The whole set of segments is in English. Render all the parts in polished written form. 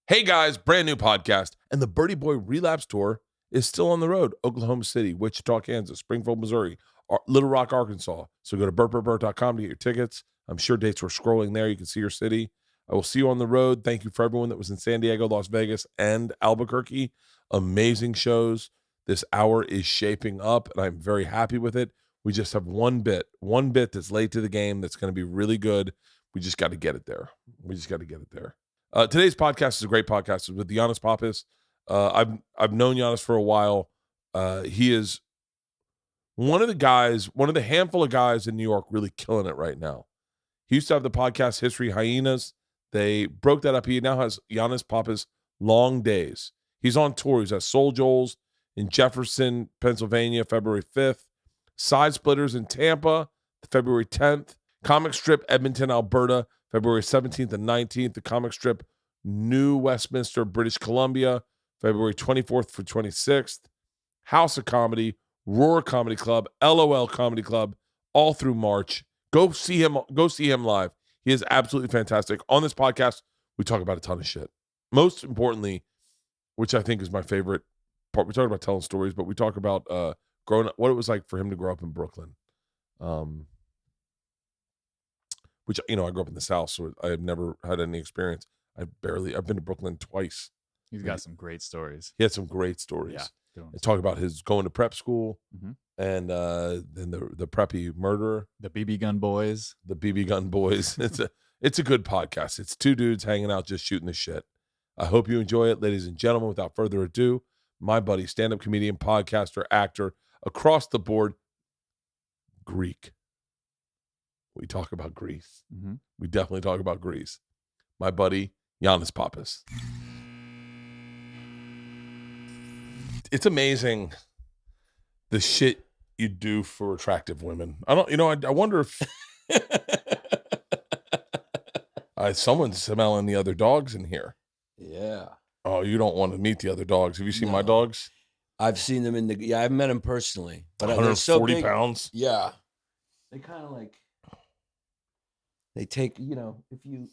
Hey guys, brand new podcast, and the Birdie Boy Relapse Tour is still on the road. Oklahoma City, Wichita, Kansas, Springfield, Missouri, Little Rock, Arkansas. So go to bertbertbert.com to get your tickets. I'm sure dates are scrolling there. You can see your city. I will see you on the road. Thank you for everyone that was in San Diego, Las Vegas, and Albuquerque. Amazing shows. This hour is shaping up, and I'm very happy with it. We just have one bit that's late to the game that's going to be really good. We just got to get it there. Today's podcast is a great podcast. It's with Yannis Pappas. I've known Yannis for a while. He is one of the handful of guys in New York really killing it right now. He used to have the podcast History Hyenas. They broke that up. He now has Yannis Pappas Long Days. He's on tour. He's at Soul Joel's in Jefferson, Pennsylvania, February 5th. Side Splitters in Tampa, February 10th. Comic Strip, Edmonton, Alberta, February 17th and 19th. The Comic Strip, New Westminster, British Columbia, February 24th through 26th. House of Comedy, Roar Comedy Club, LOL Comedy Club, all through March. Go see him live. He is absolutely fantastic. On this podcast, we talk about a ton of shit. Most importantly, which I think is my favorite part, we talk about telling stories, but we talk about growing up, what it was like for him to grow up in Brooklyn. Which, I grew up in the South, so I have never had any experience. I've been to Brooklyn twice. He's got some great stories. He had some great stories. Yeah. And talk about his going to prep school, and then the preppy murderer. The BB gun boys. The BB gun boys. It's a good podcast. It's two dudes hanging out just shooting the shit. I hope you enjoy it. Ladies and gentlemen, without further ado, my buddy, stand-up comedian, podcaster, actor, across the board, Greek. We talk about Greece. We definitely talk about Greece. My buddy, Yannis Pappas. It's amazing the shit you do for attractive women. I wonder if someone's smelling the other dogs in here. Yeah. Oh, you don't want to meet the other dogs. Have you seen my dogs? I've seen them I haven't met them personally. But 140 they're so big. pounds? Yeah. They kind of like, they take, if you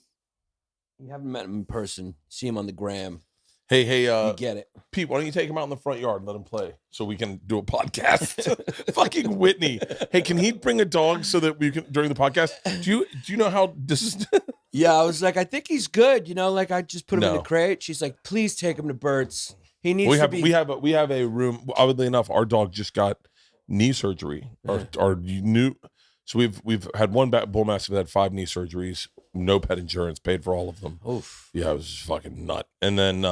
haven't met them in person, see them on the gram. Hey, you get it. Pete, why don't you take him out in the front yard and let him play so we can do a podcast? Fucking Whitney. Hey, can he bring a dog so that we can, during the podcast? Do you know how this is? Yeah, I was like, I think he's good. I just put him in the crate. She's like, please take him to Bert's. He needs to be. We have a room. Oddly enough, our dog just got knee surgery. Our new. So we've had one bull mastiff that had 5 knee surgeries, no pet insurance, paid for all of them. Oof. Yeah, it was fucking nut. And then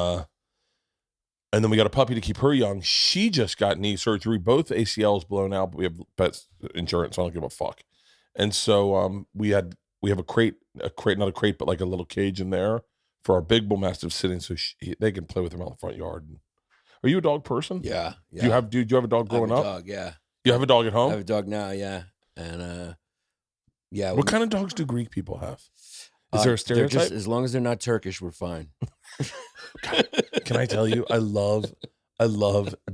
we got a puppy to keep her young. She just got knee surgery, both ACLs blown out, but we have pet insurance, so I don't give a fuck. And so we have a crate, not a crate, but like a little cage in there for our big bull mastiff sitting, so they can play with him out in the front yard. Are you a dog person? Yeah. Do you have a dog growing up? Dog, yeah. You have a dog at home? I have a dog now, yeah. And yeah. What kind of dogs do Greek people have? Is there a stereotype? As long as they're not Turkish, we're fine. Can I tell you, I love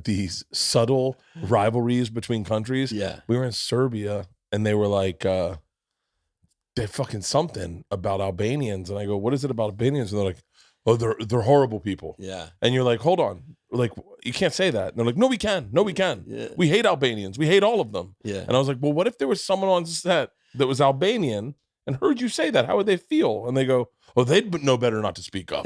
these subtle rivalries between countries. Yeah. We were in Serbia and they were like, they're fucking something about Albanians. And I go, what is it about Albanians? And they're like, oh, they're horrible people. Yeah. And you're like, hold on. Like, you can't say that. And they're like, no, we can. Yeah. We hate Albanians. We hate all of them. Yeah. And I was like, well, what if there was someone on set that was Albanian and heard you say that? How would they feel? And they go, oh, they'd know better not to speak up.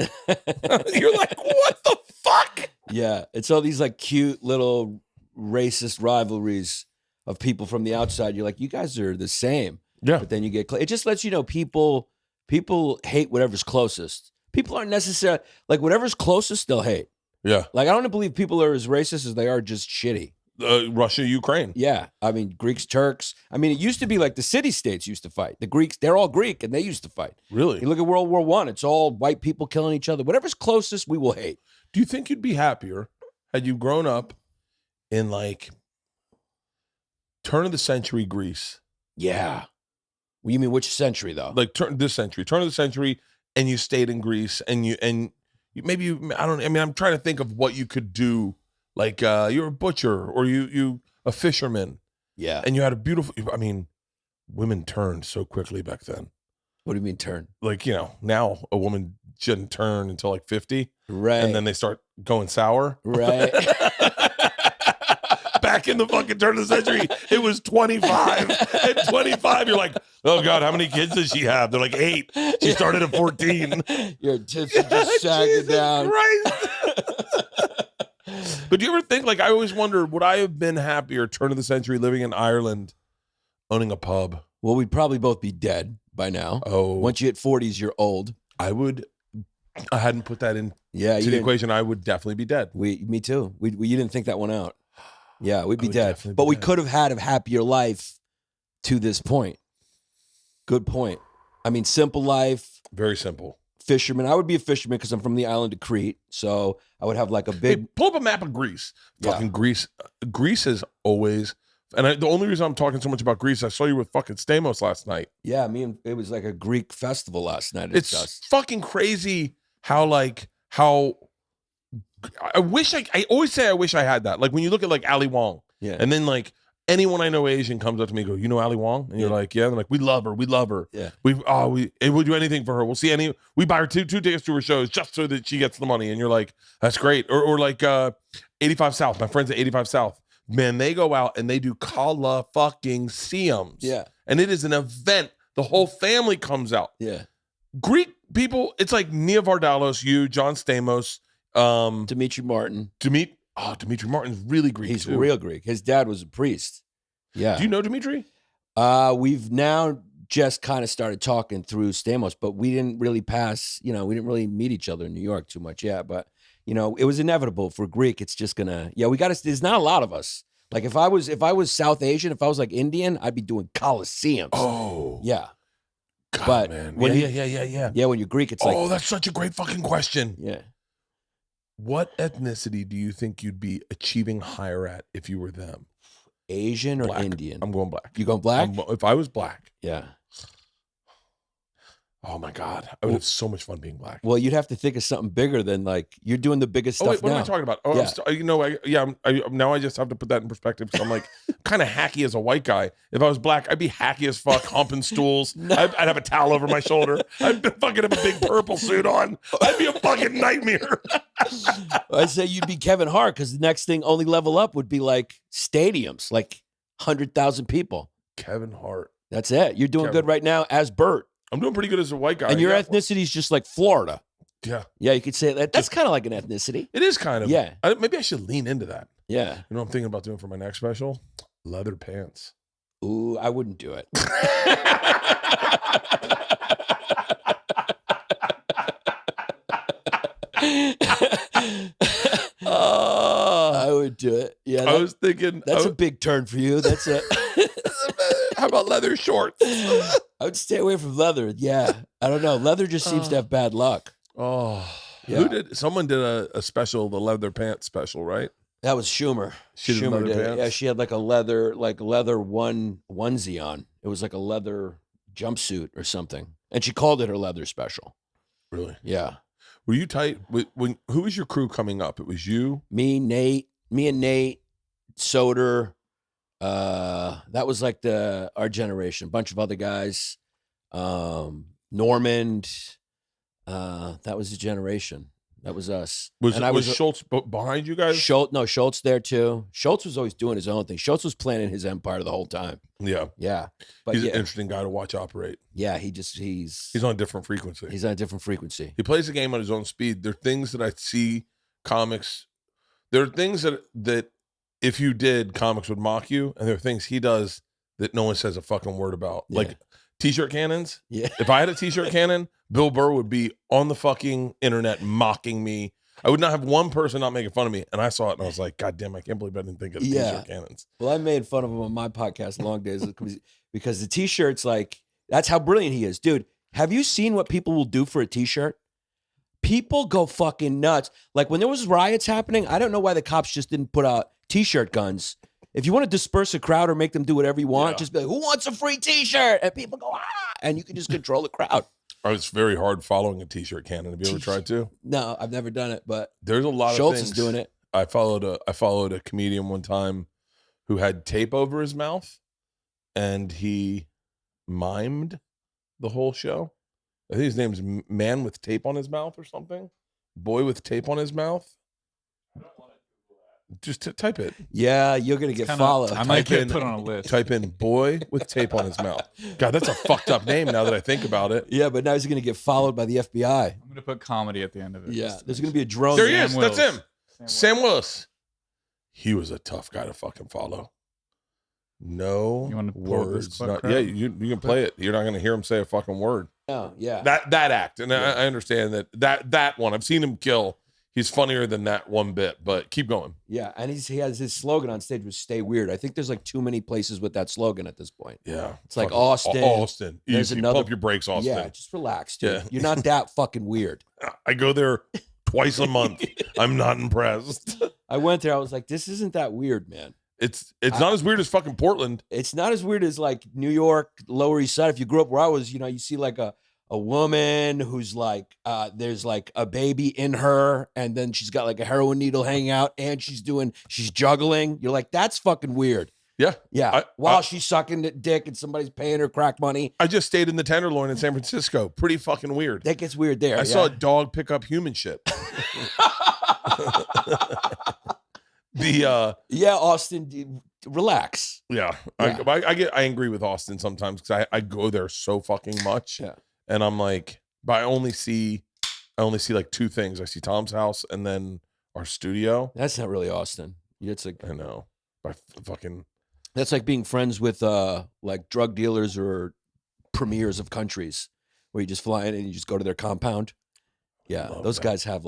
You're like, what the fuck? Yeah. It's all these like cute little racist rivalries of people from the outside. You're like, you guys are the same. Yeah. But then you get, it just lets you know people hate whatever's closest. People aren't necessarily, like whatever's closest, they'll hate. Yeah. Like, I don't believe people are as racist as they are just shitty. Russia, Ukraine. Yeah. I mean, Greeks, Turks. I mean, it used to be like the city-states used to fight. The Greeks, they're all Greek, and they used to fight. Really? You look at World War I, it's all white people killing each other. Whatever's closest, we will hate. Do you think you'd be happier had you grown up in like turn of the century Greece? Yeah. Well, you mean which century, though? Like turn of the century, and you stayed in Greece, and I'm trying to think of what you could do. Like you're a butcher, or you a fisherman. Yeah. And you had a beautiful, women turned so quickly back then. What do you mean turn? Like, now a woman shouldn't turn until like 50. Right. And then they start going sour. Right. Back in the fucking turn of the century, it was 25. At 25, you're like, oh God, how many kids does she have? They're like 8. She started at 14. Your tits are just sagging Jesus down. Christ. But do you ever think, like, I always wondered, would I have been happier turn of the century living in Ireland, owning a pub? Well, we'd probably both be dead by now. Oh, Once you hit 40s, you're old. I hadn't put that in Yeah, to the equation. I would definitely be dead. Me too. You didn't think that one out. Yeah, we'd be would dead. definitely But be we dead. could have had a happier life to this point. Good point. I mean, simple life, Very simple. fisherman. I would be a fisherman because I'm from the island of Crete. So I would have like a big. Hey, pull up a map of Greece. Yeah. Fucking Greece. Greece is always, and the only reason I'm talking so much about Greece, I saw you with fucking Stamos last night. Yeah, it was like a Greek festival last night. It's fucking crazy how I wish I always say I wish I had that. Like when you look at like Ali Wong, Yeah. and then like anyone I know Asian comes up to me and go, you know Ali Wong? And you're Yeah. like, yeah. And they're like, we love her. Yeah. We'll do anything for her. We'll see we buy her two tickets to her shows just so that she gets the money. And you're like, that's great. Or like 85 South. My friends at 85 South, man, they go out and they do Kala fucking Siums. Yeah. And it is an event. The whole family comes out. Yeah. Greek people, it's like Nia Vardalos, you, John Stamos, Dimitri Martin. Dimitri Martin's really Greek. He's too. real Greek. His dad was a priest. Yeah. Do you know Dimitri? We've now just kind of started talking through Stamos, but we didn't really we didn't really meet each other in New York too much. Yeah. But, it was inevitable for Greek. It's just there's not a lot of us. Like if I was South Asian, if I was like Indian, I'd be doing coliseums. Oh. Yeah. God, But man. when Yeah. Yeah. When you're Greek, it's like, That's such a great fucking question. yeah. What ethnicity do you think you'd be achieving higher at if you were them? Asian or Black. Indian? I'm going black. You going black? If I was black, Yeah. oh my God, I would have so much fun being black. Well, you'd have to think of something bigger than like you're doing the biggest Oh stuff wait, what now. am I talking about? Oh, Yeah. now I just have to put that in perspective because I'm like kind of hacky as a white guy. If I was black, I'd be hacky as fuck, humping stools. I'd have a towel over my shoulder. I'd fucking have a big purple suit on. I'd be a fucking nightmare. I'd say you'd be Kevin Hart because the next thing, only level up, would be like stadiums, like 100,000 people. Kevin Hart. That's it. You're doing Kevin. good right now as Bert. I'm doing pretty good as a white guy. And your Yeah. ethnicity is just like Florida. Yeah, Yeah, you could say that. That's kind of like an ethnicity. it is kind of. Yeah. Maybe I should lean into that. Yeah. You know what I'm thinking about doing for my next special? Leather pants. Ooh, I wouldn't do it. I would do it. Yeah. I was thinking. That's a big turn for you. That's a. How about leather shorts? I would stay away from leather. Yeah. I don't know. Leather just seems to have bad luck. Oh, Yeah. Someone did a special, the leather pants special, right? That was Schumer. She did Schumer leather did it. pants? Yeah, she had like a leather onesie on. It was like a leather jumpsuit or something. And she called it her leather special. Really? Yeah. Were you tight? Who was your crew coming up? It was you? Me and Nate, Soder. That was like our generation. A bunch of other guys. Normand. That was the generation. That was us. Was Schultz behind you guys? Schultz there too. Schultz was always doing his own thing. Schultz was planning his empire the whole time. Yeah. Yeah. But He's yeah, an interesting guy to watch operate. yeah, he's He's on a different frequency. on a different frequency. He plays the game on his own speed. There are things that I see comics. There are things that if you did, comics would mock you, and there are things he does that no one says a fucking word about. Yeah. Like t-shirt cannons. Yeah. If I had a t-shirt cannon, Bill Burr would be on the fucking internet mocking me. I would not have one person not making fun of me. And I saw it and I was like, God damn, I can't believe I didn't think of Yeah. t-shirt cannons. Well, I made fun of him on my podcast, Long Days, because the t-shirt's like, that's how brilliant he is. Dude, have you seen what people will do for a t-shirt? People go fucking nuts. Like when there was riots happening, I don't know why the cops just didn't put out t-shirt guns. If you want to disperse a crowd or make them do whatever you want, Yeah. just be like, who wants a free t-shirt? And people go, ah, and you can just control the crowd. It's very hard following a t-shirt cannon. Have you ever tried to? No, I've never done it, but There's a lot Schultz of things. is doing it. I followed a comedian one time who had tape over his mouth and he mimed the whole show. I think his name's Man with Tape on His Mouth or something. Boy with Tape on His Mouth. Just type it. Yeah, you're gonna get followed. I might Type get in- put on a list. Type in boy with tape on his mouth. God, that's a fucked up name now that I think about it. Yeah, but now he's gonna get followed by the FBI. I'm gonna put comedy at the end of it. Yeah, just to there's make gonna be a drone. There he Sam is. Willis. That's him. sure. Sam Willis. He was a tough guy to fucking follow. No You wanna pull up this words. clip, Not, Crowd? yeah, you can play it. You're not going to hear him say a fucking word. Oh, yeah. That act, and I understand that one. I've seen him kill. He's funnier than that one bit, but keep going. Yeah, and he has his slogan on stage was "Stay weird." I think there's like too many places with that slogan at this point. Yeah, It's like fucking Austin. Austin. There's Easy. another- Pump your brakes, Austin. Yeah, just relax, dude. Yeah. You're not that fucking weird. I go there twice a month. I'm not impressed. I went there. I was like, this isn't that weird, man. It's not as weird as fucking Portland. It's not as weird as like New York, Lower East Side. If you grew up where I was, you see like a woman who's like, there's like a baby in her, and then she's got like a heroin needle hanging out, and she's juggling. You're like, that's fucking weird. Yeah. Yeah. While she's sucking the dick and somebody's paying her crack money. I just stayed in the Tenderloin in San Francisco. Pretty fucking weird. That gets weird there. I saw a dog pick up human shit. Yeah, Austin, relax. Yeah. Yeah. I agree with Austin sometimes because I go there so fucking much. Yeah. And I'm like, but I only see like two things. I see Tom's house and then our studio. That's not really Austin. It's like I know. Fucking that's like being friends with like drug dealers or premiers of countries where you just fly in and you just go to their compound. Yeah, Love those that. guys have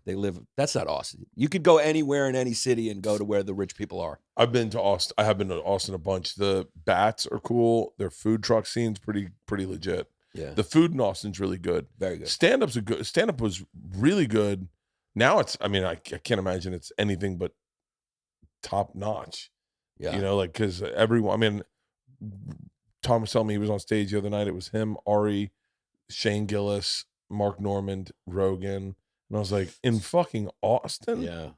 they live. That's not Austin. You could go anywhere in any city and go to where the rich people are. I've been to Austin. I have been to Austin a bunch. The Bats are cool. Their food truck scene's pretty legit. Yeah, The food in Austin's really good. very good. Stand up was really good. Now I can't imagine it's anything but top notch. Yeah, Like because everyone. Tom was telling me he was on stage the other night. It was him, Ari, Shane Gillis, Mark Normand, Rogan, and I was like, in fucking Austin. yeah.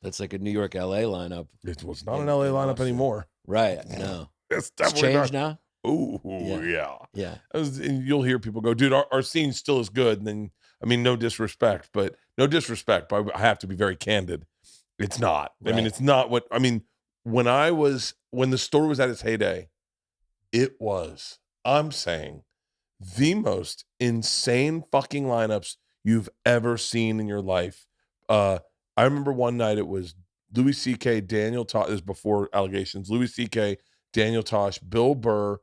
That's like a New York, LA lineup. It was not In- an LA in lineup Austin. anymore. Right? No, It's it's definitely changed not. now. Ooh, Yeah. yeah. Yeah, And you'll hear people go, dude, our scene still is good. And then, no disrespect, but I have to be very candid. It's not. Right. It's not what, when the store was at its heyday, it was, I'm saying, the most insane fucking lineups you've ever seen in your life. I remember one night it was Louis C.K., Daniel Tosh, this is before allegations, Louis C.K., Daniel Tosh, Bill Burr,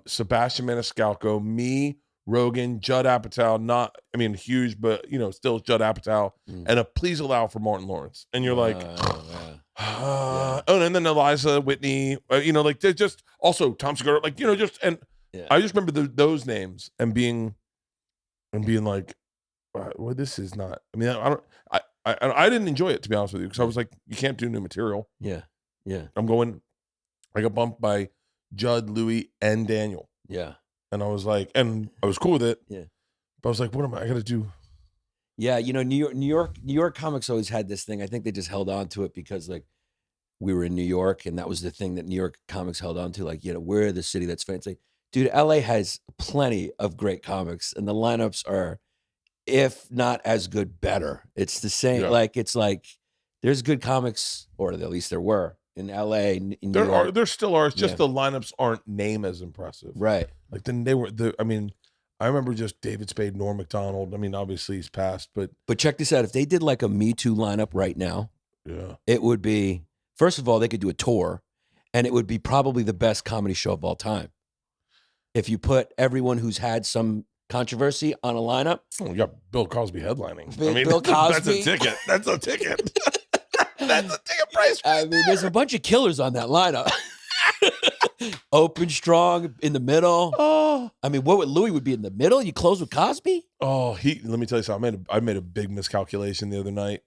Sebastian Maniscalco, me, Rogan, Judd Apatow, huge, but still Judd Apatow, and a Please Allow for Martin Lawrence. And you're like, yeah. oh, and then Eliza, Whitney, they're just also Tom Segura, Yeah. I just remember those names and being like, well, this is not. I didn't enjoy it, to be honest with you, because I was like, you can't do new material. Yeah, yeah, I got bumped by Judd, Louis, and Daniel. yeah. And I was like, and I was cool with it. Yeah. But I was like, what am I going to do? Yeah, New York comics always had this thing. I think they just held on to it because like we were in New York, and that was the thing that New York comics held on to. Like, we're the city that's fancy. Dude, LA has plenty of great comics, and the lineups are, if not as good, better. It's the same. Yeah. Like, it's like there's good comics, or at least there were in LA. In New York. There still are. It's just Yeah. the lineups aren't name as impressive. Right. Like then they were I remember just David Spade, Norm Macdonald. Obviously he's passed, but But check this out. If they did like a Me Too lineup right now, yeah. it would be, first of all, they could do a tour, and it would be probably the best comedy show of all time. If you put everyone who's had some controversy on a lineup. Oh, you got Bill Cosby headlining. Bill That's Cosby. a ticket. That's a ticket. That's a ticket price. There's a bunch of killers on that lineup. Open strong in the middle. Oh, What would Louis would be in the middle? You close with Cosby? let me tell you something. I made a big miscalculation the other night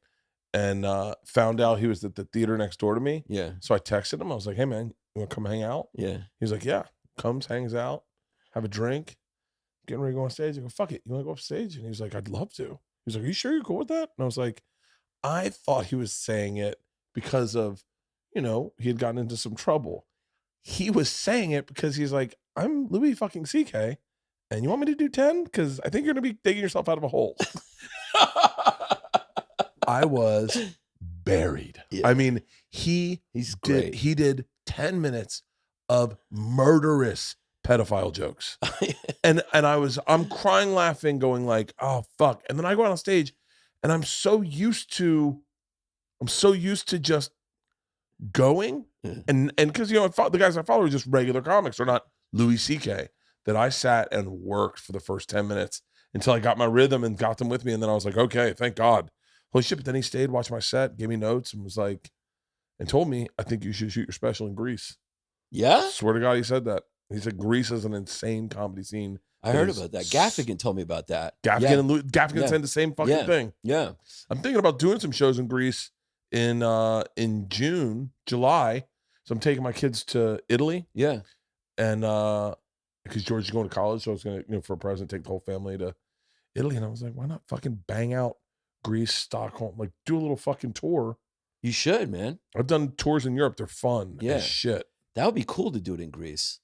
and found out he was at the theater next door to me. Yeah. So I texted him. I was like, hey man, you want to come hang out? Yeah. He was like, yeah. Comes, hangs out, have a drink, getting ready to go on stage. I go, fuck it. You want to go off stage? And he was like, I'd love to. He was like, are you sure you're cool with that? And I was like, I thought he was saying it because of, he had gotten into some trouble. He was saying it because he's like, I'm Louis fucking CK And you want me to do 10? Because I think you're going to be digging yourself out of a hole. I was buried. Yeah. I mean, he's great. He did 10 minutes of murderous pedophile jokes. and I'm crying laughing, going like, oh fuck. And then I go out on stage and I'm so used to just going. And because the guys I follow are just regular comics, they're not Louis C.K. that I sat and worked for the first 10 minutes until I got my rhythm and got them with me. And then I was like, okay, thank God. Holy shit. But then he stayed, watched my set, gave me notes, and was like, and told me, I think you should shoot your special in Greece. Yeah? Swear to God, he said that. He said Greece is an insane comedy scene. I heard about that. Gaffigan told me about that. Gaffigan said the same fucking thing. Yeah. I'm thinking about doing some shows in Greece in June, July. So I'm taking my kids to Italy. Yeah. And because George is going to college, so I was going to, for a present, take the whole family to Italy. And I was like, why not fucking bang out Greece, Stockholm, like do a little fucking tour. You should, man. I've done tours in Europe. They're fun as shit. That would be cool to do it in Greece.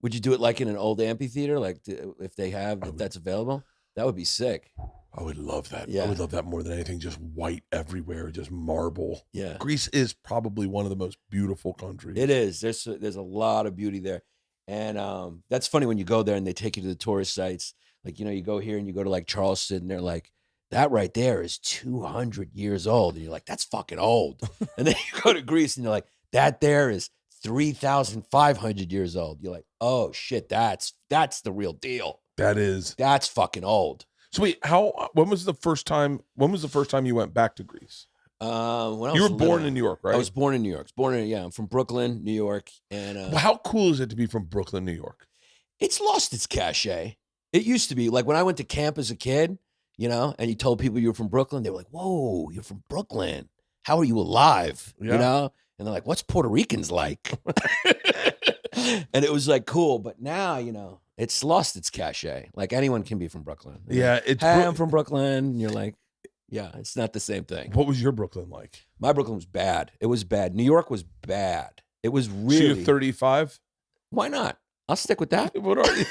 Would you do it like in an old amphitheater, like if that's available? That would be sick. I would love that. Yeah. I would love that more than anything. Just white everywhere, just marble. Yeah. Greece is probably one of the most beautiful countries. It is. There's a lot of beauty there. And that's funny when you go there and they take you to the tourist sites. Like, you go here and you go to like Charleston and they're like, that right there is 200 years old. And you're like, that's fucking old. And then you go to Greece and you're like, that there is 3,500 years old. You're like, oh shit, that's the real deal. That's fucking old. So wait, when was the first time you went back to Greece? When you were born in New York, right? I was born in New York. I'm from Brooklyn, New York. And well, how cool is it to be from Brooklyn, New York? It's lost its cachet. It used to be like when I went to camp as a kid, and you told people you were from Brooklyn, they were like, whoa, you're from Brooklyn. How are you alive? Yeah. And they're like, what's Puerto Ricans like? And it was like cool. But now, it's lost its cachet. Like anyone can be from Brooklyn. Yeah. Like, hey, I'm from Brooklyn. And you're like, yeah, it's not the same thing. What was your Brooklyn like? My Brooklyn was bad. It was bad. New York was bad. It was really. So you're 35? Why not? I'll stick with that. What are you?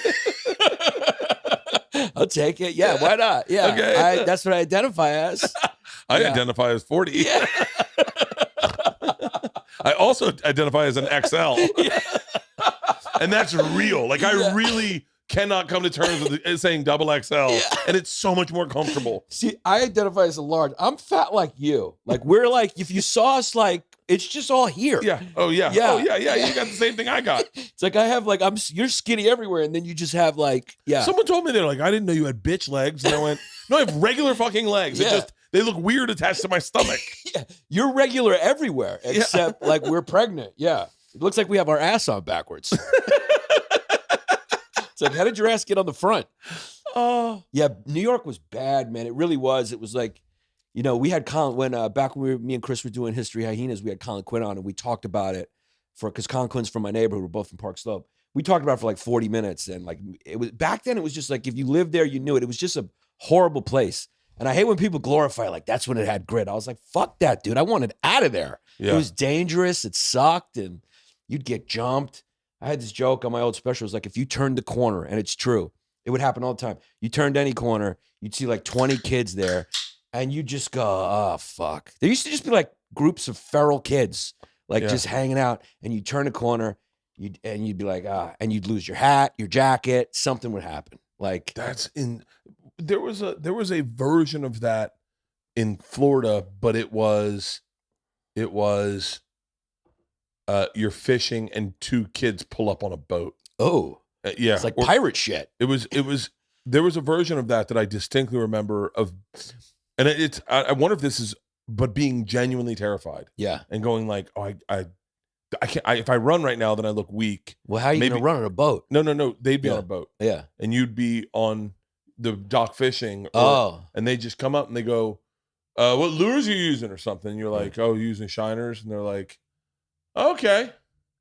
I'll take it. Yeah, why not? Yeah, okay. That's what I identify as. I identify as 40. Yeah. I also identify as an XL. Yeah. And that's real. Like, I really cannot come to terms with saying double XL. Yeah. And it's so much more comfortable. See, I identify as a large. I'm fat like you. Like, we're like, if you saw us, like, it's just all here. Yeah. Oh, yeah. Yeah. Oh, yeah. You got the same thing I got. It's like I have, like, you're skinny everywhere. And then you just have, like, yeah. Someone told me, they're like, I didn't know you had bitch legs. And I went, no, I have regular fucking legs. Yeah. They look weird attached to my stomach. Yeah. You're regular everywhere except, like, we're pregnant. Yeah. It looks like we have our ass on backwards. It's like, how did your ass get on the front? Oh, yeah. New York was bad, man. It really was. It was like, we had Colin back when me and Chris were doing History Hyenas, we had Colin Quinn on and we talked about it because Colin Quinn's from my neighborhood. We're both from Park Slope. We talked about it for like 40 minutes. And like, it was back then, it was just like, if you lived there, you knew it. It was just a horrible place. And I hate when people glorify, like, that's when it had grit. I was like, fuck that, dude. I wanted out of there. Yeah. It was dangerous. It sucked. And you'd get jumped. I had this joke on my old special. It was like, if you turned the corner, and it's true, it would happen all the time. You turned any corner, you'd see like 20 kids there, and you just go, oh, fuck. There used to just be like groups of feral kids, like just hanging out, and you turn a corner, you'd be like, and you'd lose your hat, your jacket, something would happen. Like there was a version of that in Florida, but it was you're fishing and two kids pull up on a boat. Oh, yeah. It's like pirate shit. There was a version of that I distinctly remember of, and I wonder if this is, but being genuinely terrified. Yeah. And going like, oh, I can't, if I run right now, then I look weak. Well, how are you going to run on a boat? No. They'd be on a boat. Yeah. And you'd be on the dock fishing. And they just come up and they go, what lures are you using or something? And you're like, oh, using shiners. And they're like, okay.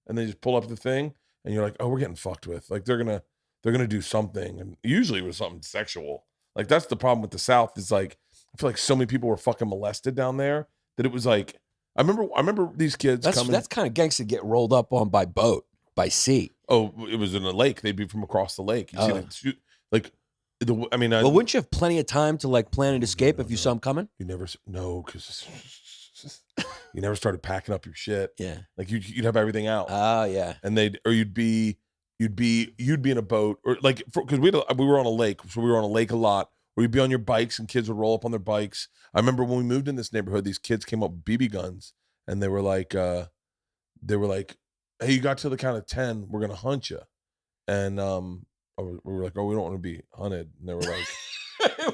And they just pull up the thing and you're like, oh, we're getting fucked with. Like they're gonna do something. And usually it was something sexual. Like that's the problem with the South is like, I feel like so many people were fucking molested down there that it was like, I remember these kids coming. That's kind of gangster to get rolled up on by boat, by sea. Oh, it was in a lake. They'd be from across the lake. You see Like, Well, wouldn't you have plenty of time to like plan an escape if you saw him coming? You never, no, because you never started packing up your shit. Yeah. Like you'd have everything out. Oh, yeah. And you'd be in a boat, or like, because we were on a lake, so we were on a lake a lot, where you'd be on your bikes and kids would roll up on their bikes. I remember when we moved in this neighborhood, these kids came up with BB guns, and they were like, hey, you got to the count of 10, we're gonna hunt you. And we were like, oh, we don't want to be hunted. And they were like,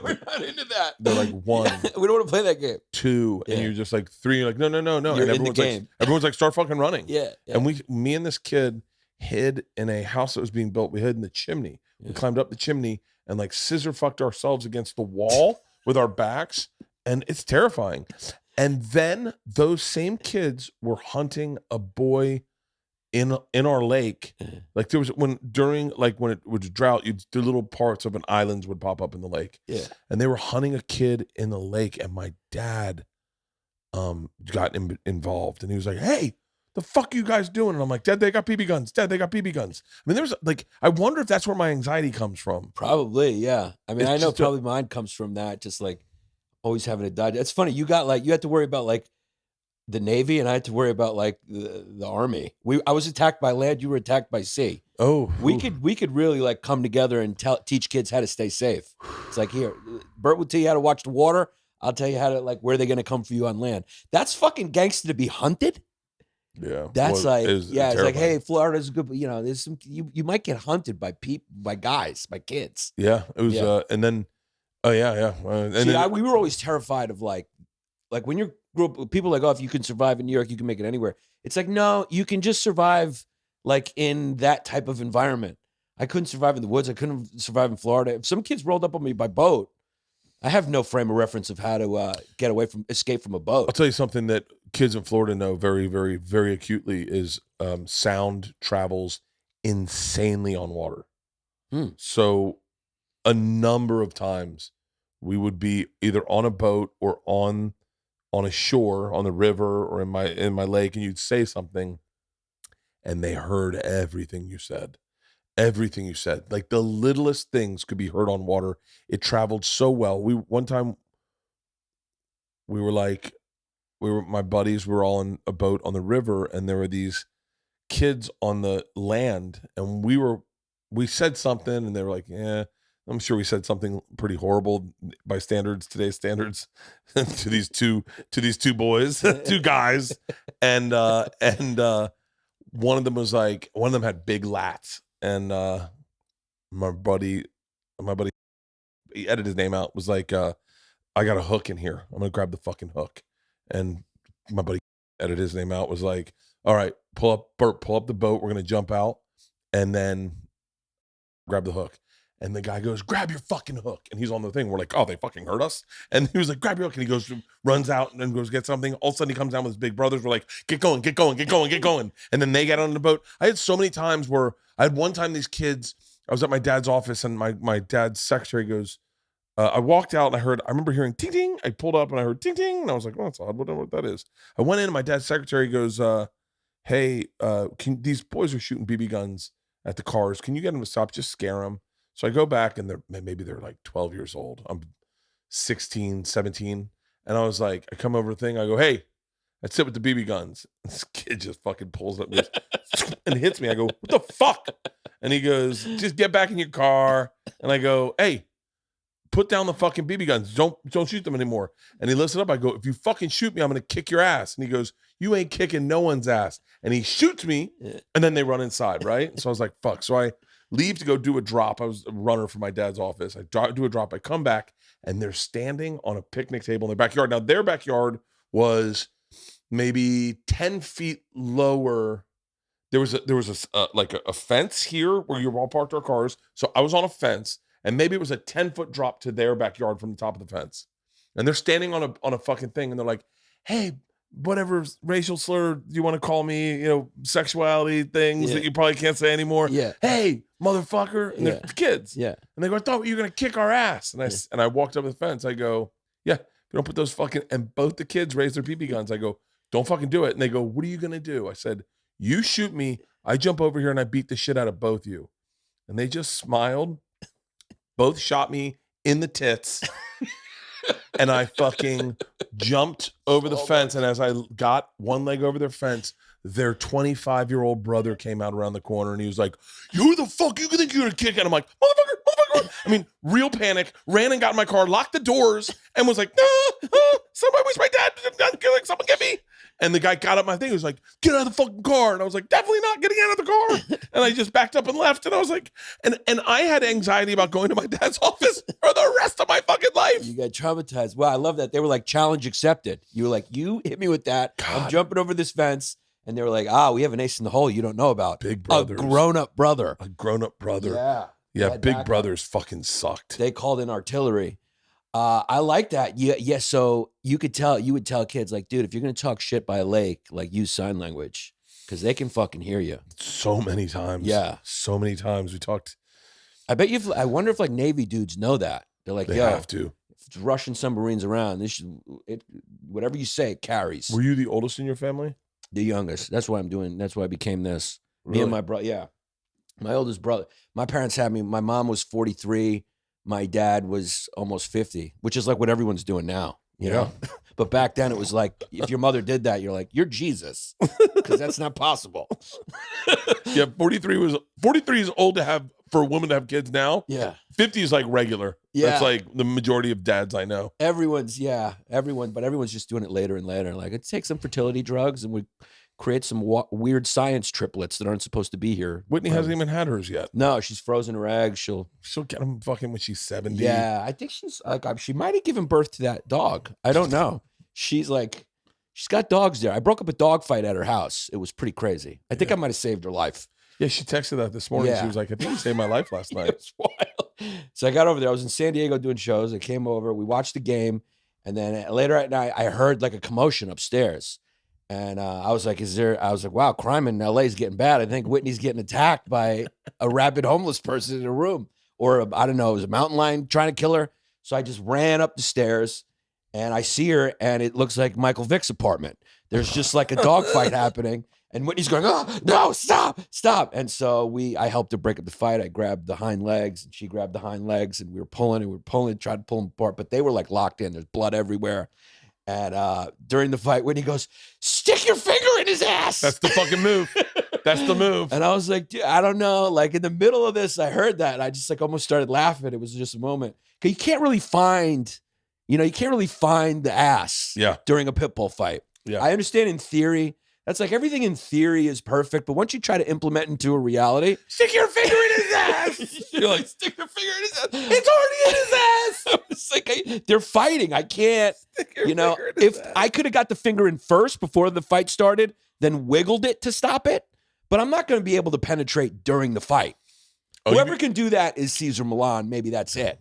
we're not into that. They're like, 1, we don't want to play that game. 2, and you're just like 3. You're like, no. You're and in the everyone's game. like, start fucking running. Yeah. And me and this kid hid in a house that was being built. We hid in the chimney. We climbed up the chimney and like scissor fucked ourselves against the wall with our backs, and it's terrifying. And then those same kids were hunting a boy in our lake. Like there was when it was drought, the little parts of an islands would pop up in the lake. Yeah. And they were hunting a kid in the lake, and my dad got involved, and he was like, hey, the fuck are you guys doing? And I'm like, Dad, they got BB guns. Dad, they got BB guns. I mean, there's like, I wonder if that's where my anxiety comes from. Probably, yeah. I mean, It's I know just probably mine comes from that, just like always having to die. It's funny, you had to worry about like the Navy, and I had to worry about like the Army. I was attacked by land, you were attacked by sea. Oh, we could really like come together and teach kids how to stay safe. It's like, here, Bert will tell you how to watch the water. I'll tell you how to like where they're gonna come for you on land. That's fucking gangster to be hunted. Yeah, that's it's terrifying. like, hey, Florida's good, but there's some you might get hunted by guys, by kids. Yeah, it was, and then, we were always terrified of like when you grew up, people are like, oh, if you can survive in New York, you can make it anywhere. It's like, no, you can just survive like in that type of environment. I couldn't survive in the woods. I couldn't survive in Florida. If some kids rolled up on me by boat, I have no frame of reference of how to escape from a boat. I'll tell you something that kids in Florida know very, very, very acutely is sound travels insanely on water. So a number of times we would be either on a boat or on a shore, on the river, or in my lake, and you'd say something, and they heard everything you said. Everything you said, like the littlest things could be heard on water. It traveled so well. One time my buddies were all in a boat on the river, and there were these kids on the land, and we said something, and they were like, yeah, I'm sure we said something pretty horrible by today's standards to these two boys, 2 guys, and one of them had big lats. And my buddy, he edited his name out, was like, I got a hook in here. I'm going to grab the fucking hook. And my buddy edited his name out, was like, all right, Bert, pull up the boat. We're going to jump out and then grab the hook. And the guy goes, grab your fucking hook. And he's on the thing. We're like, oh, they fucking heard us. And he was like, grab your hook. And he goes, runs out and then goes get something. All of a sudden he comes down with his big brothers. We're like, get going. And then they get on the boat. I had so many times where I had one time these kids, I was at my dad's office, and my dad's secretary goes, I walked out and I remember hearing ting ting. I pulled up and I heard ting ting. And I was like, oh, that's odd. I don't know what that is. I went in and my dad's secretary goes, hey, these boys are shooting BB guns at the cars. Can you get them to stop? Just scare them. So I go back, and maybe they're like 12 years old. I'm 16, 17. And I was like, I come over the thing. I go, hey, that's it with the BB guns. And this kid just fucking pulls up and hits me. I go, what the fuck? And he goes, just get back in your car. And I go, hey, put down the fucking BB guns. Don't shoot them anymore. And he lifts it up. I go, if you fucking shoot me, I'm going to kick your ass. And he goes, you ain't kicking no one's ass. And he shoots me, and then they run inside, right? So I was like, fuck. So I leave to go do a drop. I was a runner for my dad's office. I do a drop. I come back, and they're standing on a picnic table in their backyard. Now, their backyard was maybe 10 feet lower. There was a fence here where you all parked our cars. So I was on a fence, and maybe it was a 10-foot drop to their backyard from the top of the fence. And they're standing on a fucking thing, and they're like, hey, whatever racial slur you want to call me, sexuality things that you probably can't say anymore. Yeah. Hey, motherfucker. And they're kids. Yeah. And they go, I thought you were going to kick our ass. And I walked up the fence. I go, yeah, if you don't put those fucking, and both the kids raised their BB guns. I go, don't fucking do it. And they go, what are you going to do? I said, you shoot me. I jump over here and I beat the shit out of both you. And they just smiled. both shot me in the tits. And I fucking jumped over the fence. And as I got one leg over their fence, their 25-year-old brother came out around the corner and he was like, "Who the fuck you think you're gonna kick?" And I'm like, motherfucker. I mean, real panic, ran and got in my car, locked the doors, and was like, "No, somebody wish my dad like someone get me." And the guy got up my thing. He was like, "Get out of the fucking car." And I was like, "Definitely not getting out of the car." And I just backed up and left. And I was like, and I had anxiety about going to my dad's office for the rest of my fucking life. You got traumatized. Wow, I love that. They were like, challenge accepted. You were like, you hit me with that. God. I'm jumping over this fence. And they were like, we have an ace in the hole you don't know about. Big brothers. A grown-up brother. A grown-up brother. Yeah. Yeah, big brothers fucking sucked. They called in artillery. I like that. Yeah. So you would tell kids like, dude, if you're going to talk shit by a lake, like use sign language because they can fucking hear you. So many times. Yeah. So many times we talked. I wonder if like Navy dudes know that. They're like, They have to. If Russian submarines around, whatever you say, it carries. Were you the oldest in your family? The youngest. That's why I became this. Really? Me and my brother. Yeah. My oldest brother. My parents had me. My mom was 43. My dad was almost 50, which is like what everyone's doing now, you know? But back then it was like, if your mother did that, you're like, you're Jesus, because that's not possible. Yeah, 43 is old to have, for a woman to have kids now. Yeah. 50 is like regular. Yeah. That's like the majority of dads I know. But everyone's just doing it later and later. Like, it takes some fertility drugs and we create some weird science triplets that aren't supposed to be here. Whitney hasn't even had hers yet. No, she's frozen her eggs. She'll get them fucking when she's 70. Yeah, I think she's like, she might have given birth to that dog. I don't know. She's got dogs there. I broke up a dog fight at her house. It was pretty crazy. I think I might have saved her life. Yeah, she texted that this morning. Yeah. She was like, "I think you saved my life last night." It's wild. So I got over there. I was in San Diego doing shows. I came over. We watched the game. And then later at night, I heard like a commotion upstairs. And I was like, wow, crime in LA is getting bad. I think Whitney's getting attacked by a rabid homeless person in a room. Or I don't know, it was a mountain lion trying to kill her. So I just ran up the stairs and I see her and it looks like Michael Vick's apartment. There's just like a dogfight happening. And Whitney's going, "Oh, no, stop. And so I helped her break up the fight. I grabbed the hind legs and she grabbed the hind legs and we were pulling, tried to pull them apart, but they were like locked in. There's blood everywhere. And during the fight, Whitney goes, "Stick your finger in his ass." That's the fucking move. That's the move. And I was like, dude, I don't know. Like in the middle of this, I heard that and I just like almost started laughing. It was just a moment. Cause you can't really find the ass during a pit bull fight. Yeah. I understand in theory. That's like everything in theory is perfect, but once you try to implement into a reality, stick your finger in his ass. You're like, stick your finger in his ass. It's already in his ass. It's like they're fighting. I can't, if I could have got the finger in first before the fight started, then wiggled it to stop it, but I'm not going to be able to penetrate during the fight. Whoever can do that is Cesar Millan. Maybe that's it.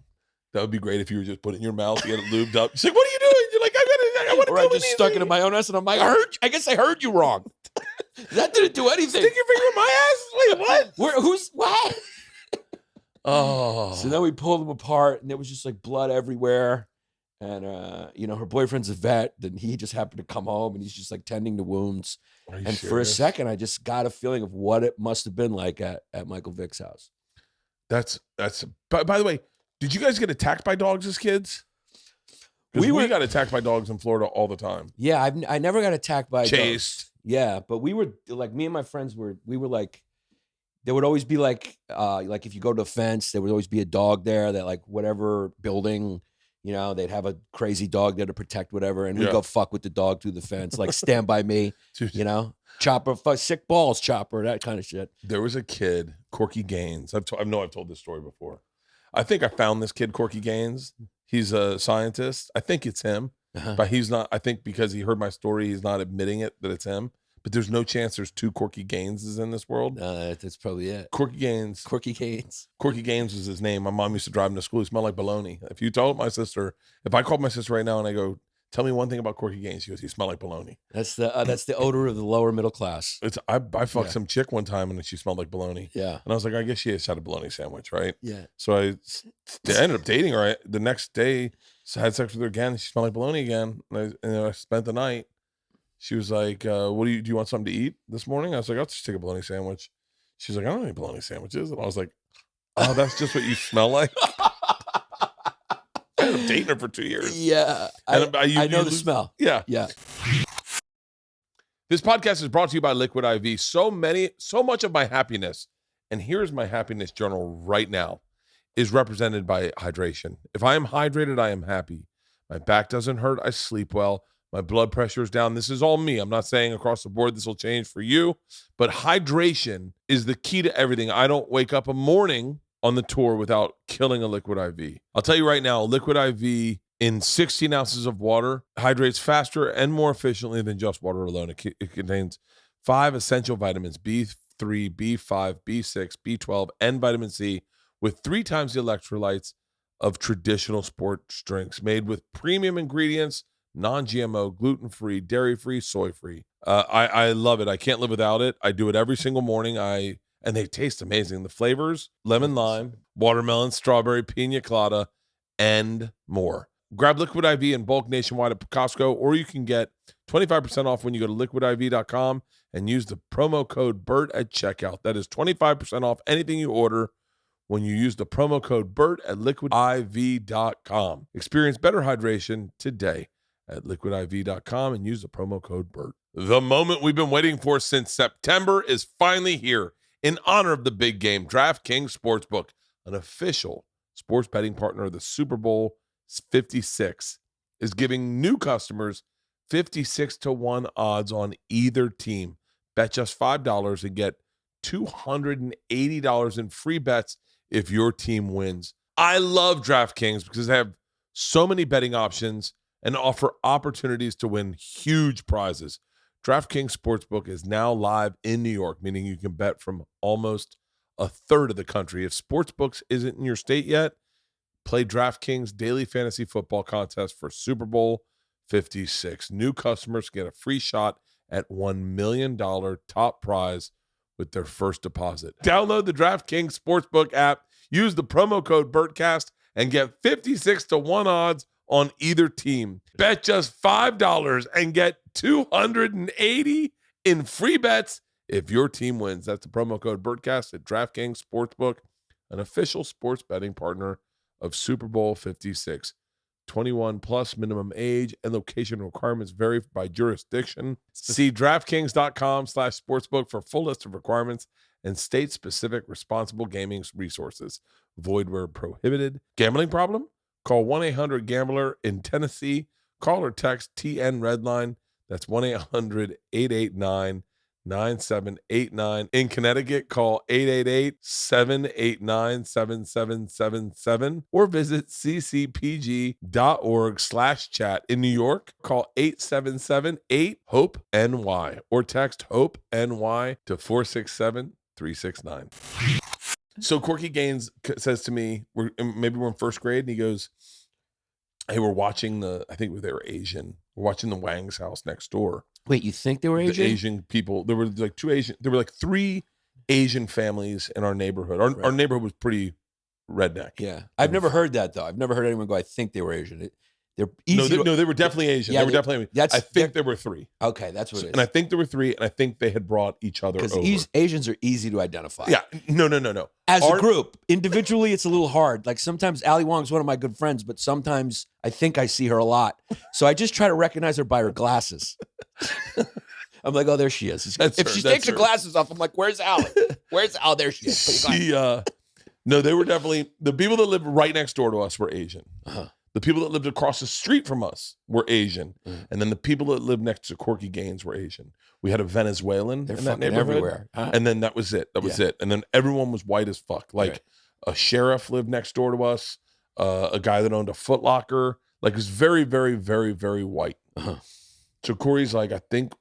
That would be great if you were just put it in your mouth, you get it lubed up. She's like, "What are you doing?" You're like, I want to Or I just stuck it in my own ass and I'm like, I guess I heard you wrong. That didn't do anything. Stick your finger in my ass? Wait, what? What? Oh. So then we pulled them apart and there was just like blood everywhere. And, her boyfriend's a vet. Then he just happened to come home and he's just like tending to wounds. And for a second, I just got a feeling of what it must have been like at Michael Vick's house. That's, by the way, did you guys get attacked by dogs as kids? We got attacked by dogs in Florida all the time. Yeah, I never got attacked by chased. Dogs. Yeah, but we were like, me and my friends we were like, there would always be like if you go to a fence, there would always be a dog there that like whatever building, they'd have a crazy dog there to protect whatever, and we'd go fuck with the dog through the fence, like Stand By Me, Chopper, sick balls, Chopper, that kind of shit. There was a kid, Corky Gaines. I've told this story before. I think I found this kid, Corky Gaines. He's a scientist. I think it's him, but he's not. I think because he heard my story, he's not admitting it that it's him. But there's no chance there's two Corky Gaineses in this world. That's probably it. Corky Gaines. Corky Gaines was his name. My mom used to drive him to school. He smelled like bologna. If I called my sister right now and I go, "Tell me one thing about Corky Gaines," she goes, "He smelled like bologna." That's the odor of the lower middle class. I fucked some chick one time and she smelled like bologna. Yeah. And I was like, I guess she has had a bologna sandwich, right? Yeah. So I ended up dating her. The next day, so I had sex with her again. She smelled like bologna again. And I spent the night. She was like, "What do you want something to eat this morning?" I was like, "I'll just take a bologna sandwich." She's like, "I don't eat bologna sandwiches." And I was like, "Oh, that's just what you smell like?" I'm dating her for 2 years. Yeah. And I know you the lose- smell. Yeah. Yeah. This podcast is brought to you by Liquid IV. So much of my happiness, and here's my happiness journal right now, is represented by hydration. If I am hydrated, I am happy. My back doesn't hurt. I sleep well. My blood pressure is down. This is all me. I'm not saying across the board this will change for you, but hydration is the key to everything. I don't wake up a morning on the tour without killing a Liquid IV. I'll tell you right now, Liquid IV in 16 ounces of water hydrates faster and more efficiently than just water alone. It contains 5 essential vitamins, B3, B5, B6, B12, and vitamin C, with 3 times the electrolytes of traditional sports drinks, made with premium ingredients, non-GMO, gluten-free, dairy-free, soy-free. I love it. I can't live without it. I do it every single morning. And they taste amazing. The flavors, lemon, lime, watermelon, strawberry, pina colada, and more. Grab Liquid IV in bulk nationwide at Costco, or you can get 25% off when you go to liquidiv.com and use the promo code BERT at checkout. That is 25% off anything you order when you use the promo code BERT at liquidiv.com. Experience better hydration today at liquidiv.com and use the promo code BERT. The moment we've been waiting for since September is finally here. In honor of the big game, DraftKings Sportsbook, an official sports betting partner of the Super Bowl 56, is giving new customers 56-1 odds on either team. Bet just $5 and get $280 in free bets if your team wins. I love DraftKings because they have so many betting options and offer opportunities to win huge prizes. DraftKings Sportsbook is now live in New York, meaning you can bet from almost a third of the country. If Sportsbooks isn't in your state yet, play DraftKings Daily Fantasy Football Contest for Super Bowl 56. New customers get a free shot at $1 million top prize with their first deposit. Download the DraftKings Sportsbook app, use the promo code Bertcast, and get 56-1 odds on either team. Bet just $5 and get $280 in free bets if your team wins. That's the promo code Bertcast at DraftKings Sportsbook, an official sports betting partner of Super Bowl 56. 21 plus minimum age and location requirements vary by jurisdiction. See DraftKings.com/sportsbook for full list of requirements and state-specific responsible gaming resources. Void where prohibited. Gambling problem? Call 1-800-GAMBLER in Tennessee. Call or text TN Redline. That's 1-800-889-9789. In Connecticut, call 888-789-7777 or visit ccpg.org/chat. In New York, call 877-8-HOPE-NY or text HOPE-NY to 467-369. So Corky Gaines says to me, we're in first grade, and he goes, hey, we're watching I think they were Asian. We're watching the Wang's house next door. Wait, you think they were Asian? The Asian people. There were like 3 Asian families in our neighborhood. Our neighborhood was pretty redneck. Yeah. I've never heard that, though. I've never heard anyone go, I think they were Asian. They're easy. No, they were definitely Asian. Yeah, they were definitely. I think there were 3. Okay, that's what it is. And I think there were 3, and I think they had brought each other over. Because Asians are easy to identify. Yeah. No. As a group, individually, it's a little hard. Like sometimes Ali Wong's one of my good friends, but sometimes I think I see her a lot. So I just try to recognize her by her glasses. I'm like, oh, there she is. If she takes her glasses off, I'm like, where's Ali? Oh, there she is. No, they were definitely, the people that lived right next door to us were Asian. Uh-huh. The people that lived across the street from us were Asian. Mm. And then the people that lived next to Corky Gaines were Asian. We had a Venezuelan in that neighborhood. Everywhere. Huh? And then that was it. That was it. And then everyone was white as fuck. Like a sheriff lived next door to us, a guy that owned a Foot Locker. Like it was very, very, very, very white. Uh-huh. So Corey's like, I think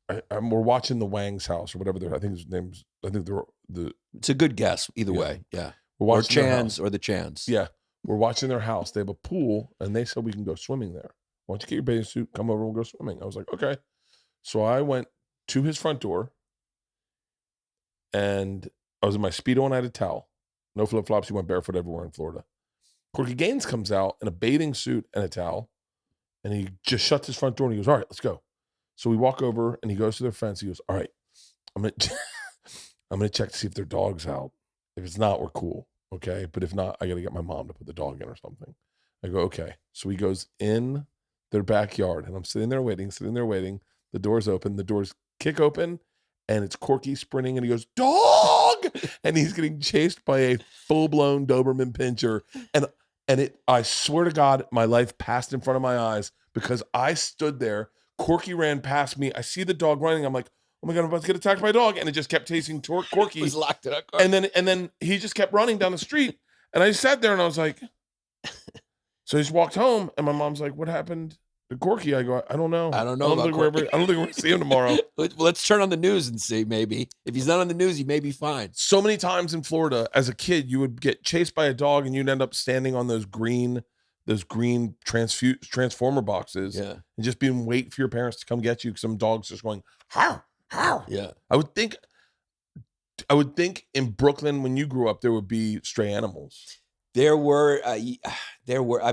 we're watching the Wang's house or whatever. I think his name's, it's a good guess either way. Yeah. We're watching or the Chans. Yeah. We're watching their house. They have a pool, and they said we can go swimming there. Why don't you get your bathing suit, come over, and we'll go swimming. I was like, okay. So I went to his front door, and I was in my Speedo and I had a towel. No flip-flops. He went barefoot everywhere in Florida. Corky Gaines comes out in a bathing suit and a towel, and he just shuts his front door, and he goes, all right, let's go. So we walk over, and he goes to their fence. He goes, all right, I'm gonna check to see if their dog's out. If it's not, we're cool. Okay, but if not, I got to get my mom to put the dog in or something. I go, okay. So he goes in their backyard, and I'm sitting there waiting. The door's open. The doors kick open, and it's Corky sprinting, and he goes, dog! And he's getting chased by a full-blown Doberman Pinscher. And I swear to God, my life passed in front of my eyes because I stood there. Corky ran past me. I see the dog running. I'm like, oh my God, I'm about to get attacked by a dog. And it just kept chasing Corky. He's locked in a car. And then he just kept running down the street. And I sat there and I was like, so he just walked home. And my mom's like, what happened to Corky? I go, I don't know. I don't know I don't about think we're going to see him tomorrow. Let's turn on the news and see, maybe. If he's not on the news, he may be fine. So many times in Florida, as a kid, you would get chased by a dog and you'd end up standing on those green transformer boxes and just being wait for your parents to come get you because some dog's just going, how? Yeah. I would think in Brooklyn when you grew up, there would be stray animals. There were, I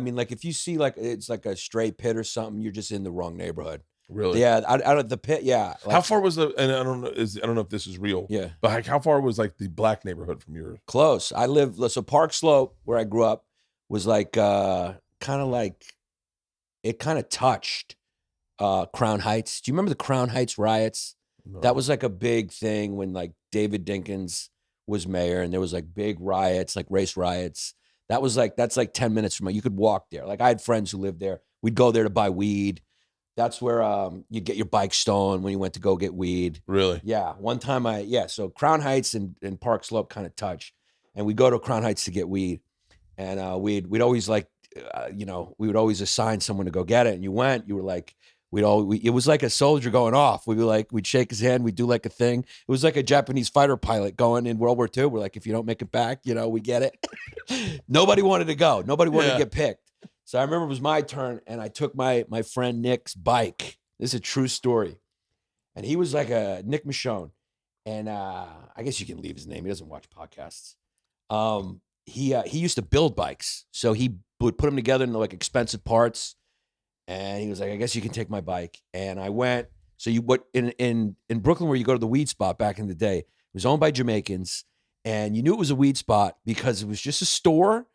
mean, like if you see like, it's like a stray pit or something, you're just in the wrong neighborhood. Really? Yeah. I don't, the pit. Yeah. Like, How far was and I don't know if this is real. Yeah. But like, how far was like the black neighborhood from yours? Close. So Park Slope, where I grew up, was like, kind of touched Crown Heights. Do you remember the Crown Heights riots? No. That was like a big thing when like David Dinkins was mayor and there was like big riots, like race riots. That's like 10 minutes from you could walk there. Like I had friends who lived there. We'd go there to buy weed. That's where you get your bike stolen when you went to go get weed. Really? Yeah. One time so Crown Heights and Park Slope kind of touch. And we'd go to Crown Heights to get weed. And we'd always like, we would always assign someone to go get it. And you were like, it was like a soldier going off. We'd shake his hand. We'd do like a thing. It was like a Japanese fighter pilot going in World War II. We're like, if you don't make it back, we get it. Nobody wanted to go. Nobody wanted to get picked. So I remember it was my turn and I took my friend Nick's bike. This is a true story. And he was like a Nick Michonne. And I guess you can leave his name. He doesn't watch podcasts. He used to build bikes. So he would put them together in like expensive parts. And he was like, I guess you can take my bike. And I went. So in Brooklyn, where you go to the weed spot back in the day, it was owned by Jamaicans. And you knew it was a weed spot because it was just a store.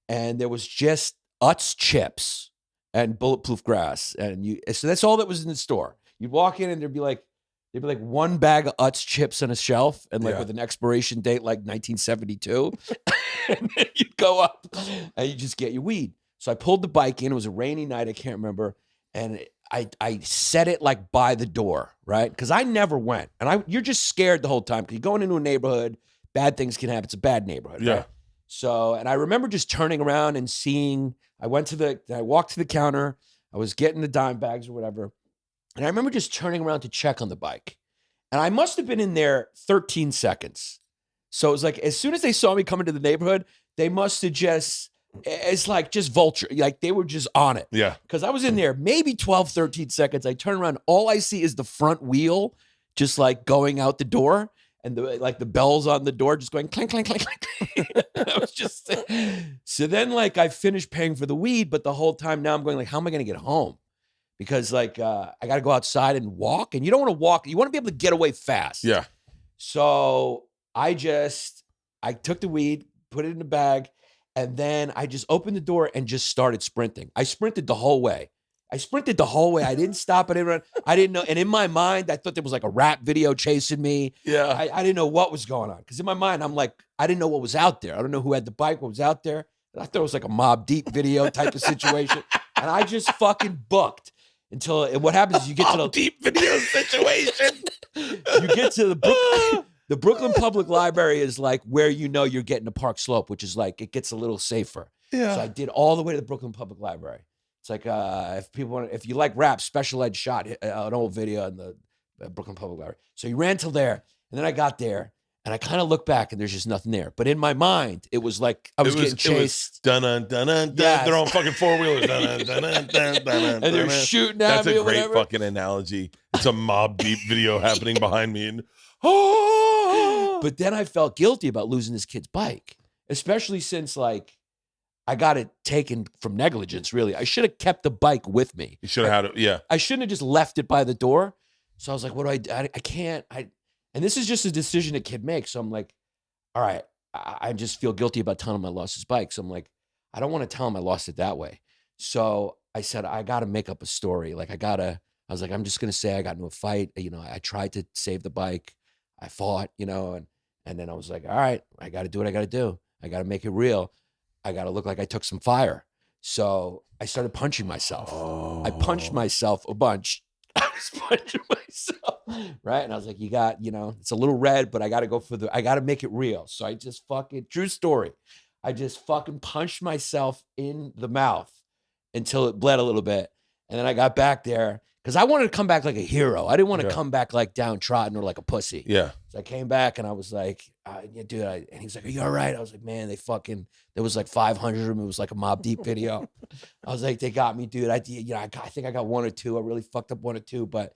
And there was just Utz chips and bulletproof grass. So that's all that was in the store. You'd walk in and there'd be like one bag of Utz chips on a shelf and with an expiration date like 1972. And then you'd go up and you just get your weed. So I pulled the bike in. It was a rainy night. I can't remember. And I set it like by the door, right? Because I never went. And you're just scared the whole time because you're going into a neighborhood. Bad things can happen. It's a bad neighborhood. Yeah. Right? So, and I remember just turning around and seeing, I walked to the counter. I was getting the dime bags or whatever. And I remember just turning around to check on the bike. And I must have been in there 13 seconds. So it was like, as soon as they saw me come into the neighborhood, they must have it's like just vulture. Like they were just on it. Yeah. Because I was in there maybe 12, 13 seconds. I turn around. All I see is the front wheel just like going out the door. And the bells on the door just going clink, clink, clink, clink. I was just, so then like I finished paying for the weed, but the whole time now I'm going like, how am I going to get home? Because like I got to go outside and walk, and you don't want to walk. You want to be able to get away fast. Yeah. So I took the weed, put it in the bag, and then I just opened the door and just started sprinting. I sprinted the whole way. I didn't stop. I didn't run. I didn't know. And in my mind, I thought there was like a rap video chasing me. Yeah. I didn't know what was going on. Because in my mind, I'm like, I didn't know what was out there. I don't know who had the bike, what was out there. And I thought it was like a Mobb Deep video type of situation. And I just fucking booked until what happens is you get to the deep video situation. You get to the Brooklyn Public Library is like where you're getting to Park Slope, which is like, it gets a little safer. Yeah. So I did all the way to the Brooklyn Public Library. It's like if you like rap, Special Ed shot an old video in the Brooklyn Public Library. So he ran till there, and then I got there, and I kind of looked back, and there's just nothing there. But in my mind, it was like I was getting chased. Dun dun dun dun. Yes. They're on fucking four wheelers. Dun dun dun dun dun. And they're shooting at That's me. a or great whatever. fucking analogy. It's a Mobb Deep video happening behind me, and But then I felt guilty about losing this kid's bike, especially since like I got it taken from negligence, really. I should have kept the bike with me. you should have had it. Yeah. I shouldn't have just left it by the door. So I was like, what do I do? I can't. And this is just a decision a kid makes. So I'm like, all right, I just feel guilty about telling him I lost his bike. So I'm like, I don't want to tell him I lost it that way. So I said, I got to make up a story. Like I was like, I'm just going to say I got into a fight. You know, I tried to save the bike. I fought, you know, and then I was like, all right, I got to do what I got to do. I got to make it real. I got to look like I took some fire. So I started punching myself. I punched myself a bunch. I was punching myself, right? And I was like, you got, you know, it's a little red, but I got to go I got to make it real. So I just true story. I just fucking punched myself in the mouth until it bled a little bit. And then I got back there because I wanted to come back like a hero. I didn't want to come back like downtrodden or like a pussy. Yeah. So I came back and I was like, yeah, dude, and he's like, are you all right? I was like, man, there was like 500 of them. It was like a Mob Deep video. I was like, they got me, dude. I think I got one or two. I really fucked up one or two, but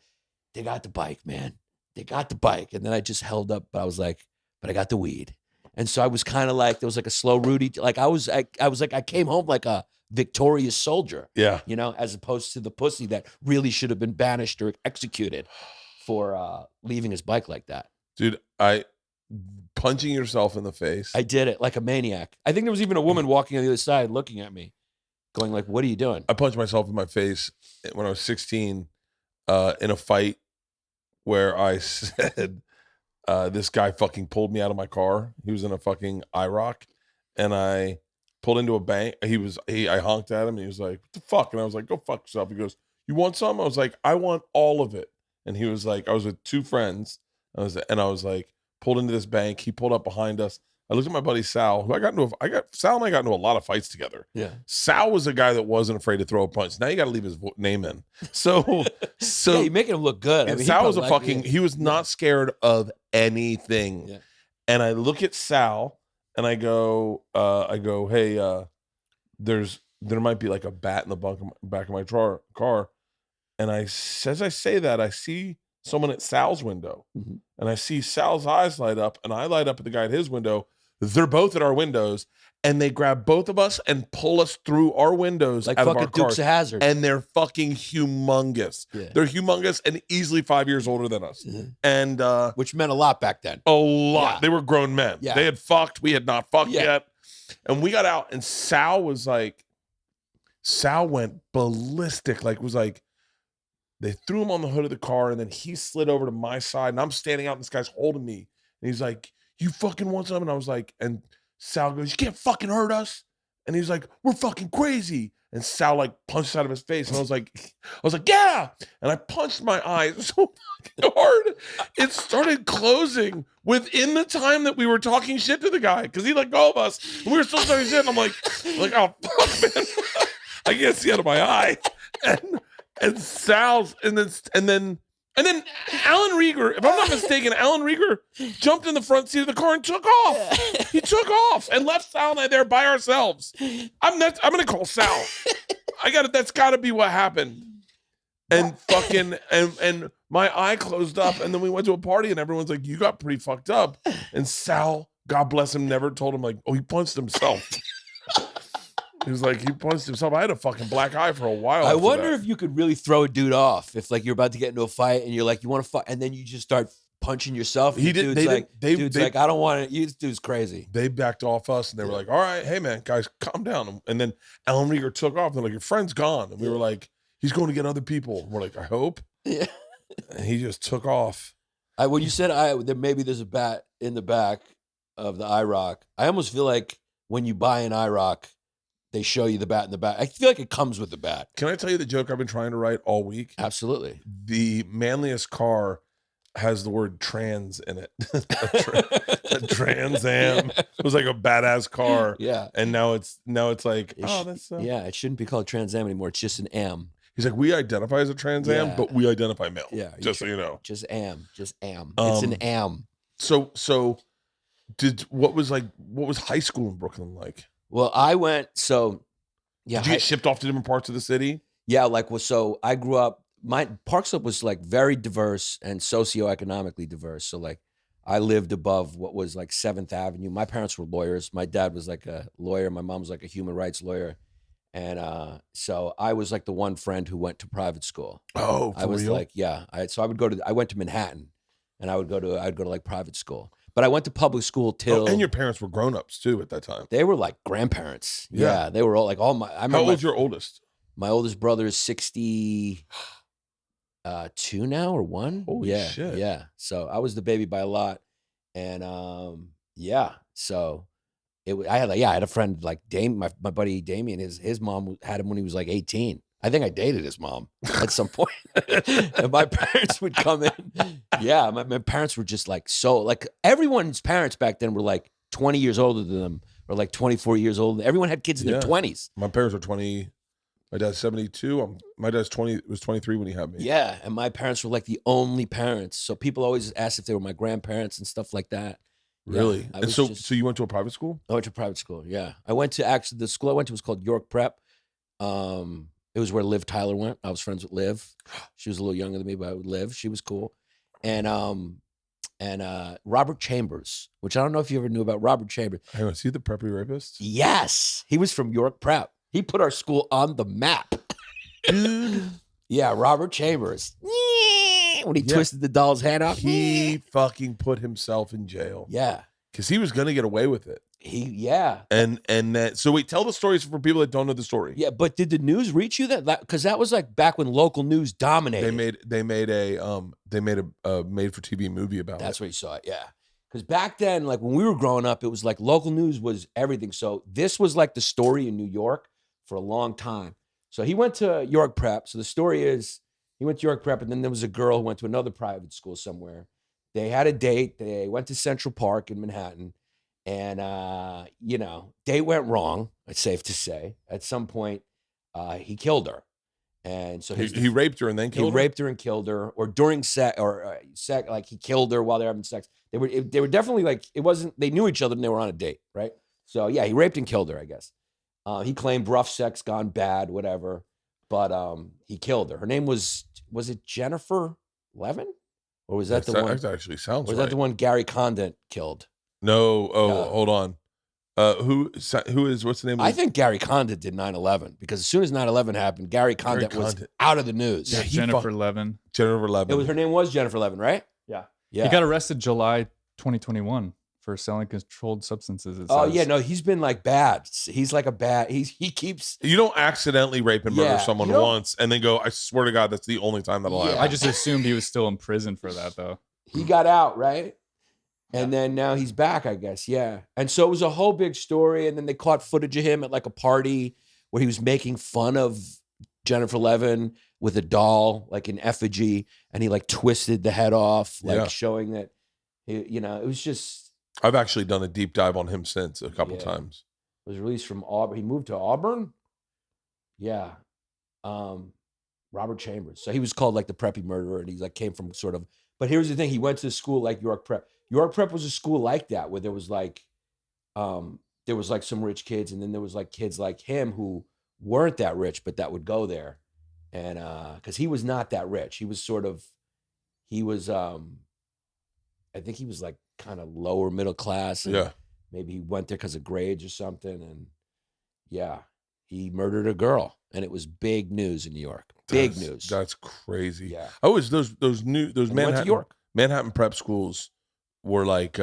they got the bike, man. They got the bike. And then I just held up, but I was like, but I got the weed. And so I was kind of like, there was like a slow Rudy. Like I was like, I came home like a victorious soldier. Yeah. You know, as opposed to the pussy that really should have been banished or executed for leaving his bike like that. Dude, punching yourself in the face. I did it like a maniac. I think there was even a woman walking on the other side looking at me, going like, what are you doing? I punched myself in my face when I was 16 in a fight where I said, this guy fucking pulled me out of my car. He was in a fucking IROC, and I pulled into a bank. I honked at him, and he was like, what the fuck? And I was like, go fuck yourself. He goes, you want some? I was like, I want all of it. And he was like, I was with two friends. I was like, pulled into this bank. He pulled up behind us. I looked at my buddy Sal, who Sal and I got into a lot of fights together. Yeah. Sal was a guy that wasn't afraid to throw a punch. Now you got to leave his name in. So yeah, you're making him look good. I mean, Sal was he was not scared of anything. Yeah. And I look at Sal and I go, hey, there might be like a bat in the back of my car. And as I say that, I see someone at Sal's window, and I see Sal's eyes light up, and I light up at the guy at his window. They're both at our windows, and they grab both of us and pull us through our windows like out fucking of our cars. Dukes of Hazzard. And they're fucking humongous. Yeah. They're humongous and easily 5 years older than us. And which meant a lot back then. a lot. Yeah. They were grown men. Yeah. They had fucked. We had not fucked Yeah. yet. And we got out, and Sal went ballistic. They threw him on the hood of the car, and then he slid over to my side, and I'm standing out, and this guy's holding me. And he's like, you fucking want something? And I was like, and Sal goes, you can't fucking hurt us. And he's like, we're fucking crazy. And Sal like punched out of his face. And I was like, yeah. And I punched my eye so fucking hard. It started closing within the time that we were talking shit to the guy, because he let go of us. And we were still talking shit. And I'm like, oh fuck, man. I can't see out of my eye. And Sal's, and then Alan Rieger, if I'm not mistaken, Alan Rieger jumped in the front seat of the car and took off. He took off and left Sal and I there by ourselves. I'm gonna call Sal. That's gotta be what happened. And fucking and my eye closed up, and then we went to a party and everyone's like, you got pretty fucked up. And Sal, God bless him, never told him like, oh, he punched himself. He was like, he punched himself. I had a fucking black eye for a while. I wonder if you could really throw a dude off if like you're about to get into a fight and you're like, you want to fight, and then you just start punching yourself. He did. Dude's like, I don't want it. This dude's crazy. They backed off us, and they were like, all right, hey man, guys, calm down. And then Alan Rieger took off. They're like, your friend's gone. And we were like, he's going to get other people. And we're like, I hope. Yeah. And he just took off. When you said maybe there's a bat in the back of the IROC, I almost feel like when you buy an IROC, they show you the bat in the back. I feel like it comes with the bat. Can I tell you the joke I've been trying to write all week? Absolutely. The manliest car has the word trans in it. a Trans Am. It was like a badass car. Yeah. And now it's like, that's yeah, it shouldn't be called Trans Am anymore. It's just an Am. He's like, we identify as a Trans Am, but we identify male. Yeah. Just so you know. Just Am. It's an Am. So what was high school in Brooklyn like? Well, I went, Did you get shipped off to different parts of the city? Yeah, so I grew up, Park Slope was like very diverse and socioeconomically diverse. So like I lived above what was like 7th Avenue. My parents were lawyers. My dad was like a lawyer. My mom was like a human rights lawyer. And so I was like the one friend who went to private school. Oh, for I was real? like, yeah. I went to Manhattan, and I'd go to like private school. But I went to public school till. And your parents were grown-ups too at that time. They were like grandparents. Yeah, they were all like all my. How old's your oldest? My oldest brother is 62 now or one. Holy yeah, shit. Yeah. So I was the baby by a lot. And yeah. So I had a friend like my buddy Damien, his mom had him when he was like 18. I think I dated his mom at some point. And my parents would come in. Yeah, my parents were just like everyone's parents back then were like 20 years older than them or like 24 years old. Everyone had kids in their 20s. My parents were 20. My dad's 72. My dad's 20. Was 23 when he had me. Yeah, and my parents were like the only parents. So people always asked if they were my grandparents and stuff like that. Really? Yeah, and so you went to a private school? I went to private school. Yeah, I went to the school I went to was called York Prep. It was where Liv Tyler went. I was friends with Liv. She was a little younger than me, but Liv, she was cool. And Robert Chambers, which I don't know if you ever knew about Robert Chambers. Hang on, is he the preppy rapist? Yes, he was from York Prep. He put our school on the map. Dude. Yeah, Robert Chambers. When he twisted the doll's head off. He fucking put himself in jail. Yeah. Because he was going to get away with it. So wait, tell the stories for people that don't know the story. Yeah, but did the news reach you that? Because that was like back when local news dominated. They made a made for TV movie about That's where you saw it, yeah. Because back then, like when we were growing up, it was like local news was everything. So this was like the story in New York for a long time. So he went to York Prep. So the story is he went to York Prep, and then there was a girl who went to another private school somewhere. They had a date. They went to Central Park in Manhattan. And, date went wrong, it's safe to say. At some point, he killed her. And so he raped her and then killed her? He raped her and killed her, or during sex, like he killed her while they were having sex. They were definitely like, they knew each other and they were on a date, right? So yeah, he raped and killed her, I guess. He claimed rough sex gone bad, whatever. But he killed her. Her name was it Jennifer Levin? Or was that the one? That actually sounds right. Was that the one Gary Condit killed? No. Hold on. Who is, what's the name? I think Gary Condit did 9/11 because as soon as 9/11 happened, Gary Condit was out of the news. Yeah, Jennifer Levin. Her name was Jennifer Levin, right? Yeah. Yeah. He got arrested July 2021 for selling controlled substances. Oh yeah, no, he's been like bad. He's like he keeps. You don't accidentally rape and murder someone once and then go, I swear to God, that's the only time that'll happen. I just assumed he was still in prison for that though. He got out, right? And then now he's back, I guess. Yeah. And so it was a whole big story. And then they caught footage of him at like a party where he was making fun of Jennifer Levin with a doll, like an effigy. And he like twisted the head off, like showing that, it was just. I've actually done a deep dive on him since a couple times. It was released from Auburn. He moved to Auburn. Yeah. Robert Chambers. So he was called like the preppy murderer. And he like came from sort of, but here's the thing. He went to school like York Prep. York Prep was a school like that where there was like some rich kids, and then there was like kids like him who weren't that rich, but that would go there. And because he was not that rich. He was I think he was like kind of lower middle class. And maybe he went there because of grades or something. And yeah, he murdered a girl. And it was big news in New York. Big news. That's crazy. Yeah. I was those Manhattan prep schools were like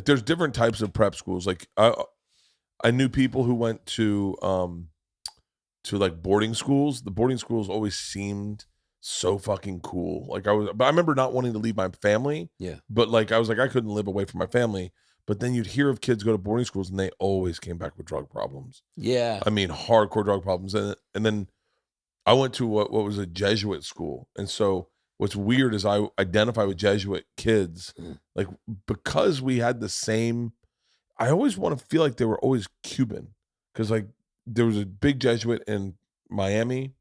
there's different types of prep schools. Like I knew people who went to like boarding schools. The boarding schools always seemed so fucking cool. But I remember not wanting to leave my family. Yeah. But like I was like I couldn't live away from my family. But then you'd hear of kids go to boarding schools and they always came back with drug problems. Yeah. I mean hardcore drug problems. And then I went to what was a Jesuit school. And so what's weird is I identify with Jesuit kids, like because we had the same. I always want to feel like they were always Cuban, because like there was a big Jesuit in Miami,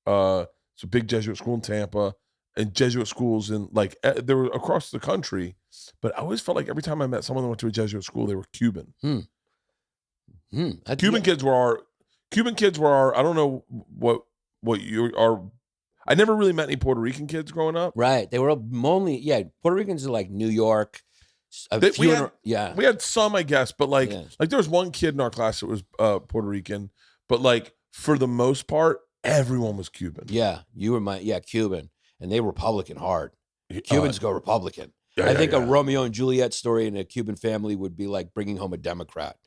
it's a big Jesuit school in Tampa, and Jesuit schools in like they were across the country. But I always felt like every time I met someone that went to a Jesuit school, they were Cuban. Cuban kids were our. I don't know what you are. I never really met any Puerto Rican kids growing up. Right. They were only, Puerto Ricans are like New York. We had some, I guess, but like there was one kid in our class that was Puerto Rican, but like for the most part, everyone was Cuban. Yeah. You were Cuban. And they Republican hard. Cubans go Republican. I think a Romeo and Juliet story in a Cuban family would be like bringing home a Democrat.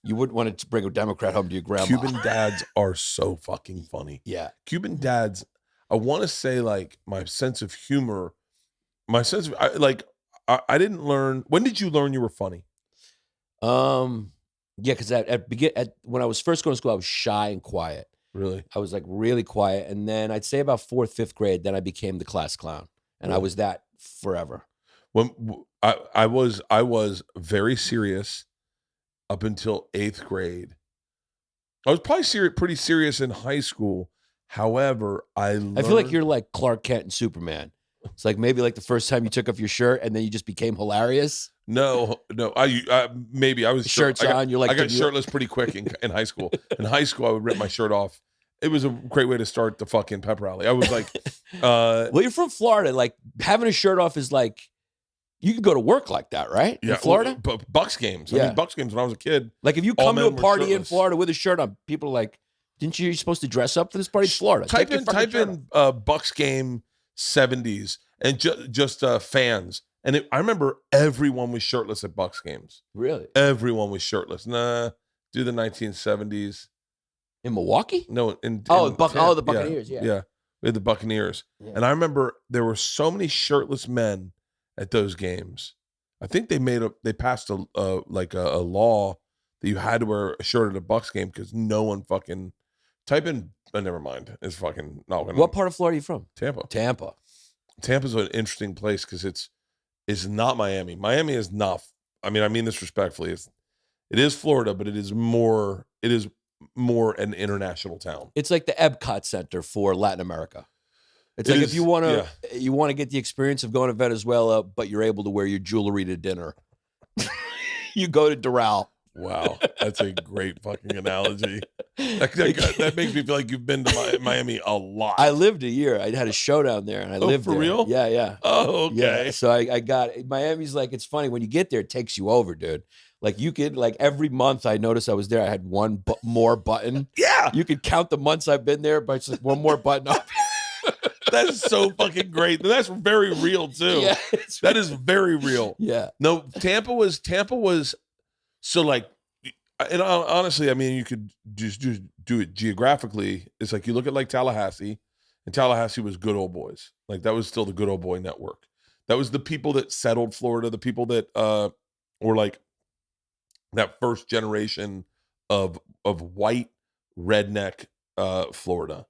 You wouldn't want to bring a Democrat home to your grandma. Cuban dads are so fucking funny. Yeah. Cuban dads, I want to say like my sense of humor, I didn't learn. When did you learn you were funny? Yeah, because when I was first going to school, I was shy and quiet. Really? I was like really quiet, and then I'd say about 4th, 5th grade, then I became the class clown, and I was that forever. When I was very serious up until 8th grade. I was probably pretty serious in high school. However, I feel like you're like Clark Kent and Superman. It's like maybe like the first time you took off your shirt and then you just became hilarious. No. Maybe I was shirts on. You're like I got shirtless pretty quick in high school. In high school, I would rip my shirt off. It was a great way to start the fucking pep rally. I was like, well, you're from Florida. Like having a shirt off is like you could go to work like that, right? Yeah, in Florida, Bucks games. Yeah. I mean, Bucks games when I was a kid. Like if you come to a party in shirtless. Florida with a shirt on, people are like, "Didn't you're supposed to dress up for this party?" It's Florida. Type in Bucks game 70s and just fans. And I remember everyone was shirtless at Bucks games. Really? Everyone was shirtless. Nah, do the 1970s. In Milwaukee? No, the Buccaneers. Yeah. We had the Buccaneers. Yeah. And I remember there were so many shirtless men at those games. I think they passed a law that you had to wear a shirt at a Bucks game because no one fucking type in. Never mind. It's fucking not gonna. What part of Florida are you from? Tampa. Tampa's an interesting place because it's not Miami. Miami is not. I mean this respectfully. It is Florida, but it is more an international town. It's like the Epcot Center for Latin America. It's like if you want to get the experience of going to Venezuela, but you're able to wear your jewelry to dinner, you go to Doral. Wow, that's a great fucking analogy. That makes me feel like you've been to Miami a lot. I lived a year. I had a show down there, and I lived for there. real? Yeah. Oh, okay. Yeah. So I got Miami's like it's funny when you get there, it takes you over, dude. Like you could every month I noticed I was there. I had one more button. Yeah, you could count the months I've been there, but it's like one more button up. That's so fucking great. That's very real too. Yeah, that is very real. Yeah. No, Tampa was so like, and honestly, I mean, you could just do it geographically. It's like you look at like Tallahassee, and Tallahassee was good old boys. Like that was still the good old boy network. That was the people that settled Florida, the people that were like that first generation of white redneck Florida.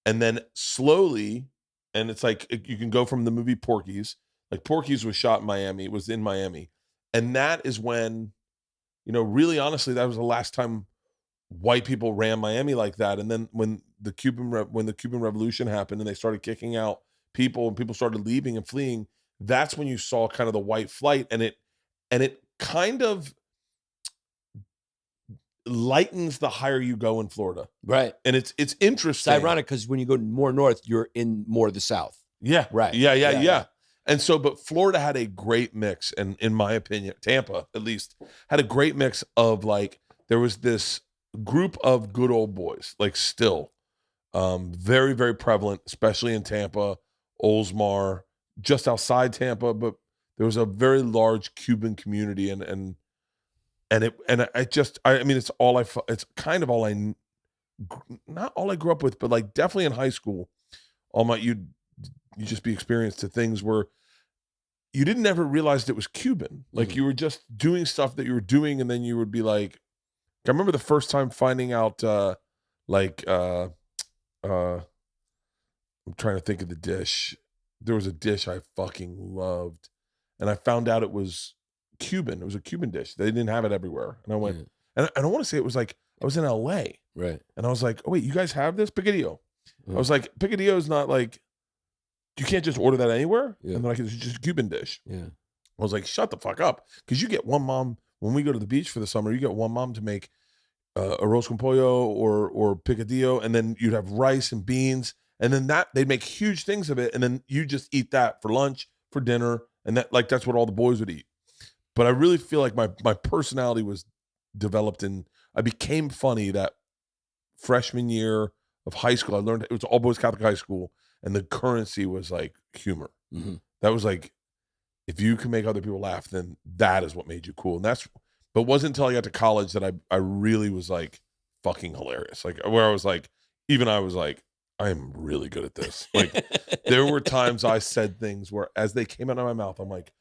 And then slowly, and it's like you can go from the movie Porky's. Like Porky's was shot in Miami. It was in Miami. And that is when, really honestly, that was the last time white people ran Miami like that. And then when the Cuban Revolution happened and they started kicking out people and people started leaving and fleeing, that's when you saw kind of the white flight, and it kind of lightens the higher you go in Florida. Right. And it's interesting. It's ironic because when you go more north, you're in more of the South. Yeah. Right. Yeah. And so, but Florida had a great mix, and in my opinion, Tampa at least had a great mix of like, there was this group of good old boys, like still very, very prevalent, especially in Tampa, Oldsmar, just outside Tampa, but there was a very large Cuban community, and it's kind of all not all I grew up with, but like definitely in high school, you just be experienced to things where you didn't ever realize it was Cuban. Like you were just doing stuff that you were doing, and then you would be like, I remember the first time finding out, I'm trying to think of the dish. There was a dish I fucking loved, and I found out it was Cuban. It was a Cuban dish. They didn't have it everywhere. And I went, and I don't want to say it was like, I was in LA. Right. And I was like, oh wait, you guys have this? Picadillo. I was like, Picadillo is not like, you can't just order that anywhere. Yeah. And they're like, it's just a Cuban dish. Yeah. I was like, shut the fuck up. Because you get one mom, when we go to the beach for the summer, you get one mom to make arroz con pollo or picadillo, and then you'd have rice and beans, and then they'd make huge things of it, and then you just eat that for lunch, for dinner, and that's what all the boys would eat. But I really feel like my personality was developed, and I became funny that freshman year of high school. I learned it was all boys Catholic high school, and the currency was like humor. Mm-hmm. That was like, if you can make other people laugh, then that is what made you cool. And But it wasn't until I got to college that I really was like fucking hilarious. Like where I was like, I am really good at this. Like there were times I said things where as they came out of my mouth, I'm like,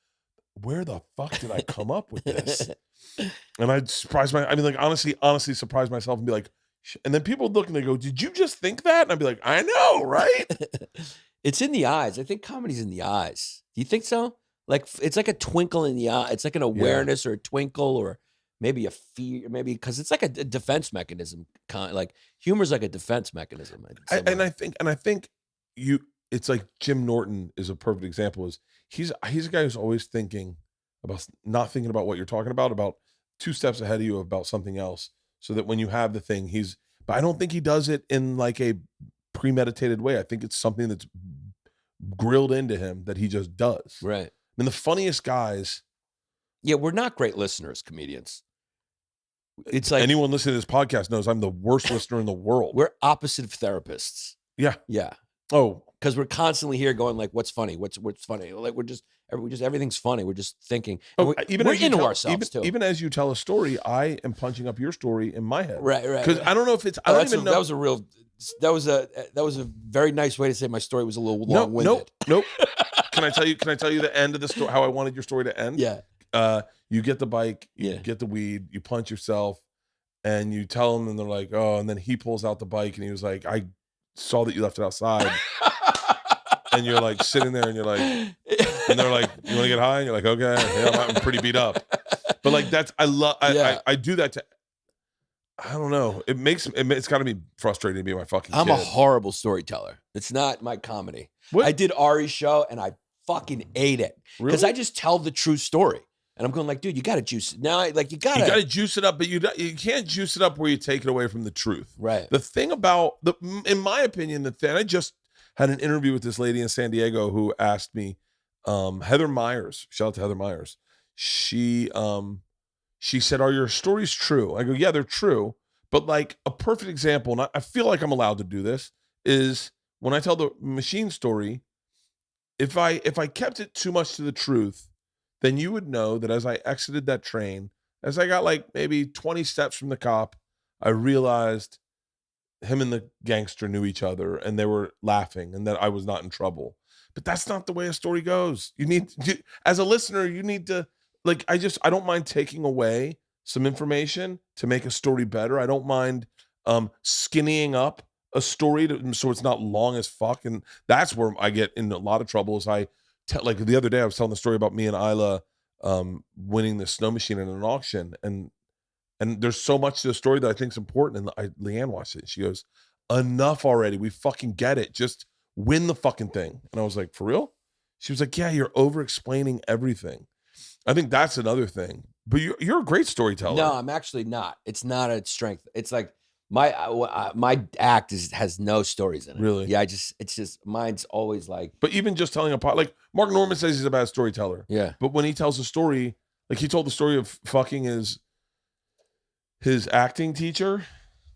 where the fuck did I come up with this? And I'd surprise honestly surprise myself and be like, and then people would look and they go, did you just think that? And I'd be like, I know, right? It's in the eyes. I think comedy's in the eyes. Do you think so? Like it's like a twinkle in the eye. It's like an awareness or a twinkle or maybe a fear, maybe because it's like a defense mechanism. Like humor's like a defense mechanism. And I think it's like Jim Norton is a perfect example. He's a guy who's always not thinking about what you're talking about 2 steps ahead of you about something else. So that when you have the thing, but I don't think he does it in like a premeditated way. I think it's something that's grilled into him that he just does. Right. I mean, the funniest guys. Yeah, we're not great listeners, comedians. It's like anyone listening to this podcast knows I'm the worst listener in the world. We're opposite of therapists. Yeah. Yeah. Oh, because we're constantly here going like, what's funny? What's funny? Like we're just everything's funny. We're just thinking. We're into ourselves too. Even as you tell a story, I am punching up your story in my head. Right. Because I don't know if it's. I don't even know. That was a very nice way to say my story was a little long-winded. Nope. Can I tell you the end of the story? How I wanted your story to end? Yeah. You get the bike, you get the weed, you punch yourself, and you tell them, and they're like, oh, and then he pulls out the bike, and he was like, I saw that you left it outside. And you're like sitting there, and you're like, and they're like, you want to get high? And you're like, okay, yeah, I'm pretty beat up. But like I do that to. I don't know. It's got to be frustrating to be my fucking. I'm a horrible storyteller. It's not my comedy. What? I did Ari's show and I fucking ate it because I just tell the true story. And I'm going like, dude, you got to juice it. Now, like you got to juice it up, but you can't juice it up where you take it away from the truth. Right. The thing about in my opinion, I just had an interview with this lady in San Diego who asked me, Heather Myers. Shout out to Heather Myers. She said, are your stories true? I go, yeah, they're true. But like a perfect example, and I feel like I'm allowed to do this, is when I tell the machine story, if I kept it too much to the truth, then you would know that as I exited that train, as I got like maybe 20 steps from the cop, I realized him and the gangster knew each other and they were laughing and that I was not in trouble. But that's not the way a story goes. As a listener, you need to, like, I don't mind taking away some information to make a story better. I don't mind skinnying up a story so it's not long as fuck. And that's where I get in a lot of trouble is like the other day I was telling the story about me and Isla winning the snow machine in an auction. And there's so much to the story that I think is important. And Leanne watched it. And she goes, enough already. We fucking get it. Just win the fucking thing. And I was like, for real? She was like, yeah, you're over explaining everything. I think that's another thing. But you're a great storyteller. No, I'm actually not. It's not a strength. It's like my act has no stories in it. Really? Yeah, it's just mine's always like. But even just telling like Mark Norman says he's a bad storyteller. Yeah. But when he tells a story, like he told the story of fucking his acting teacher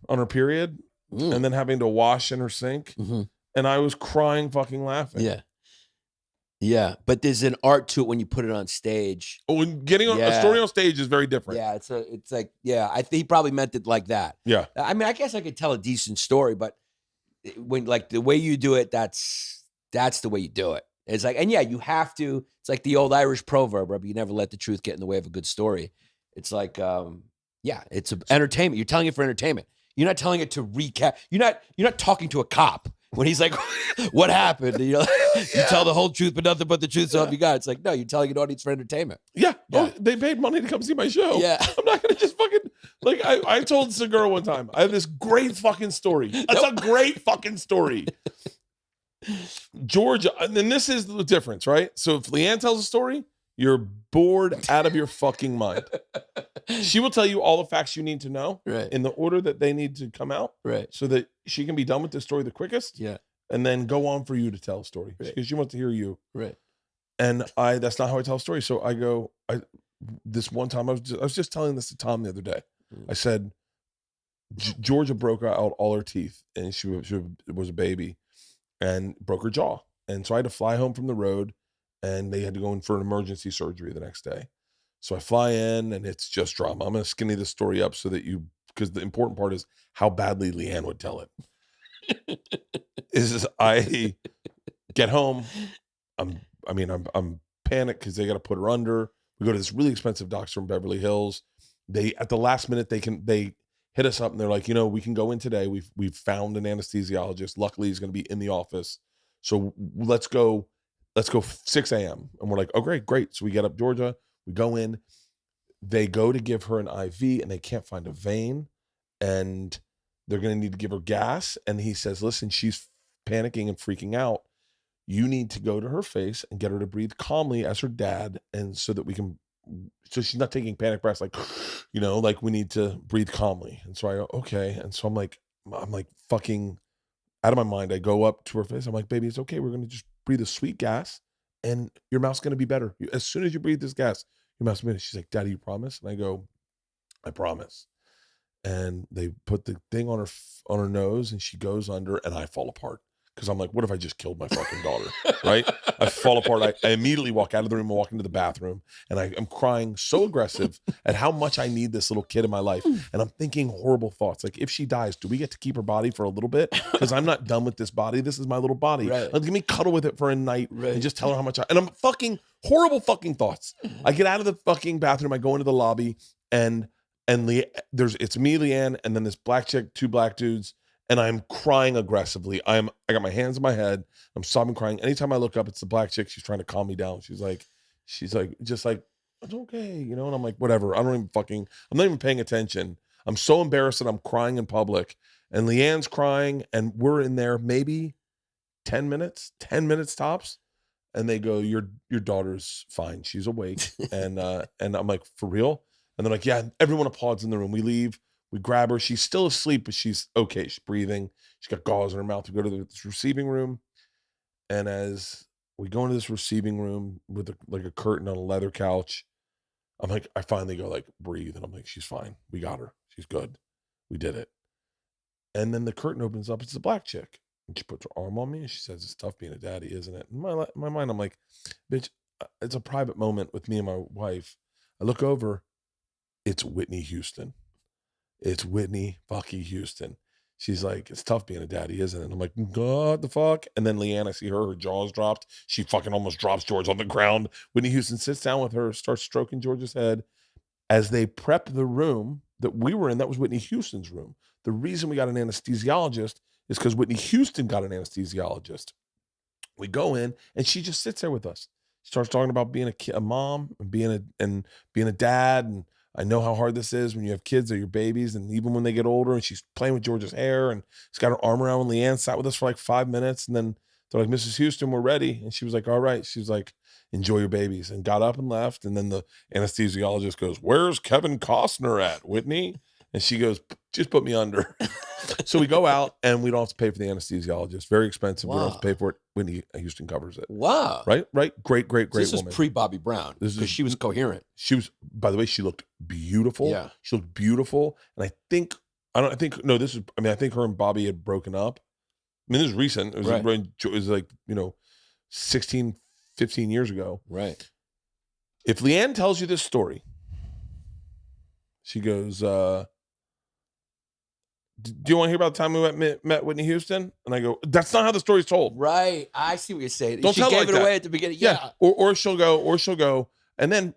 on her period and then having to wash in her sink. Mm-hmm. And I was crying fucking laughing. Yeah. Yeah, but there's an art to it when you put it on stage. Oh, and getting a story on stage is very different. Yeah, it's like, yeah, I think he probably meant it like that. Yeah. I mean, I guess I could tell a decent story, but when like the way you do it, that's the way you do it. It's like, and yeah, you have to, it's like the old Irish proverb, you never let the truth get in the way of a good story. It's like, yeah, it's entertainment. You're telling it for entertainment. You're not telling it to recap. You're not talking to a cop. When he's like, what happened? You tell the whole truth, but nothing but the truth. So help you God. It's like, no, you're telling an audience for entertainment. Yeah. Oh, they paid money to come see my show. Yeah. I'm not going to just fucking, like, I told this girl one time, I have this great fucking story. That's a great fucking story. Georgia, and this is the difference, right? So if Leanne tells a story, you're bored out of your fucking mind. She will tell you all the facts you need to know in the order that they need to come out so that she can be done with the story the quickest and then go on for you to tell a story because she wants to hear you. Right. And that's not how I tell a story. So I go, this one time I was just telling this to Tom the other day. I said, Georgia broke out all her teeth and she was a baby and broke her jaw. And so I had to fly home from the road and they had to go in for an emergency surgery the next day. So I fly in and it's just drama. I'm going to skinny this story up so that because the important part is how badly Leanne would tell it. I get home. I'm panicked because they got to put her under. We go to this really expensive doctor in Beverly Hills. They, at the last minute, they hit us up and they're like, we can go in today. We've found an anesthesiologist. Luckily, he's going to be in the office. So let's go 6 a.m. And we're like, oh, great. So we get up Georgia. We go in. They go to give her an IV and they can't find a vein. And they're going to need to give her gas. And he says, listen, she's panicking and freaking out. You need to go to her face and get her to breathe calmly as her dad. And so that so she's not taking panic breaths, like, like we need to breathe calmly. And so I go, okay. And so I'm like fucking out of my mind. I go up to her face. I'm like, baby, it's okay. We're going to just breathe a sweet gas and your mouth's going to be better. As soon as you breathe this gas, your mouth's better. She's like, Daddy, you promise? And I go, I promise. And they put the thing on her nose and she goes under and I fall apart. Because I'm like, what if I just killed my fucking daughter, right? I fall apart. I immediately walk out of the room and walk into the bathroom. And I'm crying so aggressive at how much I need this little kid in my life. And I'm thinking horrible thoughts. Like, if she dies, do we get to keep her body for a little bit? Because I'm not done with this body. This is my little body. Right. Let me cuddle with it for a night and just tell her how much and I'm fucking horrible fucking thoughts. I get out of the fucking bathroom. I go into the lobby and it's me, Leanne, and then this black chick, 2 black dudes. And I'm crying aggressively. I got my hands in my head. I'm sobbing, crying. Anytime I look up, it's the black chick. She's trying to calm me down. She's like, just like, it's okay, And I'm like, whatever. I'm not even paying attention. I'm so embarrassed that I'm crying in public. And Leanne's crying, and we're in there maybe 10 minutes tops. And they go, your daughter's fine. She's awake. And I'm like, for real? And they're like, yeah. Everyone applauds in the room. We leave. We grab her. She's still asleep, but she's okay. She's breathing. She's got gauze in her mouth. We go to this receiving room. And as we go into this receiving room with a curtain on a leather couch, I'm like, I finally go like, breathe. And I'm like, she's fine. We got her. She's good. We did it. And then the curtain opens up. It's the black chick. And she puts her arm on me and she says, it's tough being a daddy, isn't it? In my mind, I'm like, bitch, it's a private moment with me and my wife. I look over. It's Whitney Houston. It's Whitney fucking Houston. She's like, it's tough being a daddy, isn't it? And I'm like, God, the fuck? And then Leanne, I see her jaws dropped. She fucking almost drops George on the ground. Whitney Houston sits down with her, starts stroking George's head. As they prep the room that we were in, that was Whitney Houston's room. The reason we got an anesthesiologist is because Whitney Houston got an anesthesiologist. We go in and she just sits there with us. She starts talking about being a mom and being a dad, and I know how hard this is when you have kids, they're your babies, and even when they get older. And she's playing with George's hair, and she's got her arm around when Leanne sat with us for like 5 minutes, and then they're like, Mrs. Houston, we're ready. And she was like, all right. She's like, enjoy your babies, and got up and left. And then the anesthesiologist goes, where's Kevin Costner at, Whitney? And she goes, just put me under. So we go out and we don't have to pay for the anesthesiologist. Very expensive. Wow. We don't have to pay for it. Whitney Houston covers it. Wow. Right? Great this woman. This is pre-Bobby Brown because she was coherent. She was, by the way, she looked beautiful. Yeah. She looked beautiful. And I think her and Bobby had broken up. I mean, this is recent. It was like, 16, 15 years ago. Right. If Leanne tells you this story, she goes, do you want to hear about the time we met Whitney Houston? And I go, that's not how the story's told. Right. I see what you're saying. Don't she tell gave like it away at the beginning. Yeah. Or she'll go. And then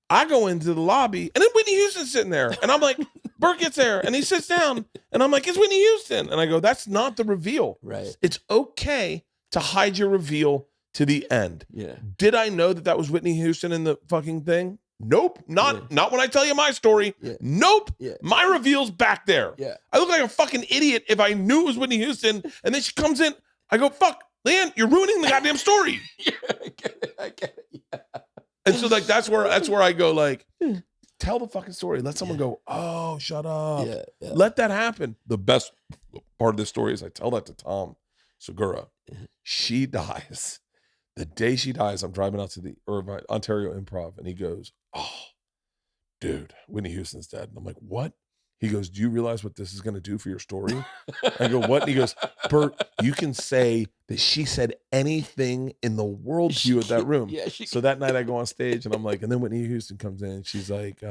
I go into the lobby and then Whitney Houston's sitting there. And I'm like, Bert gets there and he sits down and I'm like, it's Whitney Houston. And I go, that's not the reveal. Right. It's okay to hide your reveal to the end. Yeah. Did I know that was Whitney Houston in the fucking thing? Nope. Not when I tell you my story. Yeah. Nope. Yeah. My reveal's back there. Yeah. I look like a fucking idiot if I knew it was Whitney Houston and then she comes in. I go, fuck, Leanne, you're ruining the goddamn story. Yeah, I get it. Yeah. And so like that's where I go like, tell the fucking story. Let someone go, oh, shut up. Yeah. Let that happen. The best part of this story is I tell that to Tom Segura. She dies. The day she dies, I'm driving out to the Ontario Improv, and he goes, oh, dude, Whitney Houston's dead. And I'm like, what? He goes, do you realize what this is going to do for your story? I go, what? And he goes, Bert, you can say that she said anything in the world to you at that room. Yeah, So that night I go on stage and I'm like, and then Whitney Houston comes in and she's like,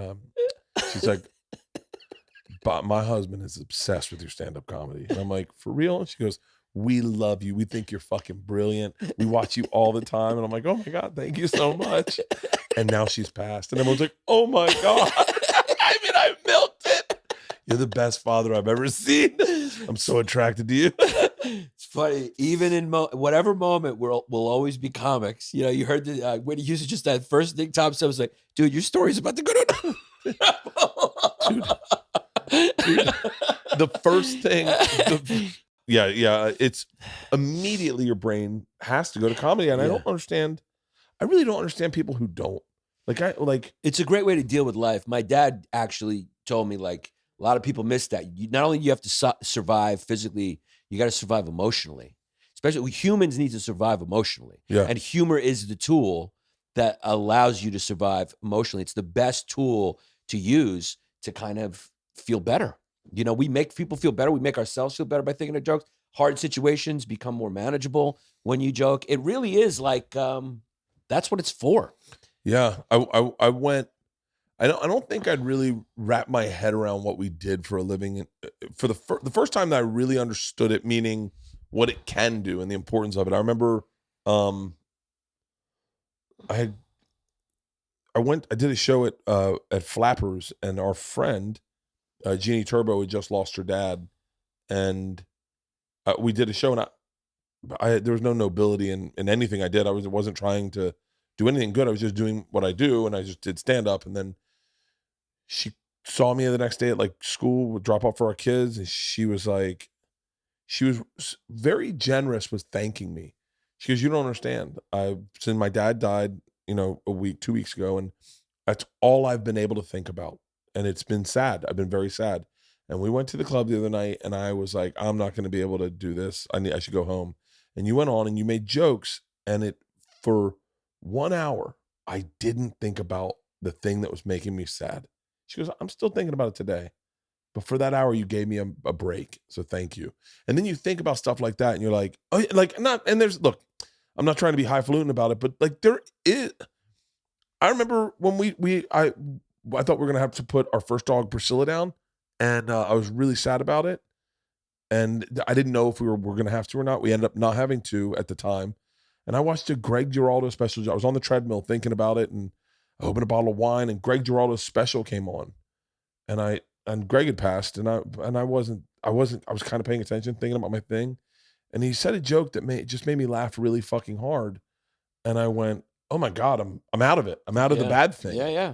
but my husband is obsessed with your stand-up comedy. And I'm like, for real? And she goes, we love you. We think you're fucking brilliant. We watch you all the time. And I'm like, oh my God, thank you so much. And now she's passed. And everyone's like, oh my God. I mean, I milked it. You're the best father I've ever seen. I'm so attracted to you. It's funny. Even in whatever moment, we'll always be comics. You know, you heard the Whitney Houston just that first thing Tom said was like, dude, your story's about to go to dude, the first thing, it's immediately your brain has to go to comedy. And I really don't understand people who don't. It's a great way to deal with life. My dad actually told me, like, a lot of people miss that. Not only you have to survive physically, you got to survive emotionally. Especially humans need to survive emotionally. Yeah. And humor is the tool that allows you to survive emotionally. It's the best tool to use to kind of feel better. You know, we make people feel better. We make ourselves feel better by thinking of jokes. Hard situations become more manageable when you joke. It really is like, that's what it's for. Yeah. I went, I don't think I'd really wrap my head around what we did for a living. For the first time that I really understood it, meaning what it can do and the importance of it. I remember I did a show at Flappers, and our friend Jeannie Turbo had just lost her dad, and we did a show, and there was no nobility in anything I did. I wasn't trying to do anything good. I was just doing what I do, and I just did stand up. And then she saw me the next day at like school, would drop off for our kids, and she was very generous with thanking me. She goes, you don't understand. Since my dad died, 2 weeks ago, and that's all I've been able to think about. And it's been sad. I've been very sad. And we went to the club the other night, and I was like, I'm not going to be able to do this. I should go home. And you went on and you made jokes, and for 1 hour, I didn't think about the thing that was making me sad. She goes, I'm still thinking about it today. But for that hour, you gave me a break. So thank you. And then you think about stuff like that, and you're like, oh, look, I'm not trying to be highfalutin about it, but like I remember when I thought we were going to have to put our first dog, Priscilla, down. And I was really sad about it. And I didn't know if we were going to have to or not. We ended up not having to at the time. And I watched a Greg Giraldo special. I was on the treadmill thinking about it, and I opened a bottle of wine, and Greg Giraldo's special came on. And Greg had passed, and I was kind of paying attention, thinking about my thing. And he said a joke that just made me laugh really fucking hard. And I went, oh my God, I'm out of it. I'm out of the bad thing. Yeah.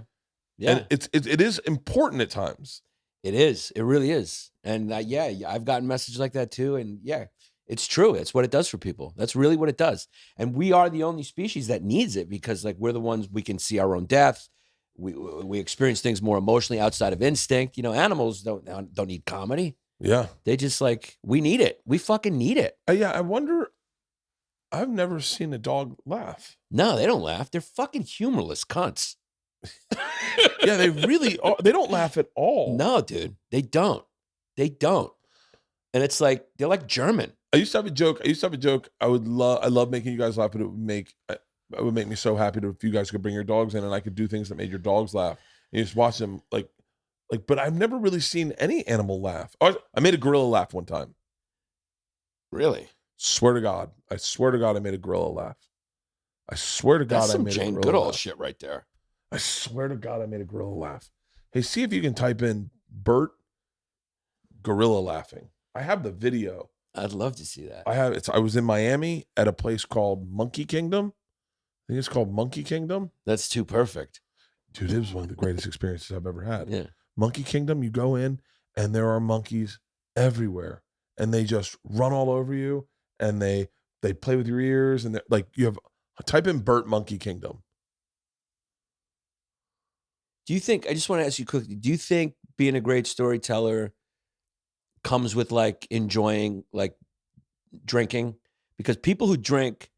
And it is important at times. It is. It really is. And I've gotten messages like that too. And yeah, it's true. It's what it does for people. That's really what it does. And we are the only species that needs it, because like we're the ones, we can see our own death. We experience things more emotionally outside of instinct. Animals don't need comedy. Yeah. They just we need it. We fucking need it. I wonder, I've never seen a dog laugh. No, they don't laugh. They're fucking humorless cunts. Yeah, they really are. They don't laugh at all. No, dude, they don't. And it's like, they're like German. I used to have a joke. I love making you guys laugh, but it would make me so happy if you guys could bring your dogs in and I could do things that made your dogs laugh. And you just watch them but I've never really seen any animal laugh. Oh, I made a gorilla laugh one time. Really? Swear to God. I made a gorilla laugh. I swear to God, That's I some made Jane a gorilla Goodall laugh. shit right there. I swear to God, I made a gorilla laugh. Hey, see if you can type in Bert gorilla laughing. I have the video. I'd love to see that. I was in Miami at a place called Monkey Kingdom. I think it's called Monkey Kingdom. That's too perfect. Dude, it was one of the greatest experiences I've ever had. Yeah. Monkey Kingdom, you go in and there are monkeys everywhere, and they just run all over you, and they play with your ears, and type in Bert Monkey Kingdom. Do you think, I just want to ask you quickly, do you think being a great storyteller comes with enjoying drinking? Because people who drink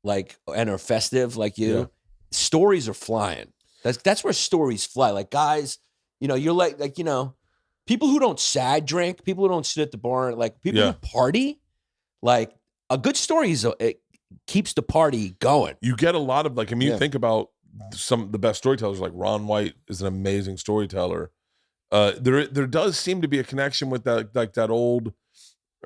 and are festive like you, stories are flying. That's where stories fly. Like guys, you're people who don't sad drink, people who don't sit at the bar, like people Yeah. who party, like a good story it keeps the party going. You get a lot of like, I mean, you Yeah. think about some of the best storytellers, like Ron White is an amazing storyteller. There does seem to be a connection with that, like that old,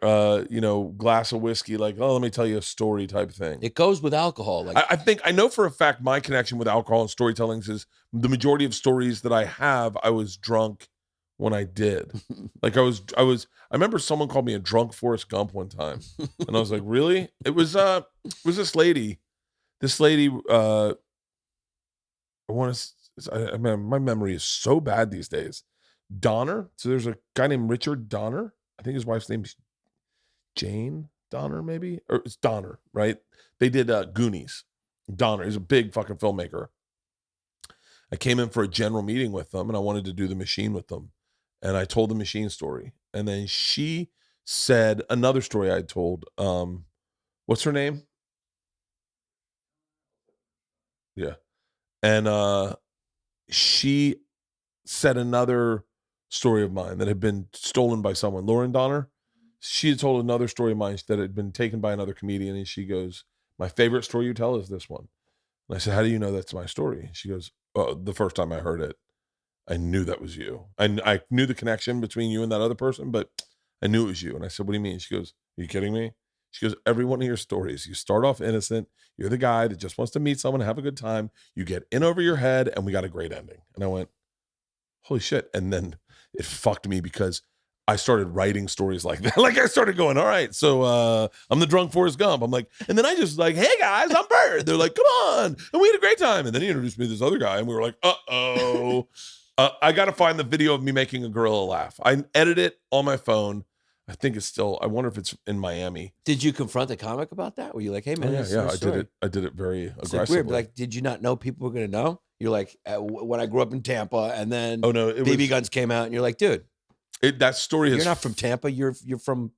glass of whiskey, like, oh, let me tell you a story type thing. It goes with alcohol. Like I know for a fact my connection with alcohol and storytelling is the majority of stories that I have, I was drunk when I did. Like I remember someone called me a drunk Forrest Gump one time. And I was like, really? It was this lady, I mean, my memory is so bad these days. Donner. So there's a guy named Richard Donner. I think his wife's name's Jane Donner, maybe, or it's Donner, right? They did Goonies. Donner, he's a big fucking filmmaker. I came in for a general meeting with them, and I wanted to do the machine with them, and I told the machine story, and then she said another story I told. What's her name? Yeah, and she said another story of mine that had been stolen by someone. Lauren Donner. She had told another story of mine that had been taken by another comedian, and she goes, "My favorite story you tell is this one." And I said, "How do you know that's my story?" She goes, "The first time I heard it, I knew that was you. I knew the connection between you and that other person, but I knew it was you." And I said, "What do you mean?" She goes, "Are you kidding me?" She goes, "Every one of your stories, you start off innocent. You're the guy that just wants to meet someone and have a good time. You get in over your head, and we got a great ending." And I went, holy shit. And then it fucked me because I started writing stories like that. Like I started going, all right, so I'm the drunk Forrest Gump. I'm like, and then I just like, hey guys, I'm Bert. They're like, come on. And we had a great time. And then he introduced me to this other guy, and we were like, uh-oh. I got to find the video of me making a gorilla laugh. I edit it on my phone. I think it's still, I wonder if it's in Miami. did you confront the comic about that? Were you like, hey man, this is I a did story. it. I did it very It's aggressively. like weird. Like, did you not know people were gonna know? You're like, when I grew up in Tampa, and then Oh no, it BB was, guns came out, and you're like, dude, that story has you're not from Tampa. You're from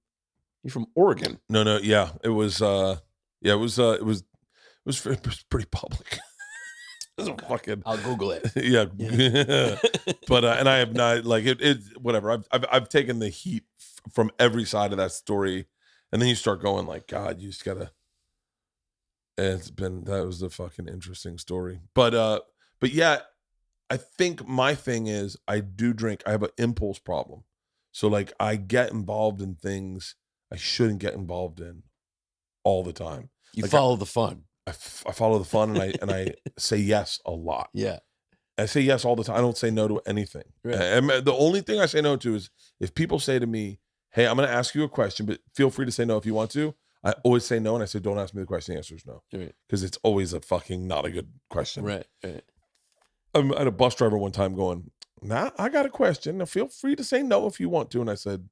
Oregon. No, yeah. It was it was pretty public. It was a fucking I'll Google it. yeah. Yeah. But and I have not like it whatever. I've taken the heat from every side of that story, and then you start going like, God, you just gotta. That was a fucking interesting story, but yeah, I think my thing is I do drink. I have an impulse problem, so like I get involved in things I shouldn't get involved in all the time. You Like, follow the fun. I follow the fun, and I say yes a lot. Yeah. I say yes all the time. I don't say no to anything. Right. And the only thing I say no to is if people say to me, hey, I'm going to ask you a question, but feel free to say no if you want to. I always say no, and I say, don't ask me the question. The answer is no. Right. Because it's always a fucking not a good question. Right. I had a bus driver one time going, nah, I got a question. Now feel free to say no if you want to. And I said,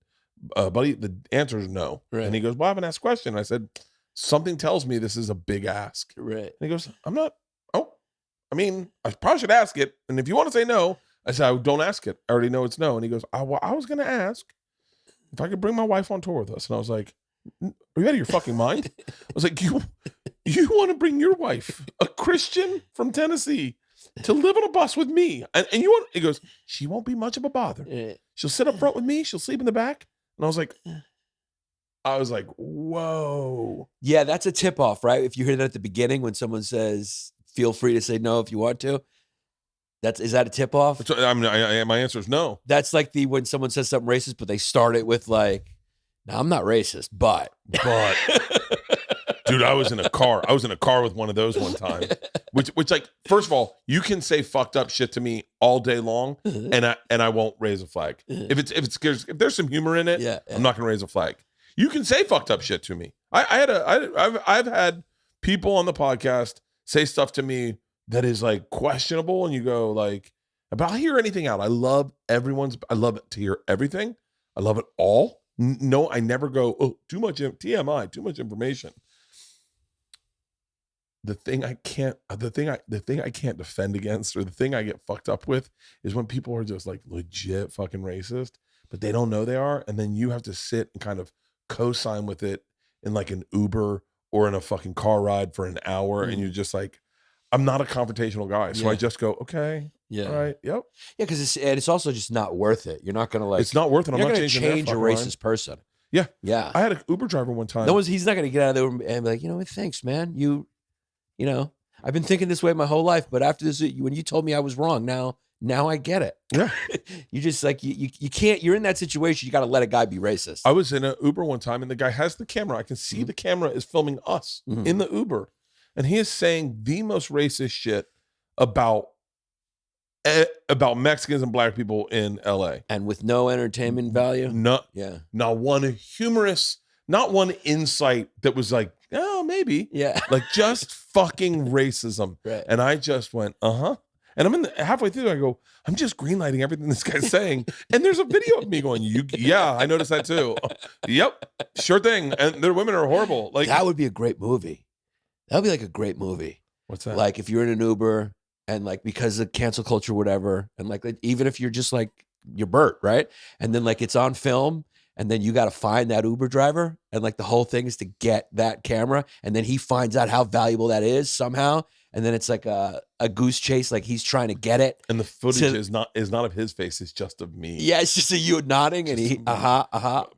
buddy, the answer is no. Right. And he goes, well, I haven't asked a question. And I said, something tells me this is a big ask. Right. And he goes, I mean, I probably should ask it. And if you want to say no, I said, don't ask it. I already know it's no. And he goes, I was going to ask if I could bring my wife on tour with us. And I was like, are you out of your fucking mind? I was like, you want to bring your wife, a Christian from Tennessee, to live on a bus with me? And you want, he goes, she won't be much of a bother. She'll sit up front with me. She'll sleep in the back. And I was like, whoa. Yeah, that's a tip off, right? If you hear that at the beginning when someone says, feel free to say no if you want to. Is that a tip off? So, I mean, my answer is no. That's like when someone says something racist, but they start it with like, no, I'm not racist, but. Dude, I was in a car. With one of those one time. Which like, first of all, you can say fucked up shit to me all day long, and I won't raise a flag. If there's some humor in it, Yeah. I'm not gonna raise a flag. You can say fucked up shit to me. I've had people on the podcast say stuff to me that is like questionable, and you go like, but I'll hear anything out. I love to hear everything. I love it all. No, I never go, oh, too much TMI, too much information. The thing I can't defend against, or the thing I get fucked up with, is when people are just like legit fucking racist, but they don't know they are, and then you have to sit and kind of co-sign with it in like an Uber or in a fucking car ride for an hour, and you're just like, I'm not a confrontational guy, so I just go, okay, Yeah. All right. Yep. Yeah, because it's also just not worth it. You're not gonna like. It's not worth it. I'm You're not not gonna changing change a racist person. Yeah. Yeah. I had an Uber driver one time. He's not gonna get out of there and be like, you know what? Thanks, man. You know, I've been thinking this way my whole life, but after this, when you told me I was wrong, now I get it. Yeah. You just like you can't. You're in that situation. You got to let a guy be racist. I was in an Uber one time, and the guy has the camera. I can see the camera is filming us in the Uber, and he is saying the most racist shit about Mexicans and black people in LA, and with no entertainment value. Not one humorous, not one insight that was like, oh, maybe, like just fucking racism. Right. And I just went, and I'm halfway through. I go, I'm just greenlighting everything this guy's saying, and there's a video of me going, I noticed that too. Yep, sure thing. And their women are horrible. Like that would be a great movie. That would be like a great movie. What's that? Like if you're in an Uber. And like because of cancel culture, whatever, and like even if you're just like you're Bert, right? And then like it's on film, and then you got to find that Uber driver, and like the whole thing is to get that camera, and then he finds out how valuable that is somehow, and then it's like a goose chase, like he's trying to get it, and the footage is not of his face, it's just of me. Yeah, it's just you nodding, and he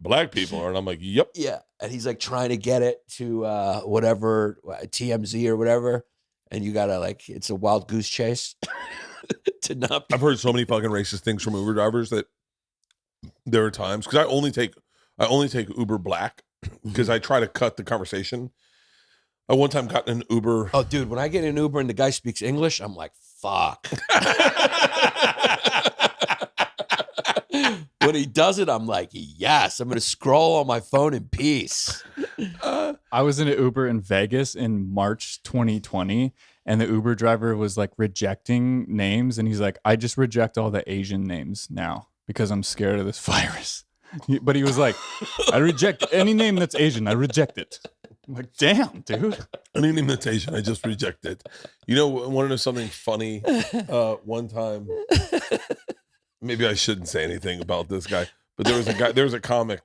black people are, and I'm like, yep, yeah, and he's like trying to get it to whatever TMZ or whatever. And you gotta like, it's a wild goose chase to not. I've heard so many fucking racist things from Uber drivers that there are times because I only take Uber Black because I try to cut the conversation. I one time got in an Uber. Oh, dude, when I get in an Uber and the guy speaks English, I'm like, fuck. When he does it, I'm like, yes, I'm gonna scroll on my phone in peace. I was in an Uber in Vegas in March 2020, and the Uber driver was like rejecting names, and he's like, I just reject all the Asian names now because I'm scared of this virus. But he was like, I reject any name that's Asian. I reject it. I'm like, damn, dude. Any name that's Asian, I just reject it. You know, want to know something funny? One time, maybe I shouldn't say anything about this guy, but there was a comic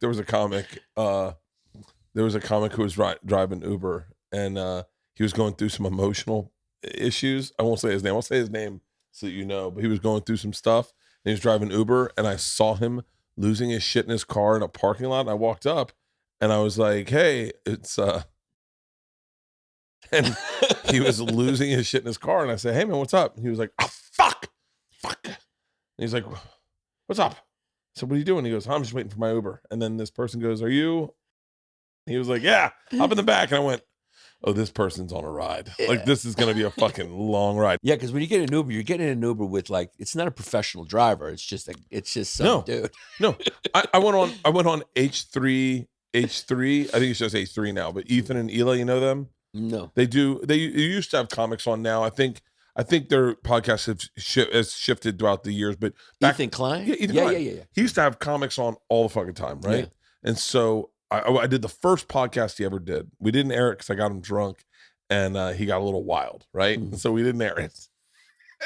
who was driving Uber, and he was going through some emotional issues. I won't say his name. I'll say his name so that you know. But he was going through some stuff, and he was driving Uber, and I saw him losing his shit in his car in a parking lot. And I walked up, and I was like, "Hey, it's." And he was losing his shit in his car, and I said, "Hey, man, what's up?" And he was like, "Oh, fuck." And he's like, "What's up?" So what are you doing? He goes, "I'm just waiting for my Uber." And then this person goes, "Are you?" He was like, "Yeah, hop in the back." And I went, "Oh, this person's on a ride. Yeah. Like this is gonna be a fucking long ride." Yeah, because when you get an Uber, you're getting an Uber with like, it's not a professional driver. It's just some dude. No, I went on H3. I think it's just H3 now. But Ethan and Ela, you know them? No, they do. They used to have comics on. Now I think their podcast has shifted throughout the years. But Ethan Klein, yeah. He used to have comics on all the fucking time, right? Yeah. And so I did the first podcast he ever did. We didn't air it because I got him drunk, and he got a little wild, right? And so we didn't air it.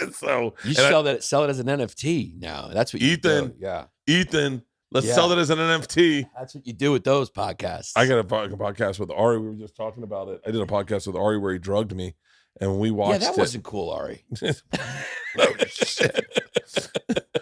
And so you sell it as an NFT now. That's what you do. Yeah, Ethan. Let's sell it as an NFT. That's what you do with those podcasts. I got a podcast with Ari. We were just talking about it. I did a podcast with Ari where he drugged me, and we watched it. Yeah, that wasn't cool, Ari. No shit.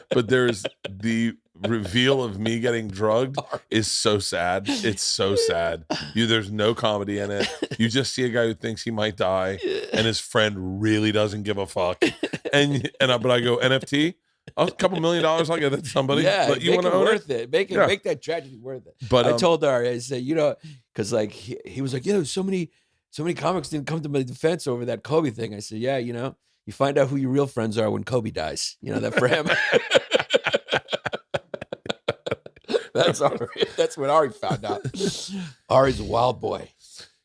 But there's the reveal of me getting drugged is so sad. It's so sad. There's no comedy in it. You just see a guy who thinks he might die, and his friend really doesn't give a fuck. But I go, NFT? A couple $1 million, I'll give that to somebody. Yeah, but you want to own worth it. Make that tragedy worth it. But I told Ari, I said, because like he was like, so many comics didn't come to my defense over that Kobe thing. I said, yeah, you find out who your real friends are when Kobe dies. You know that for him. That's Ari. That's what Ari found out. Ari's a wild boy.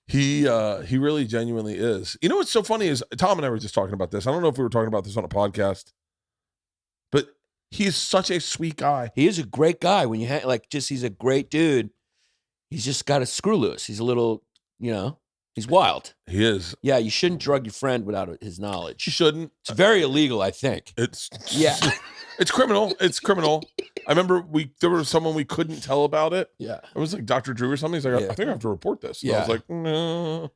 He really genuinely is. You know what's so funny is Tom and I were just talking about this. I don't know if we were talking about this on a podcast. But he's such a sweet guy. He is a great guy. When you he's a great dude. He's just got a screw loose. He's a little, he's wild. He is. Yeah, you shouldn't drug your friend without his knowledge. You shouldn't. It's very illegal, I think. It's criminal. It's criminal. I remember there was someone we couldn't tell about it. Yeah. It was like Dr. Drew or something. He's like, I think I have to report this. And I was like, no.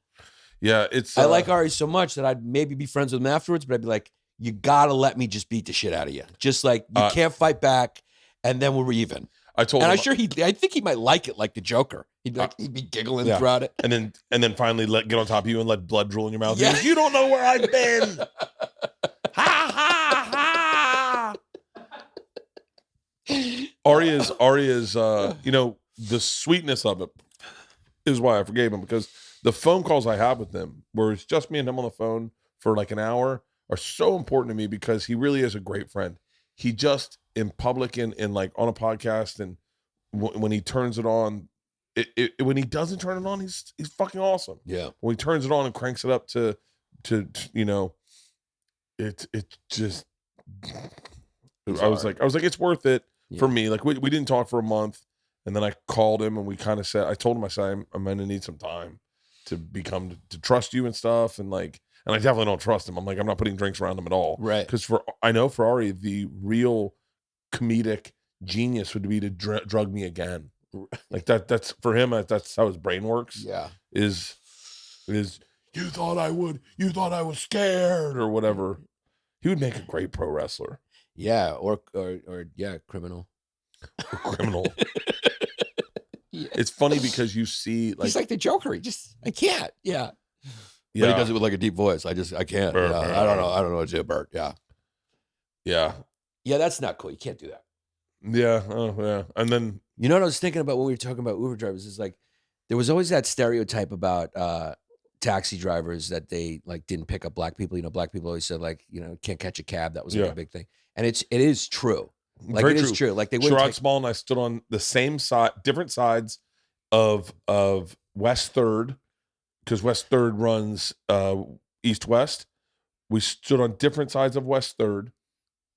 Yeah, it's. I like Ari so much that I'd maybe be friends with him afterwards, but I'd be like, you gotta let me just beat the shit out of you. Just like you can't fight back, and then we're even. I told and him, I'm sure I think he might like it, like the Joker. He'd be giggling throughout it, and then finally get on top of you and let blood drool in your mouth. Yeah. He goes, you don't know where I've been. Ha ha ha. Ari is the sweetness of it is why I forgave him, because the phone calls I have with him, where it's just me and him on the phone for like an hour, are so important to me, because he really is a great friend. He just in public and like on a podcast, and when he turns it on, when he doesn't turn it on, he's fucking awesome. Yeah. When he turns it on and cranks it up to it just. I was like, it's worth it for me. Like we didn't talk for a month, and then I called him and we kind of said, I told him, I said, I'm going to need some time to trust you and stuff. And like, and I definitely don't trust him. I'm like, I'm not putting drinks around him at all. Right. Because I know for Ari, the real comedic genius would be to drug me again. Like that's for him. That's how his brain works. Yeah. Is you thought I was scared or whatever. He would make a great pro wrestler. Yeah, or criminal. Criminal. Yeah. It's funny because you see, like, he's like the Joker. I can't. Yeah. Yeah. But he does it with like a deep voice. I can't. Bert, Yeah. Bert, I don't know. I don't know what to do, Bert. Yeah. Yeah. Yeah, that's not cool. You can't do that. Yeah. Oh, yeah. And then, you know what I was thinking about when we were talking about Uber drivers is like, there was always that stereotype about taxi drivers that they like didn't pick up black people. You know, black people always said like, can't catch a cab. That was like a big thing. And it is true. Like very it is true. Like they would. Sherrod Small and I stood on the same side, different sides of West 3rd, because West 3rd runs east-west. We stood on different sides of West 3rd,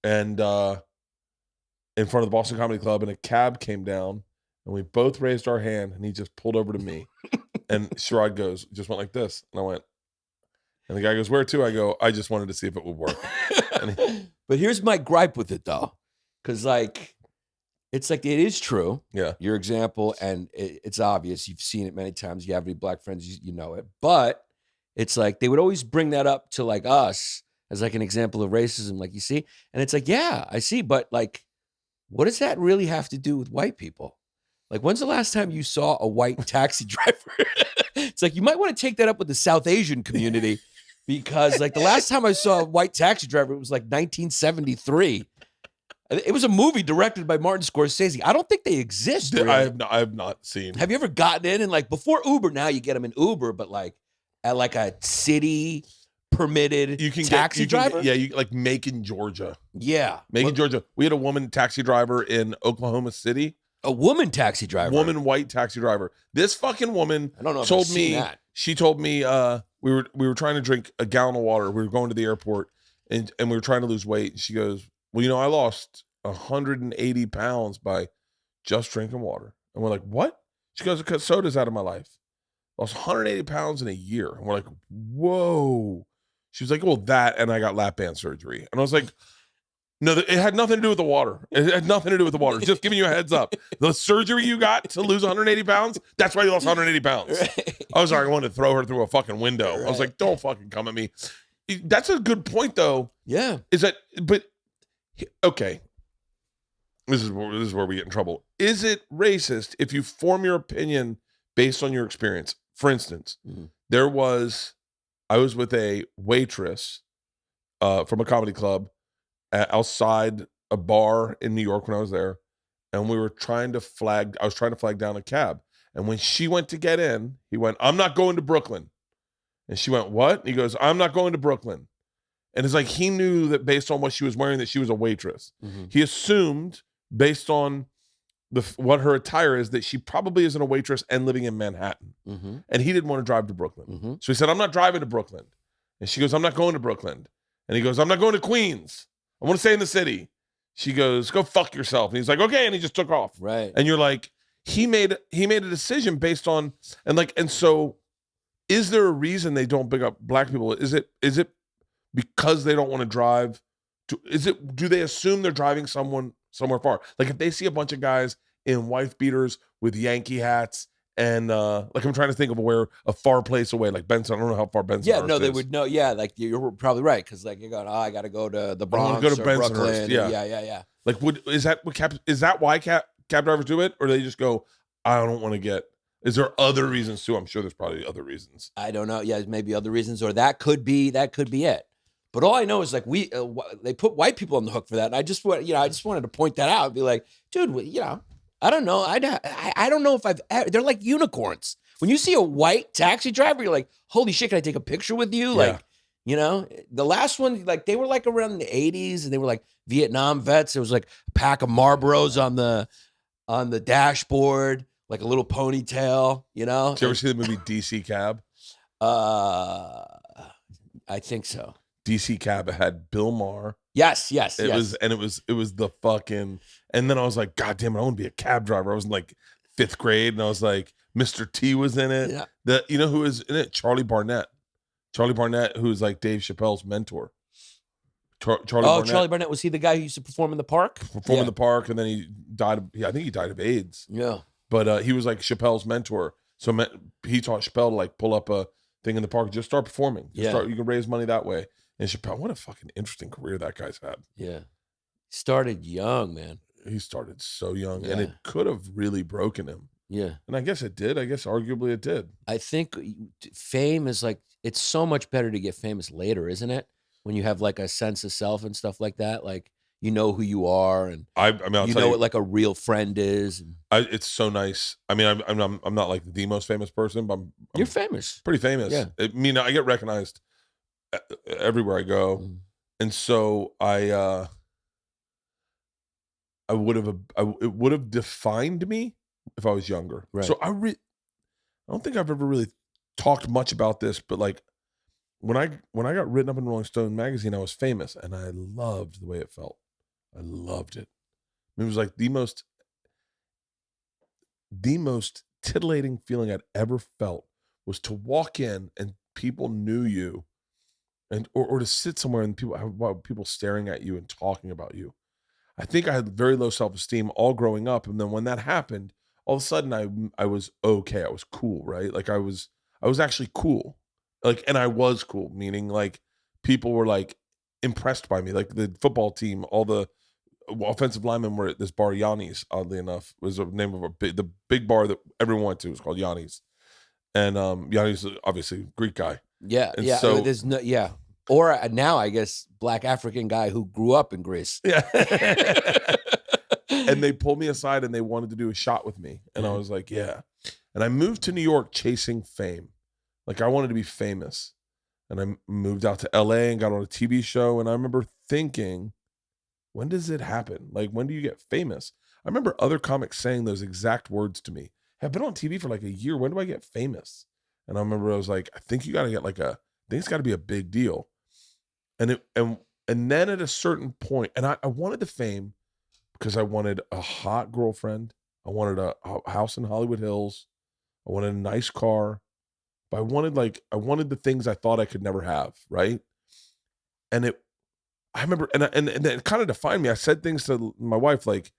and in front of the Boston Comedy Club, and a cab came down, and we both raised our hand, and he just pulled over to me, and Sherrod just went like this, and I went, and the guy goes, where to? I go, I just wanted to see if it would work. But here's my gripe with it though, because like, it's like, it is true. Yeah. Your example, and it's obvious. You've seen it many times. You have any black friends, you know it. But it's like, they would always bring that up to like us as like an example of racism, like you see. And it's like, yeah, I see. But like, what does that really have to do with white people? Like, when's the last time you saw a white taxi driver? It's like, you might want to take that up with the South Asian community, because like the last time I saw a white taxi driver, it was like 1973. It was a movie directed by Martin Scorsese. I don't think they exist. Really. I have not seen. Have you ever gotten in and like before Uber? Now you get them in Uber, but like at like a city permitted taxi driver. You like Macon, Georgia. Yeah, Macon, Georgia. We had a woman taxi driver in Oklahoma City. A woman taxi driver. Woman white taxi driver. This fucking woman I don't know if told I've seen me that. She told me we were trying to drink a gallon of water. We were going to the airport and we were trying to lose weight. She goes, well, I lost 180 pounds by just drinking water. And we're like, what? She goes, I cut sodas out of my life. Lost 180 pounds in a year. And we're like, whoa. She was like, well, that, and I got lap band surgery. And I was like, no, it had nothing to do with the water. It had nothing to do with the water. Just giving you a heads up. The surgery you got to lose 180 pounds, that's why you lost 180 pounds. Right. I was like, I wanted to throw her through a fucking window. Right. I was like, don't fucking come at me. That's a good point, though. Yeah. Okay. This is where we get in trouble. Is it racist if you form your opinion based on your experience? For instance, I was with a waitress from a comedy club outside a bar in New York when I was there, and I was trying to flag down a cab. And when she went to get in, he went, I'm not going to Brooklyn. And she went, what? And he goes, I'm not going to Brooklyn. And it's like he knew that based on what she was wearing that she was a waitress. Mm-hmm. He assumed based on what her attire is that she probably isn't a waitress and living in Manhattan. Mm-hmm. And he didn't want to drive to Brooklyn. Mm-hmm. So he said, I'm not driving to Brooklyn. And she goes, I'm not going to Brooklyn. And he goes, I'm not going to Queens. I want to stay in the city. She goes, go fuck yourself. And he's like, okay. And he just took off. Right. And you're like, he made a decision based on, and so is there a reason they don't pick up black people? Is it because they don't want to drive do they assume they're driving somewhere far? Like if they see a bunch of guys in wife beaters with Yankee hats And like I'm trying to think of where a far place away, like Benson. I don't know how far Benson. Yeah, no, they would know. Yeah, like you're probably right because like you're going, I got to go to the I wanna Bronx go to or Bensonhurst, Brooklyn. yeah. Yeah. Like, is that why cab drivers do it, or they just go, I don't want to get? Is there other reasons too? I'm sure there's probably other reasons. I don't know. Yeah, maybe other reasons, or that could be it. But all I know is like they put white people on the hook for that, and I just wanted to point that out and be like, dude, I don't know. I don't know if they're like unicorns. When you see a white taxi driver, you're like, holy shit, can I take a picture with you? Yeah. Like, the last one, like they were like around the 80s and they were like Vietnam vets. There was like a pack of Marlboros on the dashboard, like a little ponytail, Did you ever see the movie DC Cab? I think so. DC Cab, it had Bill Maher. Yes. It was the fucking, and then I was like, God damn it, I want to be a cab driver. I was in like 5th grade and I was like, Mr. T was in it. Yeah. You know who was in it? Charlie Barnett, who is like Dave Chappelle's mentor. Charlie Barnett, was he the guy who used to perform in the park? In the park, and then he died. I think he died of AIDS. Yeah. But he was like Chappelle's mentor. So he taught Chappelle to like pull up a thing in the park, just start performing. You can raise money that way. And Chappelle, what a fucking interesting career that guy's had. Yeah. Started young, man. He started so young, and it could have really broken him. Yeah. And I guess it did. I guess arguably it did. I think fame is like, it's so much better to get famous later, isn't it? When you have like a sense of self and stuff like that. Like, you know who you are, and I mean, I'll you tell know you, what like a real friend is. It's so nice. I mean, I'm not like the most famous person, but I'm You're famous. pretty famous. Yeah. I mean, I get recognized everywhere I go. Mm. And so it would have defined me if I was younger. Right. So I don't think I've ever really talked much about this, but like when I got written up in Rolling Stone magazine, I was famous, and I loved the way it felt. I loved it. It was like the most titillating feeling I'd ever felt was to walk in and people knew you, and or to sit somewhere and people staring at you and talking about you. I think I had very low self-esteem all growing up, and then when that happened, all of a sudden I was okay. I was cool, right? Like I was actually cool. Like, and I was cool, meaning like people were like impressed by me. Like the football team, all the offensive linemen were at this bar, Yannis, oddly enough, was the name of the big bar that everyone went to. It was called Yannis. And Yannis is obviously a Greek guy. Yeah. And yeah. so- There's no, yeah. Or now, I guess, Black African guy who grew up in Greece. Yeah. And they pulled me aside and they wanted to do a shot with me. And I was like, yeah. And I moved to New York chasing fame. Like I wanted to be famous. And I moved out to LA and got on a TV show. And I remember thinking, when does it happen? Like, when do you get famous? I remember other comics saying those exact words to me. Hey, I've been on TV for like a year. When do I get famous? And I remember I was like, I think you got to get I think it's got to be a big deal. And then at a certain point, and I wanted the fame because I wanted a hot girlfriend. I wanted a house in Hollywood Hills. I wanted a nice car. But I wanted the things I thought I could never have, right? And I remember, and it kind of defined me. I said things to my wife, like,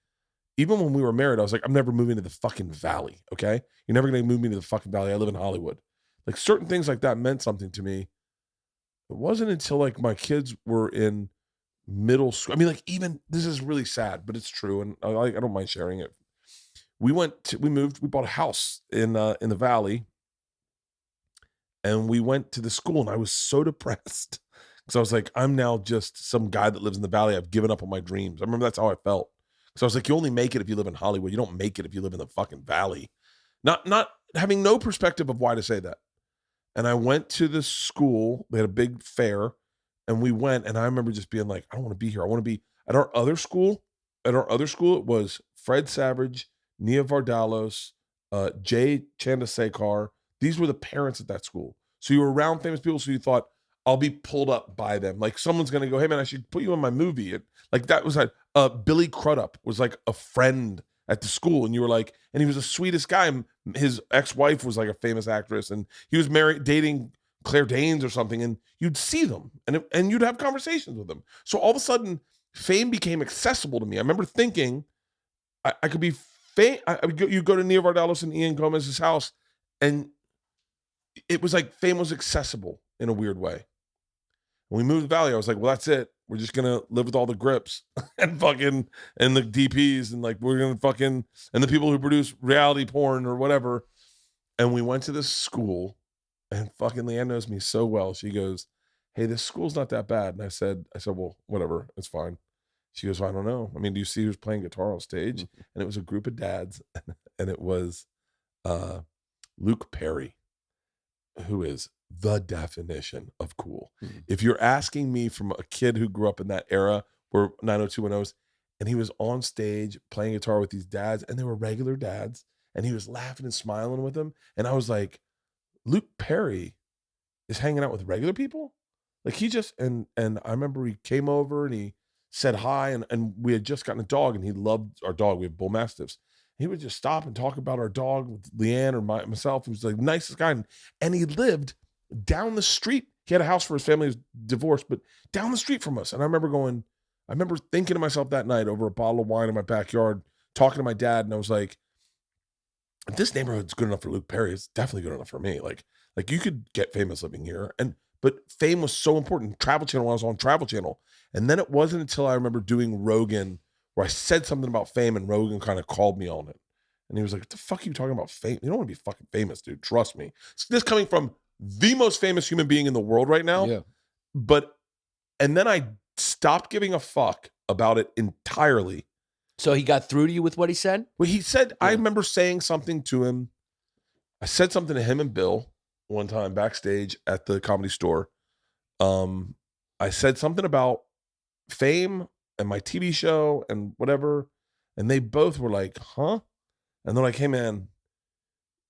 even when we were married, I was like, I'm never moving to the fucking valley, okay? You're never going to move me to the fucking valley. I live in Hollywood. Like, certain things like that meant something to me. It wasn't until, like, my kids were in middle school. I mean, like, even, this is really sad, but it's true, and I don't mind sharing it. We bought a house in the valley, and we went to the school, and I was so depressed. Because I was like, I'm now just some guy that lives in the valley. I've given up on my dreams. I remember that's how I felt. So I was like, you only make it if you live in Hollywood. You don't make it if you live in the fucking valley. Not having no perspective of why to say that. And I went to the school. They had a big fair. And we went. And I remember just being like, I don't want to be here. I want to be at our other school. At our other school, it was Fred Savage, Nia Vardalos, Jay Chandrasekhar. These were the parents at that school. So you were around famous people. So you thought, I'll be pulled up by them. Like someone's going to go, hey man, I should put you in my movie. And like that was like, Billy Crudup was like a friend at the school. And you were like, and he was the sweetest guy. His ex-wife was like a famous actress. And he was dating Claire Danes or something. And you'd see them and you'd have conversations with them. So all of a sudden fame became accessible to me. I remember thinking I could be you go to Nia Vardalos and Ian Gomez's house, and it was like fame was accessible in a weird way. When we moved to the Valley, I was like, well, that's it. We're just gonna live with all the grips and fucking and the DPs and like we're gonna fucking and the people who produce reality porn or whatever. And we went to this school, and fucking Leanne knows me so well. She goes, "Hey, this school's not that bad." And I said, "Well, whatever, it's fine." She goes, well, "I don't know. I mean, do you see who's playing guitar on stage?" And it was a group of dads, and it was Luke Perry, who is the definition of cool. If you're asking me from a kid who grew up in that era where 90210s, and he was on stage playing guitar with these dads, and they were regular dads, and he was laughing and smiling with them, and I was like, Luke Perry is hanging out with regular people? Like he just, and I remember he came over and he said hi, and we had just gotten a dog, and he loved our dog. We have bull mastiffs. He would just stop and talk about our dog with Leanne or myself. He was like the nicest guy. And he lived down the street. He had a house for his family, was divorced, but down the street from us. And I remember thinking to myself that night over a bottle of wine in my backyard, talking to my dad, and I was like, if this neighborhood's good enough for Luke Perry, it's definitely good enough for me. Like you could get famous living here. But fame was so important. Travel Channel, I was on Travel Channel. And then it wasn't until I remember doing Rogan where I said something about fame, and Rogan kind of called me on it. And he was like, what the fuck are you talking about fame? You don't want to be fucking famous, dude. Trust me. This coming from the most famous human being in the world right now. Yeah. And then I stopped giving a fuck about it entirely. So he got through to you with what he said? Well, he said, I remember saying something to him. I said something to him and Bill one time backstage at the Comedy Store. I said something about fame and my TV show and whatever. And they both were like, huh? And they're like, hey man,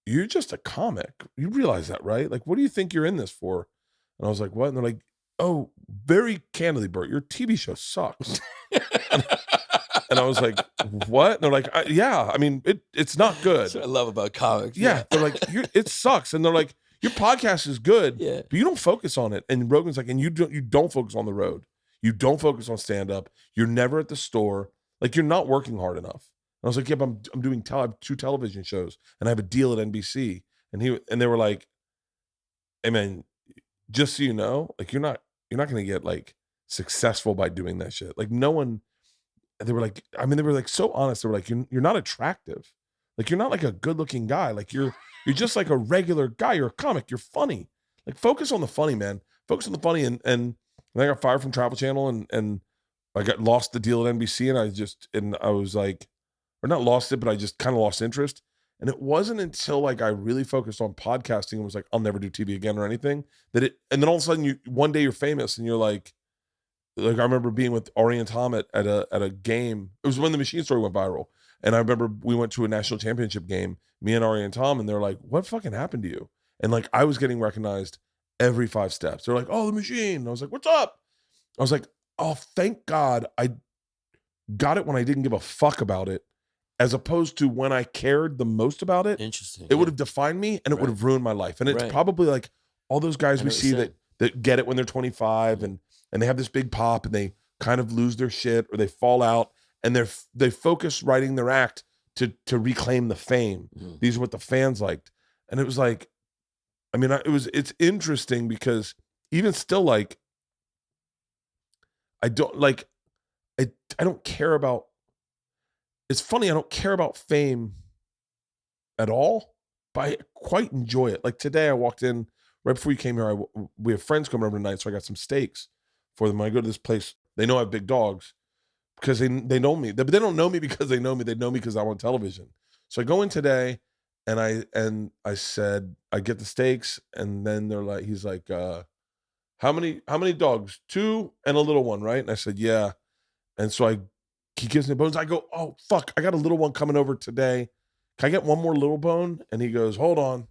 you're just a comic. You realize that, right? Like, what do you think you're in this for? And I was like, what? And they're like, oh, very candidly, Bert, your TV show sucks. And I was like, what? And they're like, yeah, I mean, it's not good. That's what I love about comics. Yeah. They're like, it sucks. And they're like, your podcast is good, but you don't focus on it. And Rogan's like, and you don't focus on the road. You don't focus on stand-up. You're never at the store. Like, you're not working hard enough. And I was like, yeah, but I'm doing I have 2 television shows, and I have a deal at NBC. And they were like, hey man, just so you know, like you're not gonna get like successful by doing that shit. Like no one. They were like, I mean, they were like so honest. They were like, you're not attractive. Like you're not like a good-looking guy. Like you're just like a regular guy. You're a comic. You're funny. Like focus on the funny, man. Focus on the funny. And I got fired from Travel Channel, and I got lost the deal at NBC, and I was like, or not lost it, but I just kind of lost interest. And it wasn't until like I really focused on podcasting and was like, I'll never do TV again or anything, and then all of a sudden one day you're famous, and you're like I remember being with Ari and Tom at a game. It was when the Machine story went viral. And I remember we went to a national championship game, me and Ari and Tom, and they're like, what fucking happened to you? And like, I was getting recognized every 5 steps. They're like, oh, the Machine. And I was like, what's up? I was like, oh, thank God I got it when I didn't give a fuck about it, as opposed to when I cared the most about it. Interesting. It would have defined me, and it would have ruined my life. And it's probably like all those guys we see that get it when they're 25 and they have this big pop, and they kind of lose their shit or they fall out, and they focus writing their act to reclaim the fame. These are what the fans liked. And it was like, I mean, it's interesting because even still, like, I don't care about, it's funny, I don't care about fame at all, but I quite enjoy it. Like today I walked in right before you came here. We have friends coming over tonight, so I got some steaks for them. When I go to this place, they know I have big dogs because they know me. But they don't know me because they know me. They know me because I'm on television. So I go in today, and I said, I get the steaks, and then he's like, how many dogs? 2 and a little one, right? And I said, yeah. And so he gives me bones. I go, oh fuck, I got a little one coming over today. Can I get one more little bone? And he goes, hold on.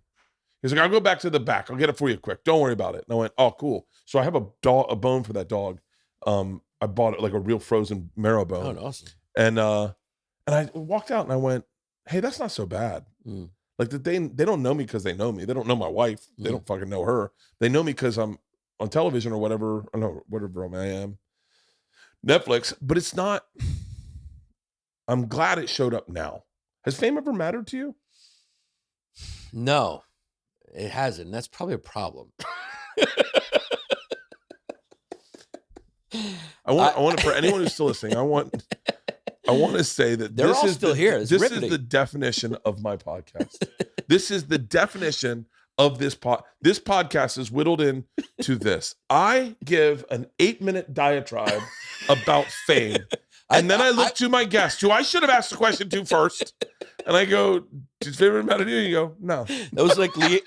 He's like, I'll go back to the back. I'll get it for you quick. Don't worry about it. And I went, oh, cool. So I have a bone for that dog. I bought it like a real frozen marrow bone. Oh, awesome. And I walked out and I went, hey, that's not so bad. Like they don't know me because they know me. They don't know my wife. They don't fucking know her. They know me because I'm on television or whatever. I don't know, whatever I am. Netflix. But it's not, I'm glad it showed up now. Has fame ever mattered to you? No, it hasn't. That's probably a problem. I want for anyone who's still listening, I want to say that They're this all is still here. It's this riveting. is the definition of my podcast. This is the definition of this This podcast is whittled in to this. I give an 8-minute diatribe about fame. And then I look to my guest, who I should have asked the question to first. And I go, does fame matter to you? And you go, no. That was like you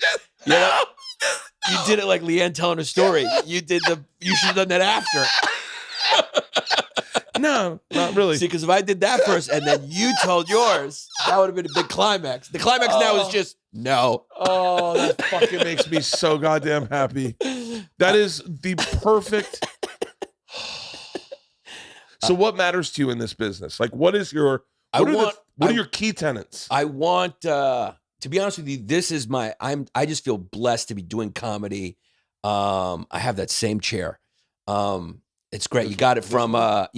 did it like Leanne telling her story. You should have done that after. No, not really. See, because if I did that first and then you told yours, that would have been a big climax. The climax now is just no. Oh, that fucking makes me so goddamn happy. That is the perfect. So what matters to you in this business? Like, what is your, what are your key tenets? I want, to be honest with you, this is I just feel blessed to be doing comedy. I have that same chair. It's great. You got it from, that's,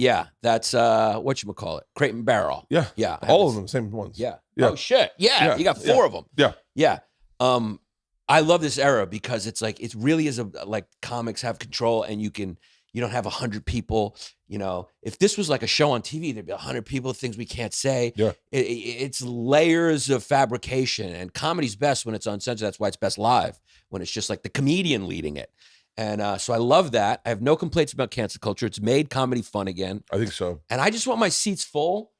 whatchamacallit, Crate and Barrel. Yeah. Yeah. All of them, same ones. Yeah. Yeah. Oh, shit. Yeah. You got 4 of them. Yeah. Yeah. I love this era because it's like, it really is like comics have control and you don't have 100 people, if this was like a show on TV, there'd be 100 people, things we can't say. Yeah. It's layers of fabrication, and comedy's best when it's uncensored. That's why it's best live, when it's just like the comedian leading it. And so I love that. I have no complaints about cancel culture. It's made comedy fun again. I think so. And I just want my seats full.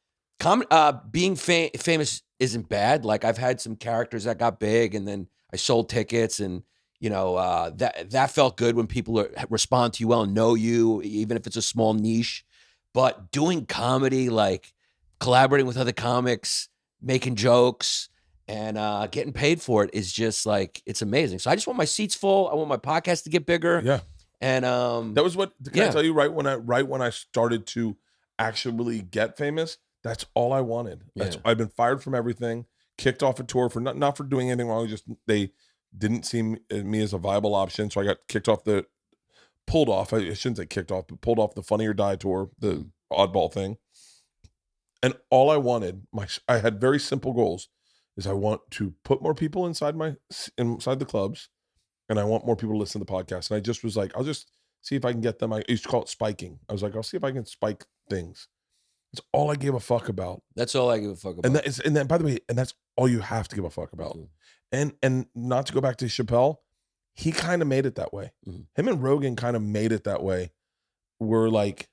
Being famous isn't bad. Like, I've had some characters that got big and then I sold tickets, and that felt good when people respond to you well and know you, even if it's a small niche. But doing comedy, like collaborating with other comics, making jokes, and getting paid for it is just like, it's amazing. So I just want my seats full. I want my podcast to get bigger. Yeah. And that was what, can I tell you, right when I started to actually get famous, that's all I wanted. I've been fired from everything, kicked off a tour for not for doing anything wrong. Just they didn't see me as a viable option. So I got pulled off. I shouldn't say kicked off, but pulled off the Funny or Die tour, the oddball thing. And all I wanted, I had very simple goals, is I want to put more people inside the clubs, and I want more people to listen to the podcast. And I just was like, I'll just see if I can get them. I used to call it spiking. I was like, I'll see if I can spike things. It's all I gave a fuck about. That's all I give a fuck about. And then by the way, and that's all you have to give a fuck about. Mm-hmm. And not to go back to Chappelle, he kind of made it that way. Mm-hmm. Him and Rogan kind of made it that way. Where like,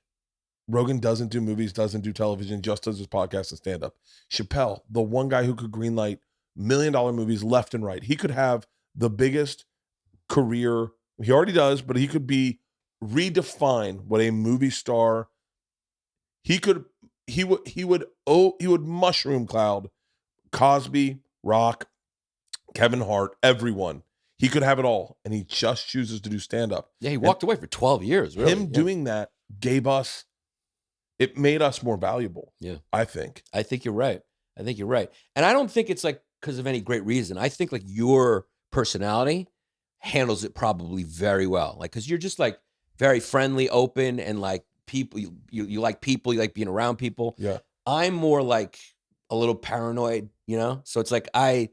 Rogan doesn't do movies, doesn't do television, just does his podcast and stand-up. Chappelle, the one guy who could greenlight $1 million movies left and right. He could have the biggest career. He already does, but he could redefine what a movie star. He would mushroom cloud Cosby, Rock, Kevin Hart, everyone. He could have it all, and he just chooses to do stand-up. Yeah, he walked away for 12 years. Really. Him doing that it made us more valuable. Yeah. I think you're right. And I don't think it's like because of any great reason. I think like your personality handles it probably very well. Like, because you're just like very friendly, open, and like people, you like people, you like being around people. Yeah. I'm more like a little paranoid, So it's like I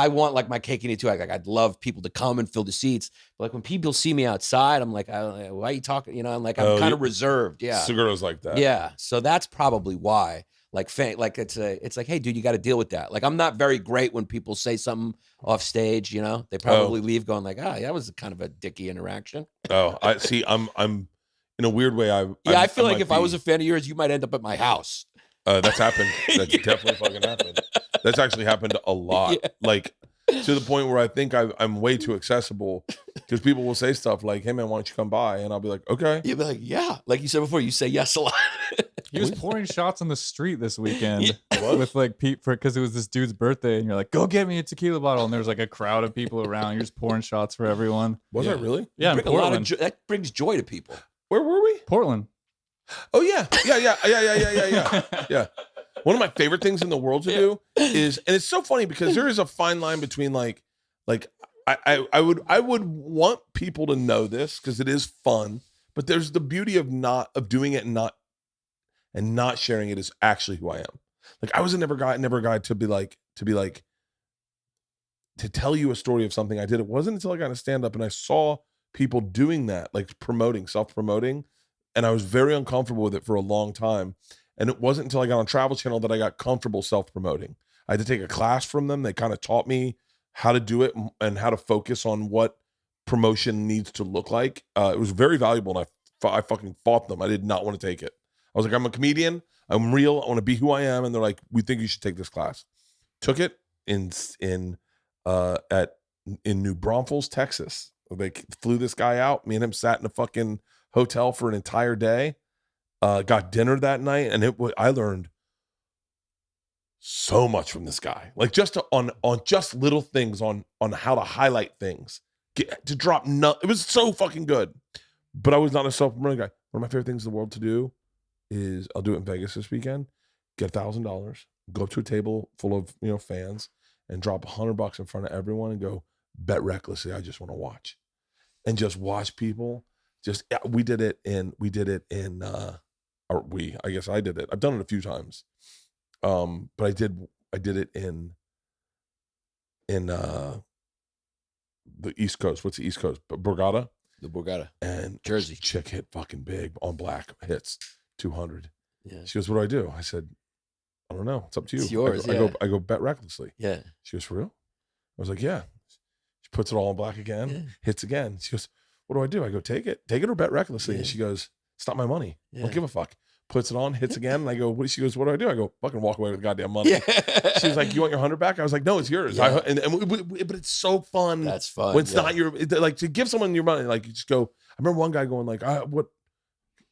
want like my cake and eat too. Like I'd love people to come and fill the seats. But like when people see me outside, I'm like, why are you talking? I'm like, I'm kind of reserved. Yeah. Segura's like that. Yeah. So that's probably why. Like it's like, hey, dude, you got to deal with that. Like, I'm not very great when people say something off stage. They probably leave going like, that was kind of a dicky interaction. Oh, I see. I'm in a weird way. I feel like if I was a fan of yours, you might end up at my house. That's happened. That's definitely fucking happened. That's actually happened a lot. Yeah. Like, to the point where I think I'm way too accessible, because people will say stuff like, hey man, why don't you come by? And I'll be like, okay. You'll be like, yeah. Like you said before, you say yes a lot. He was pouring shots on the street this weekend with like because it was this dude's birthday, and you're like, go get me a tequila bottle. And there's like a crowd of people around. You're just pouring shots for everyone. Was I really? Yeah, in Portland. That brings joy to people. Where were we? Portland. Oh yeah. Yeah. One of my favorite things in the world to do is, and it's so funny because there is a fine line between like I would want people to know this because it is fun, but there's the beauty of doing it and not sharing it is actually who I am. Like I was never a guy to be like, to tell you a story of something I did. It wasn't until I got a stand up and I saw people doing that, like self-promoting. And I was very uncomfortable with it for a long time. And it wasn't until I got on Travel Channel that I got comfortable self-promoting. I had to take a class from them. They kind of taught me how to do it and how to focus on what promotion needs to look like. It was very valuable, and I fucking fought them. I did not want to take it. I was like, I'm a comedian. I'm real. I want to be who I am. And they're like, we think you should take this class. Took it in New Braunfels, Texas. They flew this guy out. Me and him sat in a fucking hotel for an entire day. Got dinner that night, and I learned so much from this guy. Like just on just little things on how to highlight things. To drop it was so fucking good. But I was not a self-promoting guy. One of my favorite things in the world to do is I'll do it in Vegas this weekend. Get $1,000, go up to a table full of fans, and drop $100 in front of everyone and go bet recklessly. I just want to watch, and just watch people. I did it in. I guess I did it. I've done it a few times, but I did it in the East Coast. What's the East Coast? Borgata. The Borgata. And Jersey. Chick hit fucking big on black hits 200. Yeah. She goes, what do? I said, I don't know. It's up to you. It's yours. I go bet recklessly. Yeah. She goes, for real? I was like, yeah. She puts it all on black again, hits again. She goes, what do? I go, take it or bet recklessly. And she goes, it's not my money. I don't give a fuck. Puts it on, hits again. And I go, she goes, what do? I go, fucking walk away with the goddamn money. Yeah. She was like, you want your 100 back? I was like, no, it's yours. Yeah. But it's so fun. That's fun. When it's not like to give someone your money, like you just go, I remember one guy going like, what?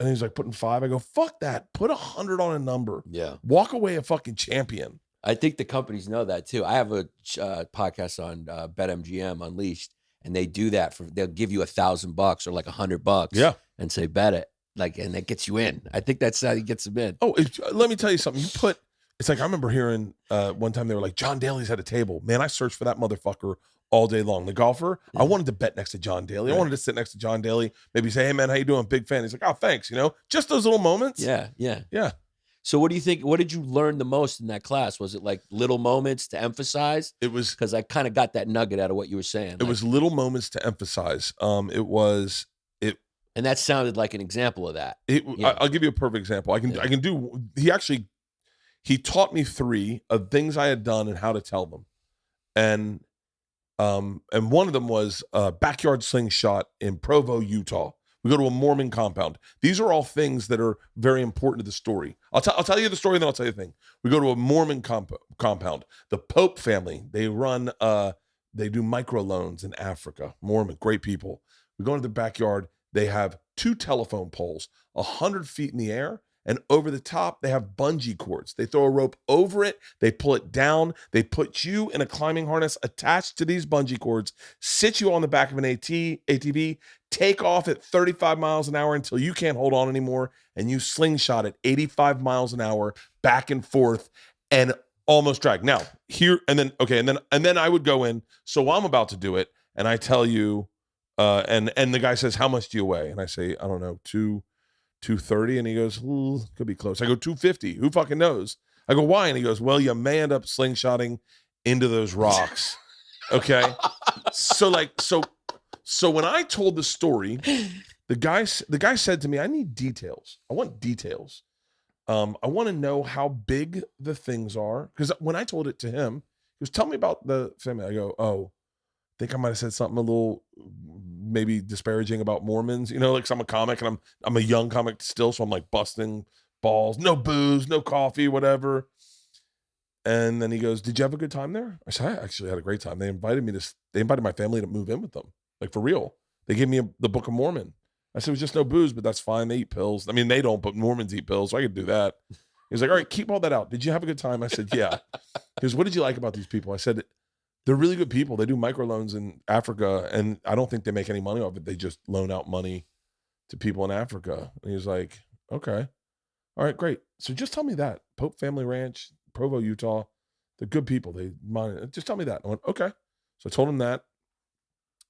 And he's like putting 5. I go, fuck that. Put 100 on a number. Yeah. Walk away a fucking champion. I think the companies know that too. I have a podcast on BetMGM Unleashed, and they do that they'll give you $1,000 or like $100. Yeah. And say, bet it. And that gets you in. I think that's how he gets them in. Oh, let me tell you something. It's like I remember hearing one time they were like, John Daly's at a table. Man, I searched for that motherfucker all day long. The golfer, I wanted to bet next to John Daly. I wanted to sit next to John Daly, maybe say, hey man, how you doing? Big fan. He's like, oh, thanks. Just those little moments. Yeah. So what do you think? What did you learn the most in that class? Was it like little moments to emphasize? It was, because I kind of got that nugget out of what you were saying. It was little moments to emphasize. And that sounded like an example of that. I'll give you a perfect example. I can do. He taught me 3 of things I had done and how to tell them, and one of them was a backyard slingshot in Provo, Utah. We go to a Mormon compound. These are all things that are very important to the story. I'll tell you the story, and then I'll tell you the thing. We go to a Mormon compound. The Pope family, they do microloans in Africa. Mormon, great people. We go into the backyard. They have 2 telephone poles, 100 feet in the air, and over the top, they have bungee cords. They throw a rope over it. They pull it down. They put you in a climbing harness attached to these bungee cords, sit you on the back of an ATV, take off at 35 miles an hour until you can't hold on anymore, and you slingshot at 85 miles an hour back and forth and almost drag. Now, here, and then I would go in, so I'm about to do it, and I tell you, and the guy says, how much do you weigh? And I say, I don't know, 230. And he goes, could be close. I go, 250. Who fucking knows? I go, why? And he goes, well, you may end up slingshotting into those rocks. Okay. So when I told the story, the guy said to me, I need details. I want details. I want to know how big the things are. Because when I told it to him, he goes, tell me about the family. I go, oh, I think I might have said something a little maybe disparaging about Mormons, like I'm a comic and I'm a young comic still. So I'm like busting balls, no booze, no coffee, whatever. And then he goes, did you have a good time there? I said, I actually had a great time. They invited my family to move in with them. Like for real. They gave me the Book of Mormon. I said, it was just no booze, but that's fine. They eat pills. I mean, they don't, but Mormons eat pills. So I could do that. He was like, all right, keep all that out. Did you have a good time? I said, yeah. He goes, what did you like about these people? I said, they're really good people. They do microloans in Africa, and I don't think they make any money off it. They just loan out money to people in Africa. And he was like, okay. All right, great. So just tell me that. Pope Family Ranch, Provo, Utah. They're good people. Just tell me that. I went, okay. So I told him that.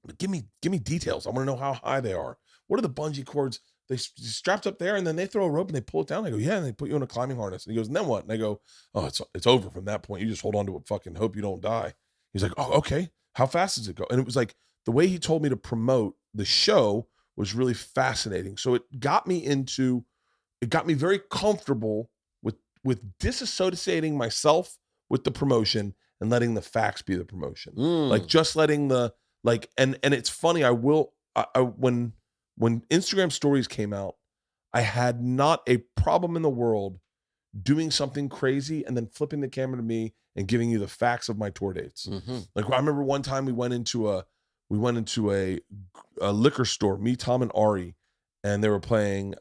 But give me details. I want to know how high they are. What are the bungee cords? they strapped up there, and then they throw a rope and they pull it down. I go, yeah, and they put you in a climbing harness. And he goes, and then what? And I go, oh, it's over from that point. You just hold on to it, fucking hope you don't die. He's like, oh, okay. How fast does it go? And it was like the way he told me to promote the show was really fascinating. So it got me very comfortable with disassociating myself with the promotion and letting the facts be the promotion. Like just letting the and it's funny. I when Instagram stories came out, I had not a problem in the world doing something crazy and then flipping the camera to me and giving you the facts of my tour dates. Like I remember one time we went into a liquor store, me, Tom, and Ari, and they were playing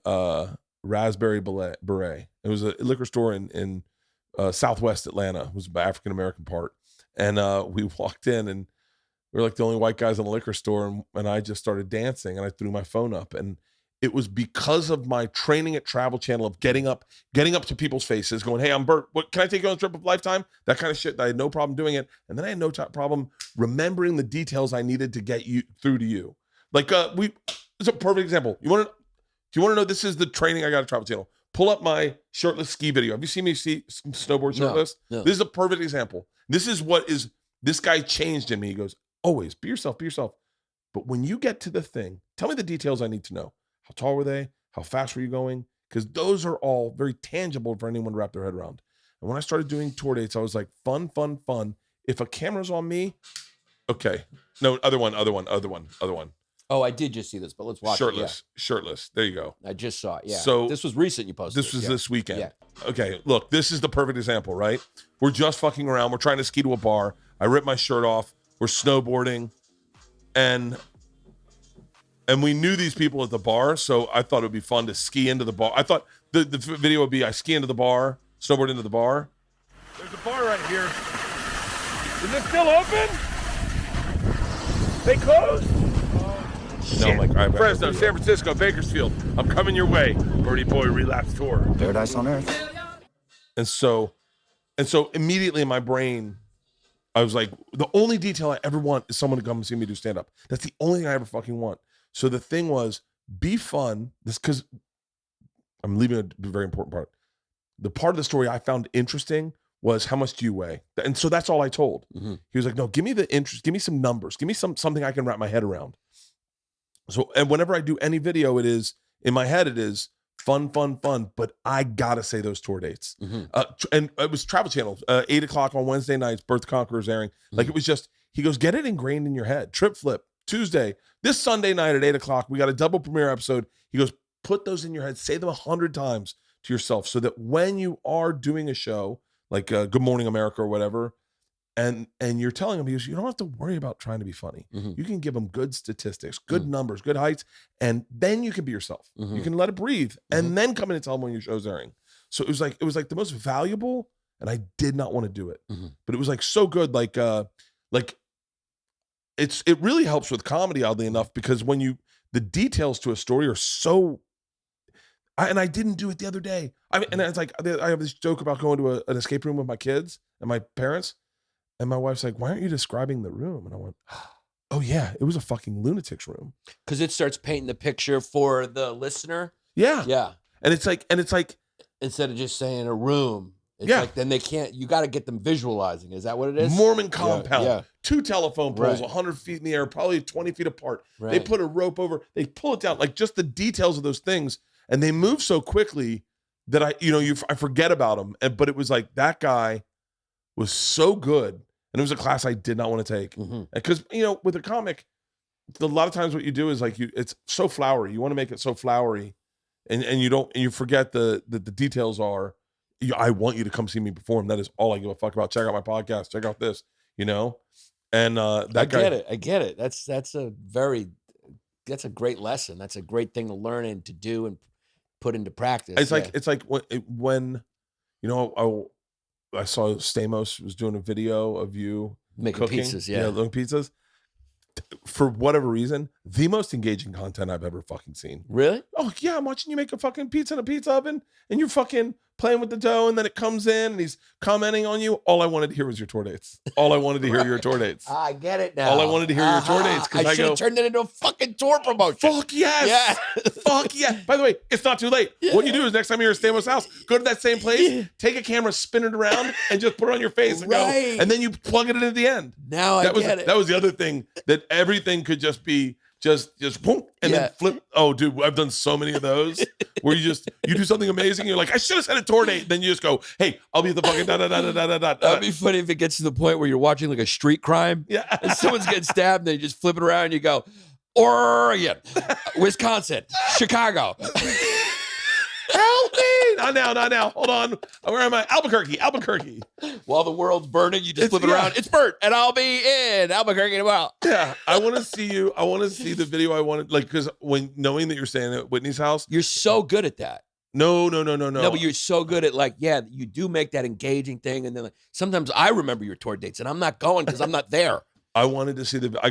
Raspberry Beret. It was a liquor store in Southwest Atlanta. It was the African American part, and we walked in and we were like the only white guys in the liquor store, and I just started dancing and I threw my phone up, and it was because of my training at Travel Channel of getting up to people's faces, going, "Hey, I'm Bert. What can I take you on a trip of a lifetime?" That kind of shit. I had no problem doing it, and then I had no problem remembering the details I needed to get you through to you. Like it's a perfect example. Do you want to know? This is the training I got at Travel Channel. Pull up my shirtless ski video. Have you seen me snowboard shirtless? No. This is a perfect example. This guy changed in me. He goes, always be yourself. But when you get to the thing, tell me the details I need to know. How tall were they? How fast were you going? Because those are all very tangible for anyone to wrap their head around. And when I started doing tour dates, I was like, fun. If a camera's on me, okay. No, other one. Oh, I did just see this, but let's watch it. Shirtless. There you go. I just saw it. Yeah. So this was recent. You posted. This was this weekend. Yeah. Okay. Look, this is the perfect example, right? We're just fucking around. We're trying to ski to a bar. I rip my shirt off. We're snowboarding, and we knew these people at the bar, so I thought it would be fun to ski into the bar. I thought the video would be I ski into the bar, snowboard into the bar. There's a bar right here. Is it still open? They closed? No, I'm like, Fresno, San Francisco, Bakersfield. I'm coming your way. Birdie Boy Relapse Tour. Paradise on Earth. And so immediately in my brain, I was like, the only detail I ever want is someone to come and see me do stand up. That's the only thing I ever fucking want. So the thing was, be fun. This, because I'm leaving a very important part. The part of the story I found interesting was, how much do you weigh? And so that's all I told. He was like, no, give me the interest. Give me some numbers. Give me something I can wrap my head around. So, and whenever I do any video, it is, in my head, it is fun, but I gotta say those tour dates. And it was Travel Channel, 8:00 on Wednesday nights, Bert the Conqueror's airing. Like, it was just, he goes, get it ingrained in your head. Trip Flip, Tuesday. This Sunday night at 8:00, we got a double premiere episode. He goes, put those in your head, say them 100 times to yourself, so that when you are doing a show, like Good Morning America or whatever, and you're telling them, he goes, you don't have to worry about trying to be funny. You can give them good statistics, good numbers, good heights, and then you can be yourself. You can let it breathe, and then come in and tell them when your show's airing. So it was like the most valuable, and I did not want to do it, but it was like so good. Like it really helps with comedy, oddly enough, because when the details to a story are so. And I didn't do it the other day. I mean, and it's like, I have this joke about going to an escape room with my kids and my parents. And my wife's like, why aren't you describing the room? And I went, oh yeah, it was a fucking lunatic's room. Because it starts painting the picture for the listener. Yeah. Yeah. And it's like, instead of just saying a room, it's Yeah. like, then they can't, you got to get them visualizing. Is that what it is? Mormon compound, Yeah. 2 telephone poles, Right. 100 feet in the air, probably 20 feet apart. Right. They put a rope over, they pull it down, like just the details of those things. And they move so quickly that I forget about them. But it was like, that guy was so good. And it was a class I did not want to take. Because, with a comic, a lot of times what you do is like, it's so flowery. You want to make it so flowery. And you forget the details are, I want you to come see me perform. That is all I give a fuck about. Check out my podcast. Check out this, And I get it. That's a great lesson. That's a great thing to learn and to do and put into practice. It's like when I saw Stamos was doing a video of you making cooking, pizzas. doing pizzas. For whatever reason, the most engaging content I've ever fucking seen. Really? Oh yeah, I'm watching you make a fucking pizza in a pizza oven, and you're fucking playing with the dough, and then it comes in, and he's commenting on you. All I wanted to hear was your tour dates. All I wanted to hear your tour dates. I get it now. All I wanted to hear your tour dates I should have turned it into a fucking tour promotion. Fuck yes. Yeah. Fuck yeah. By the way, it's not too late. Yeah. What you do is next time you're at Stamos house, go to that same place, take a camera, spin it around, and just put it on your face and go. And then you plug it in at the end. Now I get it. That was the other thing, that everything could just be just boom, and then flip. Oh, dude, I've done so many of those where you do something amazing. You're like, I should have said a tour date. Then you just go, hey, I'll be at the fucking da da da da da da. That'd be funny if it gets to the point where you're watching like a street crime. Yeah. And someone's getting stabbed, and they just flip it around, and you go, Oregon, Wisconsin, Chicago. Help me! Not now. Hold on. Where am I? Albuquerque. While the world's burning, you just flip it around. It's Bert, and I'll be in Albuquerque tomorrow. Yeah, I want to see you. I want to see the video. I wanted, like, because knowing that you're staying at Whitney's house. You're so good at that. No. No, but you're so good at, like, yeah, you do make that engaging thing. And then like, sometimes I remember your tour dates, and I'm not going because I'm not there. I wanted to see I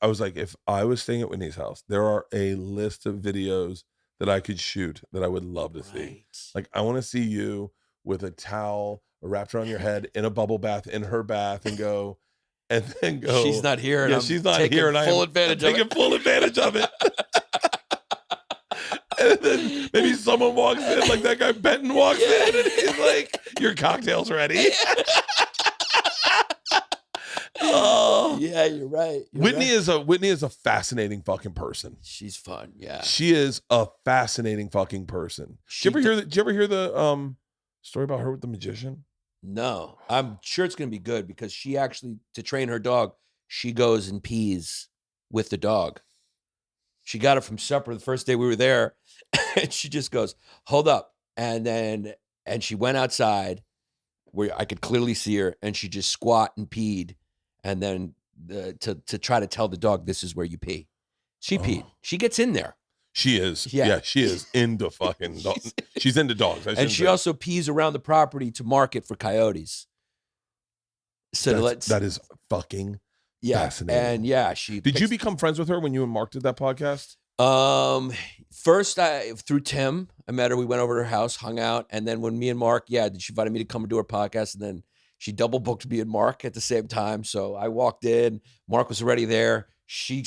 was like, if I was staying at Whitney's house, there are a list of videos that I could shoot that I would love to see. Like, I want to see you with a towel wrapped around your head in a bubble bath in her bath, and then go. She's not here. And Yeah, I'm she's not taking here, and full I'm advantage taking full advantage of it. And then maybe someone walks in, like that guy Benton walks in, and he's like, "Your cocktail's ready." Oh yeah, you're right. Whitney is a fascinating fucking person. She's fun. Yeah, she is a fascinating fucking person. Did you ever hear the story about her with the magician? No, I'm sure it's gonna be good, because she actually, to train her dog, she goes and pees with the dog. She got it from supper the first day we were there, and she just goes, "Hold up," and she went outside where I could clearly see her, and she just squat and peed. And then to try to tell the dog, this is where you pee. She peed. She gets in there. She is. Yeah, she is into fucking dogs. She's into dogs. And she also pees around the property to market for coyotes. So that is fucking fascinating. And yeah, she Did you become friends with her when you and Mark did that podcast? First through Tim, I met her. We went over to her house, hung out, and then when me and Mark, she invited me to come and do her podcast, and then she double booked me and Mark at the same time. So I walked in. Mark was already there. She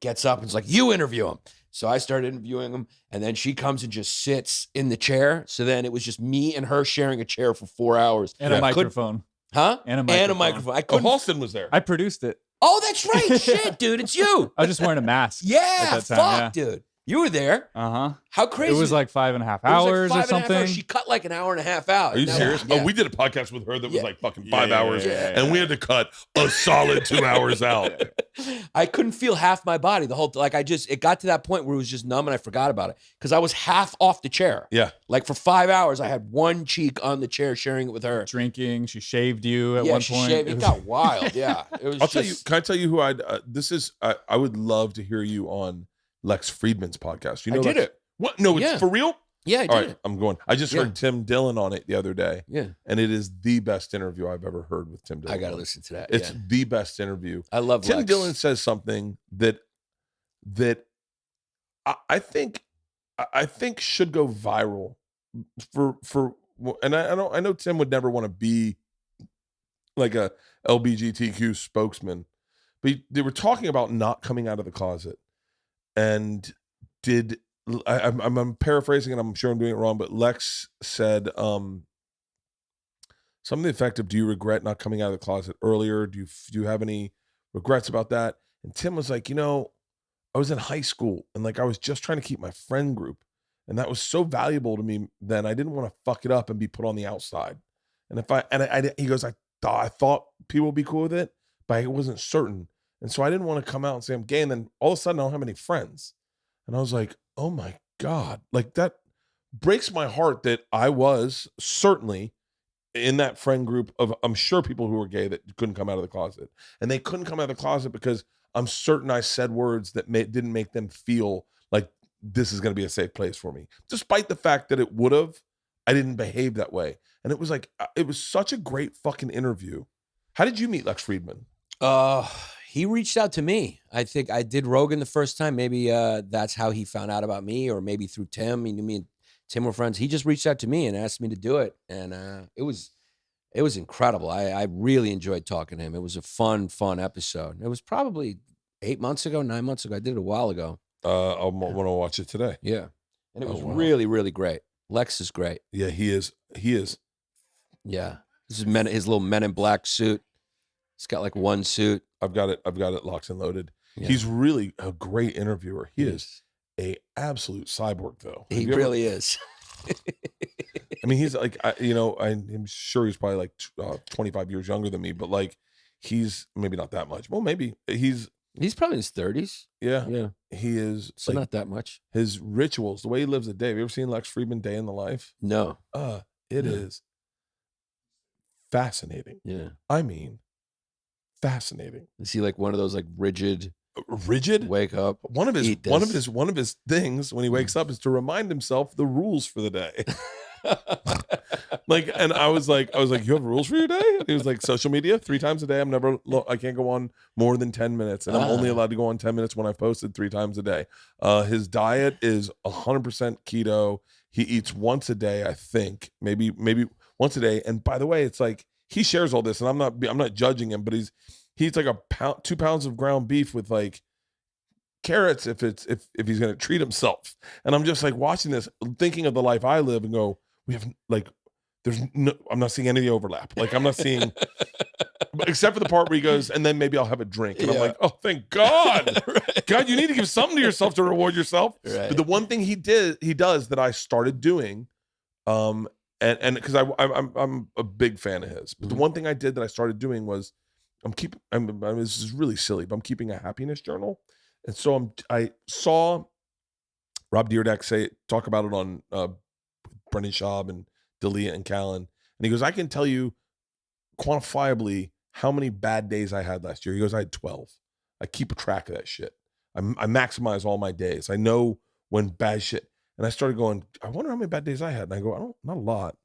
gets up and is like, "You interview him." So I started interviewing him. And then she comes and just sits in the chair. So then it was just me and her sharing a chair for 4 hours. And a microphone. Huh? And a microphone. I couldn't. Halston was there. I produced it. Oh, that's right. Shit, dude. It's you. I was just wearing a mask. Yeah. Fuck, dude. You were there. Uh-huh. How crazy. It was like 5.5 hours or something. She cut like an hour and a half out. Are you serious? Yeah. Oh, we did a podcast with her that was like fucking 5 hours. And we had to cut a solid 2 hours out. I couldn't feel half my body the whole it got to that point where it was just numb and I forgot about it because I was half off the chair. Yeah. Like for 5 hours, I had one cheek on the chair sharing it with her. Drinking. She shaved you at one point. It got wild. Yeah. It was tell you, can I tell you who I would love to hear you on Lex Friedman's podcast. You know, I did it. What? No, it's for real? Yeah, I did. All right, I'm going. I just heard Tim Dillon on it the other day. Yeah. And it is the best interview I've ever heard with Tim Dillon. I got to listen to that. It's the best interview. I love Tim Lex. Dillon says something that I think should go viral and I know Tim would never want to be like a LGBTQ spokesman, but they were talking about not coming out of the closet. And I'm paraphrasing and I'm sure I'm doing it wrong, but Lex said something to the effect of, "Do you regret not coming out of the closet earlier? Do you have any regrets about that?" And Tim was like, I was in high school and like I was just trying to keep my friend group, and that was so valuable to me then. I didn't want to fuck it up and be put on the outside. And he goes, I thought people would be cool with it, but I wasn't certain. And so I didn't want to come out and say I'm gay. And then all of a sudden I don't have any friends. And I was like, oh my God, like that breaks my heart that I was certainly in that friend group of, I'm sure, people who were gay that couldn't come out of the closet. And they couldn't come out of the closet because I'm certain I said words that didn't make them feel like this is going to be a safe place for me. Despite the fact that it would have, I didn't behave that way. And it was like, it was such a great fucking interview. How did you meet Lex Friedman? He reached out to me. I think I did Rogan the first time. Maybe that's how he found out about me, or maybe through Tim. He knew me and Tim were friends. He just reached out to me and asked me to do it, and it was incredible. I really enjoyed talking to him. It was a fun episode. It was probably 9 months ago. I did it a while ago. I want to watch it today. Yeah, and it was really, really great. Lex is great. Yeah, he is. Yeah, this is his little Men in Black suit. He's got like one suit. I've got it locked and loaded. Yeah. He's really a great interviewer. He is a absolute cyborg, though. He really is. I mean, he's like, I'm sure he's probably like 25 years younger than me, but like, he's maybe not that much. Well, maybe he's probably in his 30s. Yeah. He is. So not that much. His rituals, the way he lives a day. Have you ever seen Lex Friedman Day in the Life? No. It is fascinating. Yeah. I mean, fascinating. Is he like one of those like rigid? Wake up. One of his things when he wakes up is to remind himself the rules for the day. Like, and I was like, you have rules for your day? And he was like, social media 3 times a day. I can't go on more than 10 minutes, and I'm only allowed to go on 10 minutes when I've posted 3 times a day. His diet is 100% keto. He eats once a day, I think, maybe once a day. And by the way, it's like he shares all this, and I'm not judging him, but he eats like 2 pounds of ground beef with like carrots if he's going to treat himself. And I'm just like watching this, thinking of the life I live, and go, we have like, I'm not seeing any of the overlap. Like, I'm not seeing, except for the part where he goes, and then maybe I'll have a drink. And I'm like, oh, thank God. Right. God, you need to give something to yourself to reward yourself. Right. But the one thing he does that I started doing, and because I'm a big fan of his, but the one thing I did that I started doing was, this is really silly, but I'm keeping a happiness journal. And so I saw Rob Dyrdek talk about it on Brendan Schaub and D'Elia and Callan. And he goes, I can tell you quantifiably how many bad days I had last year. He goes, I had 12. I keep a track of that shit. I maximize all my days. I know when bad shit. And I started going, I wonder how many bad days I had. And I go, not a lot.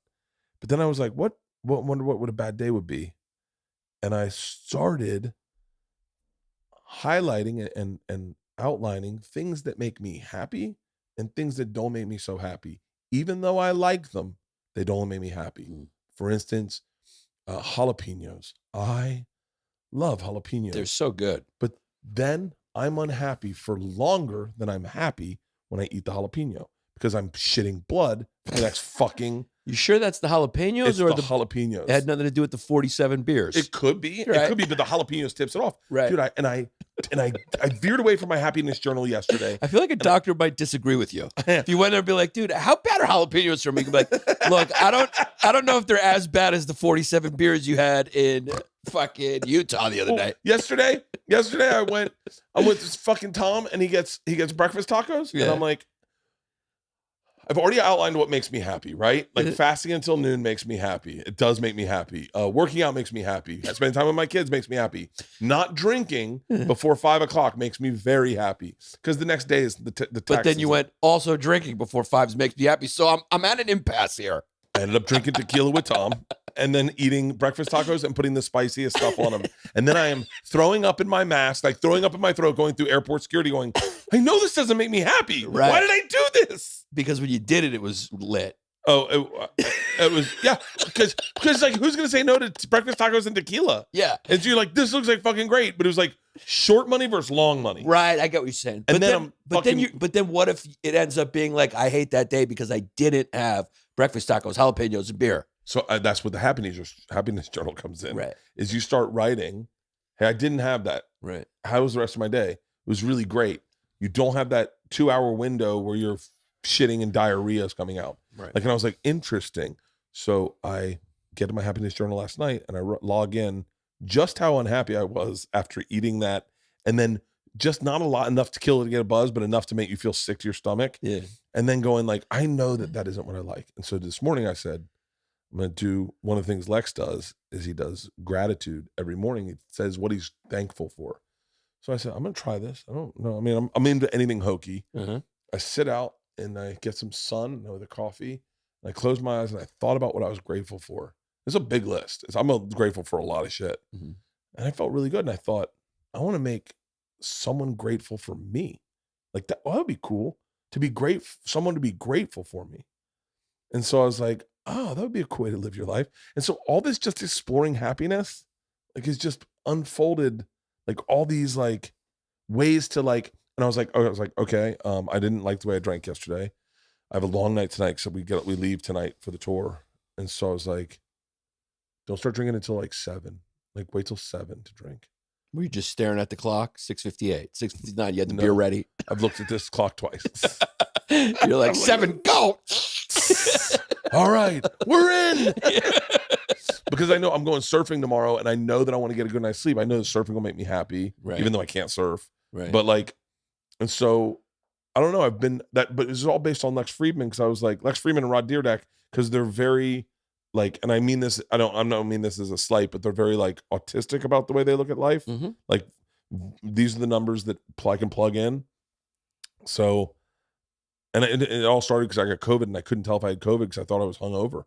But then I was like, wonder what a bad day would be. And I started highlighting and outlining things that make me happy and things that don't make me so happy. Even though I like them, they don't make me happy. For instance, jalapenos. I love jalapenos. They're so good. But then I'm unhappy for longer than I'm happy when I eat the jalapeno because I'm shitting blood for the next fucking... You sure that's the jalapenos? It's or the jalapenos. It had nothing to do with the 47 beers. It could be. Right. It could be, but the jalapenos tips it off. Right. Dude, I veered away from my happiness journal yesterday. I feel like a doctor might disagree with you. If you went there and be like, dude, how bad are jalapenos for me? You could be like, look, I don't know if they're as bad as the 47 beers you had in fucking Utah the other day. Yesterday I went to fucking Tom, and he gets breakfast tacos. Yeah. And I'm like, I've already outlined what makes me happy, right? Like fasting until noon makes me happy. It does make me happy. Working out makes me happy. Spending time with my kids makes me happy. Not drinking before 5 o'clock makes me very happy because the next day is the tax. But then you went also drinking before 5 makes me happy. So I'm at an impasse here. I ended up drinking tequila with Tom and then eating breakfast tacos and putting the spiciest stuff on them. And then I am throwing up in my mask, like throwing up in my throat, going through airport security going, I know this doesn't make me happy. Right. Why did I do this? Because when you did it, it was lit. Oh, it was, yeah. Because like, who's going to say no to breakfast tacos and tequila? Yeah. And so you're like, this looks like fucking great. But it was like short money versus long money. Right. I get what you're saying. But then what if it ends up being like, I hate that day because I didn't have breakfast tacos, jalapenos, and beer. So that's what the happiness journal comes in. Right. Is you start writing, hey, I didn't have that. Right. How was the rest of my day? It was really great. You don't have that 2-hour window where you're shitting and diarrhea is coming out. Right. Like, and I was like, interesting. So I get to my happiness journal last night and I log in just how unhappy I was after eating that. And then just not enough to kill it to get a buzz, but enough to make you feel sick to your stomach. Yeah. And then going like, I know that isn't what I like. And so this morning I said, I'm going to do one of the things Lex does is he does gratitude every morning. He says what he's thankful for. So I said, I'm going to try this. I don't know. I mean, I'm into anything hokey. I sit out and I get some sun with a coffee and I closed my eyes and I thought about what I was grateful for. It's a big list. I'm grateful for a lot of shit. And I felt really good. And I thought, I want to make someone grateful for me. Like that would be cool to be someone to be grateful for me. And so I was like, oh, that would be a cool way to live your life. And so all this just exploring happiness, like, is just unfolded, like all these like ways to like, and I was like, okay, I didn't like the way I drank yesterday. I have a long night tonight, so we leave tonight for the tour. And so I was like, don't start drinking until like 7. Like wait till 7 to drink. Were you just staring at the clock? 6:58, 6:59. You had the beer ready. I've looked at this clock twice. You're like, 7, go. All right, we're in. Because I know I'm going surfing tomorrow, and I know that I want to get a good night's sleep. I know that surfing will make me happy, even though I can't surf. Right. But like, and so I don't know. But this is all based on Lex Friedman, because I was like, Lex Friedman and Rod Deerdeck, because they're very like, and I mean this, I don't mean this as a slight, but they're very like autistic about the way they look at life. Mm-hmm. Like, these are the numbers that I can plug in. So, and it all started because I got COVID, and I couldn't tell if I had COVID because I thought I was hungover.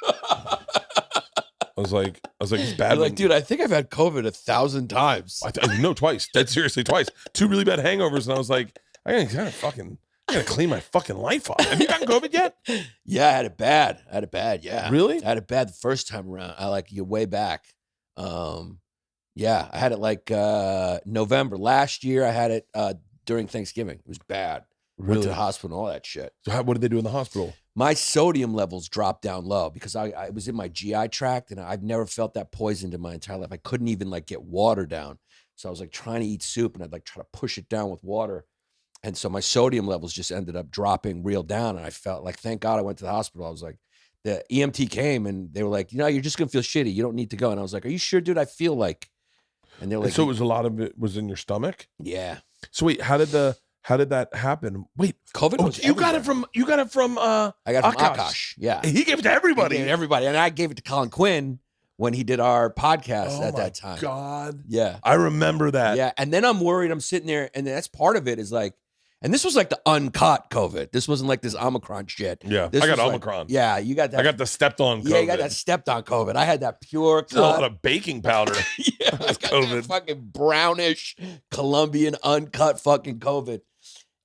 I was like, it's bad. You're like, dude, I think I've had COVID 1,000 times. No, twice. Dead seriously, twice. 2 really bad hangovers, and I was like, I gotta clean my fucking life up. Have you gotten COVID yet? Yeah, I had it bad. Yeah. Really? I had it bad the first time around. You're way back. Yeah, I had it like November last year. I had it during Thanksgiving. It was bad. Really? Went to the hospital and all that shit. So what did they do in the hospital? My sodium levels dropped down low because I was in my GI tract, and I've never felt that poisoned in my entire life. I couldn't even like get water down. So I was like trying to eat soup, and I'd like try to push it down with water. And so my sodium levels just ended up dropping real down. And I felt like, thank God I went to the hospital. I was like, the EMT came and they were like, you're just going to feel shitty. You don't need to go. And I was like, are you sure, dude? I feel like, and they were like, so it was a lot of it was in your stomach? Yeah. So wait, how did that happen? Wait, COVID was you got it from I got it from Akash. Yeah. He gave it to everybody. He gave it to everybody. And I gave it to Colin Quinn when he did our podcast at that time. God. Yeah. I remember that. Yeah. And then I'm worried. I'm sitting there, and that's part of it is like, and this was like the uncut COVID. This wasn't like this Omicron shit. Yeah, this I got was Omicron. Like, yeah, you got that. I got the stepped on COVID. Yeah, you got that stepped on COVID. I had that pure cut. A lot of baking powder. Yeah, I got COVID. That fucking brownish Colombian uncut fucking COVID.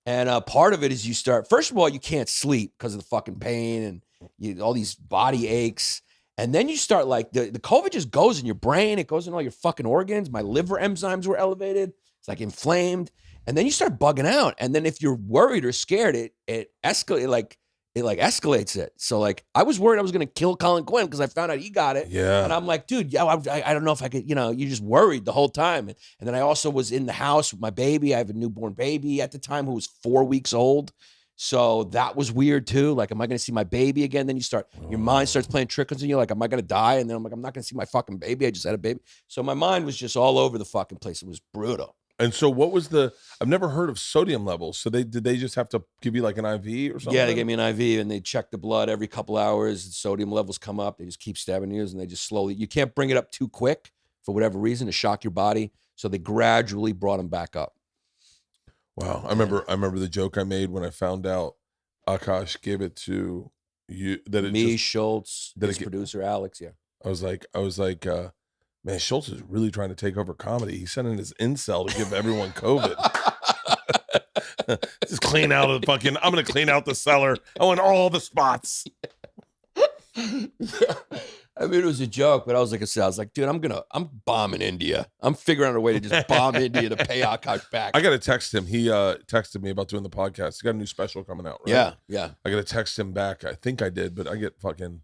And part of it is you start, first of all, you can't sleep because of the fucking pain and all these body aches. And then you start like, the COVID just goes in your brain. It goes in all your fucking organs. My liver enzymes were elevated. It's like inflamed. And then you start bugging out. And then if you're worried or scared, it escalates it. So like I was worried I was going to kill Colin Quinn because I found out he got it. Yeah. And I'm like, dude, yeah, I don't know if I could, you're just worried the whole time. And then I also was in the house with my baby. I have a newborn baby at the time who was 4 weeks old. So that was weird too. Like, am I going to see my baby again? Then your mind starts playing tricks on you. Like, am I going to die? And then I'm like, I'm not going to see my fucking baby. I just had a baby. So my mind was just all over the fucking place. It was brutal. And so what was I've never heard of sodium levels. So did they just have to give you like an IV or something? Yeah, they gave me an IV and they check the blood every couple hours. And sodium levels come up. They just keep stabbing you and they just slowly, you can't bring it up too quick for whatever reason to shock your body. So they gradually brought them back up. Wow. I remember the joke I made when I found out Akash gave it to you. Schultz, his producer, Alex. Yeah. I was like, man, Schultz is really trying to take over comedy. He's sending his incel to give everyone COVID. Just clean out the fucking, I'm going to clean out the cellar. I want all the spots. I mean, it was a joke, but I was like, dude, I'm bombing India. I'm figuring out a way to just bomb India to pay Akash back. I got to text him. He texted me about doing the podcast. He got a new special coming out, right? Yeah. I got to text him back. I think I did, but I get fucking...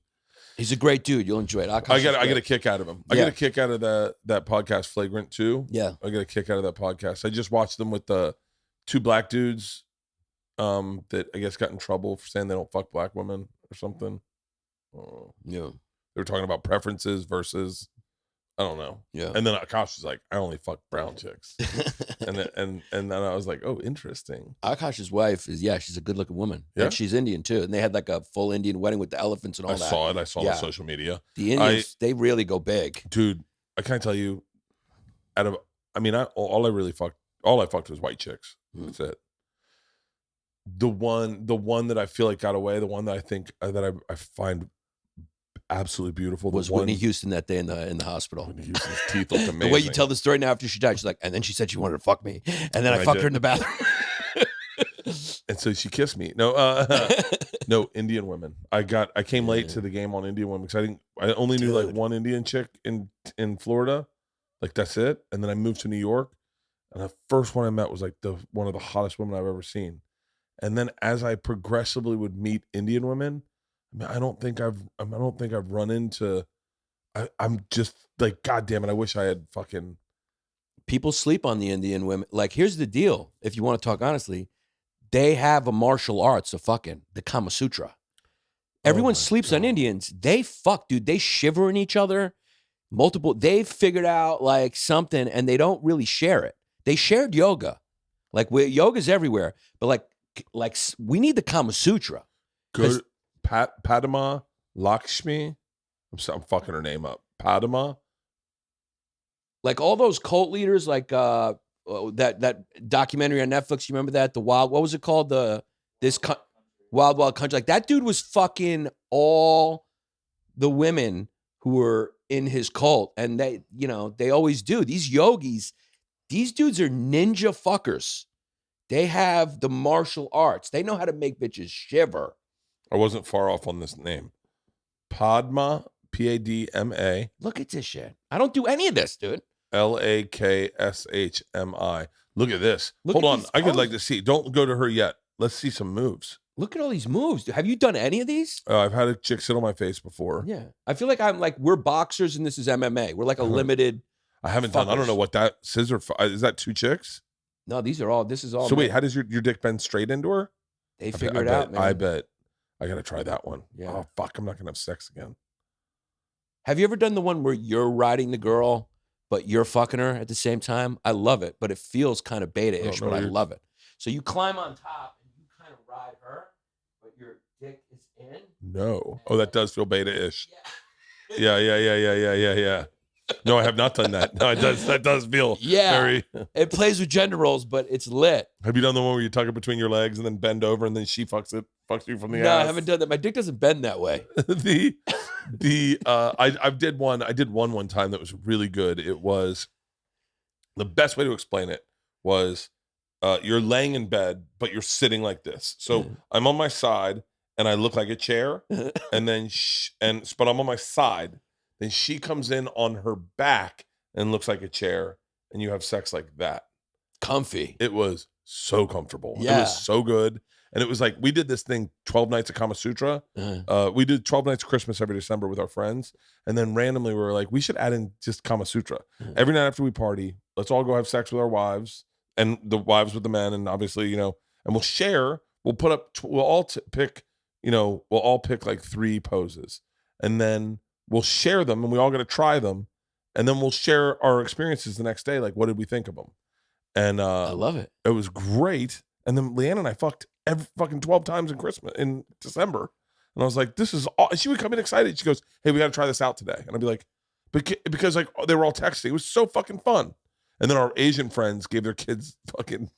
He's a great dude. You'll enjoy it. I get a kick out of him. I get a kick out of that podcast, Flagrant 2. Yeah. I get a kick out of that podcast. I just watched them with the 2 black dudes that I guess got in trouble for saying they don't fuck black women or something. Yeah. They were talking about preferences versus, I don't know. Yeah. And then Akash was like, I only fuck brown chicks. and then I was like, oh, interesting. Akash's wife she's a good looking woman. Yeah. And she's Indian too. And they had like a full Indian wedding with the elephants and all that. I saw it on social media. The Indians, they really go big. Dude, I can't tell you, all I fucked was white chicks. That's it. The one that I feel like got away, the one that I think that I find absolutely beautiful. Was Whitney Houston that day in the hospital? Whitney Houston's teeth looked amazing. The way you tell the story now after she died, she's like, and then she said she wanted to fuck me, and then I fucked her in the bathroom. And so she kissed me. No, no, Indian women. I came late to the game on Indian women because I only knew like one Indian chick in Florida, like that's it. And then I moved to New York, and the first one I met was like one of the hottest women I've ever seen. And then as I progressively would meet Indian women, I mean, I don't think I've run into. I'm just like, God damn it! I wish I had fucking. People sleep on the Indian women. Like, here's the deal. If you want to talk honestly, they have a martial arts of fucking the Kama Sutra. Everyone sleeps on Indians. They fuck, dude. They shiver in each other. They've figured out like something, and they don't really share it. They shared yoga. Like, yoga's everywhere, but like we need the Kama Sutra. Good. Padma Lakshmi. I'm fucking her name up. Padma. Like all those cult leaders, like that documentary on Netflix. You remember that? What was it called? Wild Wild Country. Like that dude was fucking all the women who were in his cult, and they always do. These yogis, these dudes are ninja fuckers. They have the martial arts. They know how to make bitches shiver. I wasn't far off on this name. Padma, Padma. Look at this shit. I don't do any of this, dude. Lakshmi. Look at this. Hold on. I could like to see. Don't go to her yet. Let's see some moves. Look at all these moves. Have you done any of these? I've had a chick sit on my face before. Yeah. I feel like we're boxers and this is MMA. We're like a limited. I haven't done. I don't know what that scissor. Is that two chicks? No, this is all. So wait, how does your dick bend straight into her? They figure it out, man. I bet. I got to try that one. Yeah. Oh, fuck. I'm not going to have sex again. Have you ever done the one where you're riding the girl, but you're fucking her at the same time? I love it, but it feels kind of beta-ish, but I love it. So you climb on top and you kind of ride her, but your dick is in. No. Oh, that does feel beta-ish. Yeah. No, I have not done that. No, it does. That does feel very. It plays with gender roles, but it's lit. Have you done the one where you tuck it between your legs and then bend over and then she fucks you from the ass? No, I haven't done that. My dick doesn't bend that way. I did one time that was really good. It was the best way to explain it was you're laying in bed, but you're sitting like this. So I'm on my side and I look like a chair, and then but I'm on my side. Then she comes in on her back and looks like a chair, and you have sex like that. Comfy. It was so comfortable. Yeah. It was so good. And it was like, we did this thing, 12 nights of Kama Sutra. We did 12 nights of Christmas every December with our friends. And then randomly we were like, we should add in just Kama Sutra. Every night after we party, let's all go have sex with our wives and the wives with the men. And obviously, and we'll share, we'll all pick like 3 poses. And then we'll share them and we all got to try them. And then we'll share our experiences the next day. Like, what did we think of them? And I love it. It was great. And then Leanne and I fucked every fucking 12 times in December. And I was like, this is all. She would come in excited. She goes, hey, we got to try this out today. And I'd be like, because like they were all texting. It was so fucking fun. And then our Asian friends gave their kids fucking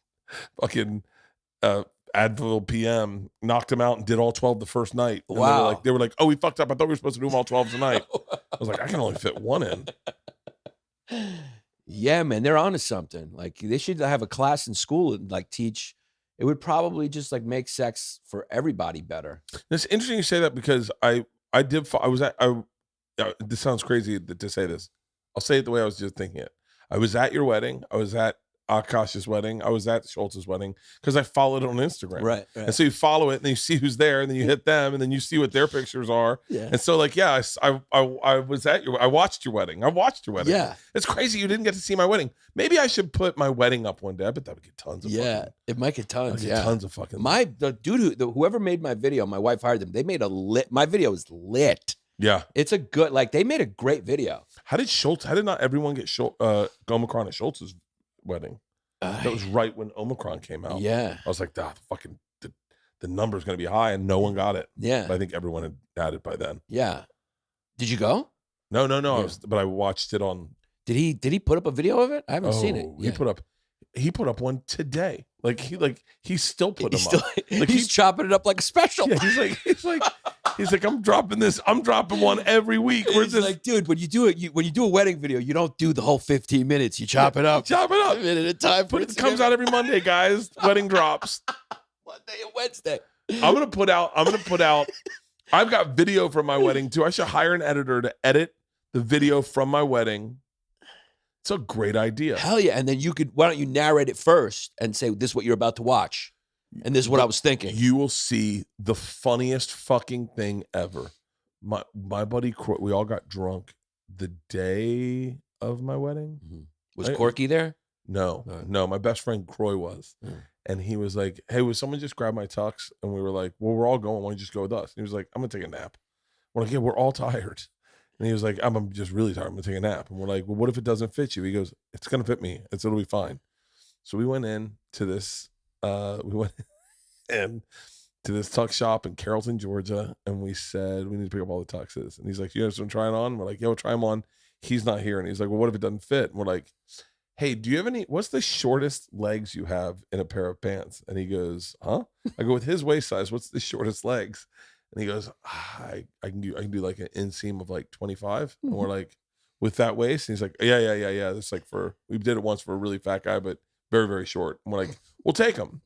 Advil PM, knocked them out and did all 12 the first night. And wow. They were like, oh, we fucked up. I thought we were supposed to do them all 12 tonight. I was like, I can only fit one in. Yeah, man, they're onto something. Like they should have a class in school and like teach. It would probably just like make sex for everybody better. It's interesting you say that because this sounds crazy to say this. I'll say it the way I was just thinking it. I was at your wedding. I was at Akash's wedding. I was at Schultz's wedding because I followed it on Instagram. Right. And so you follow it and then you see who's there and then you hit them and then you see what their pictures are. Yeah. And so like, yeah, I was at I watched your wedding. Yeah. It's crazy you didn't get to see my wedding. Maybe I should put my wedding up one day. I bet that would get tons of it might get tons. tons of fucking. The dude whoever made my video, my wife hired them. They made my video is lit. Yeah. It's a good, like they made a great video. How did not everyone get Omicron at Schultz's wedding? That was right when Omicron came out. Yeah. I was like, the number's going to be high, and no one got it. Yeah. But I think everyone had it by then. Yeah. Did you go? No. Yeah. But I watched it on. Did he put up a video of it? I haven't seen it. Yeah. He put up one today. He's still putting them up. He's chopping it up like a special. Yeah, he's like He's like, I'm dropping one every week. He's like, dude, when you do a wedding video, you don't do the whole 15 minutes. You chop it up. Chop it up. A minute at a time. But it comes out every Monday, guys. Wedding drops. Monday and Wednesday. I'm gonna put out. I've got video from my wedding too. I should hire an editor to edit the video from my wedding. It's a great idea. Hell yeah. And then why don't you narrate it first and say, this is what you're about to watch. And this is what I was thinking. You will see the funniest fucking thing ever. My buddy, we all got drunk the day of my wedding. Mm-hmm. Was Corky there? No. My best friend Croy was. And he was like, hey, would someone just grab my tux? And we were like, well, we're all going. Why don't you just go with us? And he was like, I'm going to take a nap. We're like, yeah, we're all tired. And he was like, I'm just really tired. I'm going to take a nap. And we're like, well, what if it doesn't fit you? He goes, it's going to fit me. It'll be fine. So we went in to this, to this tux shop in Carrollton, Georgia. And we said, we need to pick up all the tuxes. And he's like, you have some trying on? We're like, yeah, we'll try them on. He's not here. And he's like, well, what if it doesn't fit? And we're like, hey, do you have what's the shortest legs you have in a pair of pants? And he goes, huh? I go, with his waist size, what's the shortest legs? And he goes, I can do like an inseam of like 25. And we're like, with that waist? And he's like, yeah. It's like we did it once for a really fat guy, but very, very short. And we're like, we'll take him.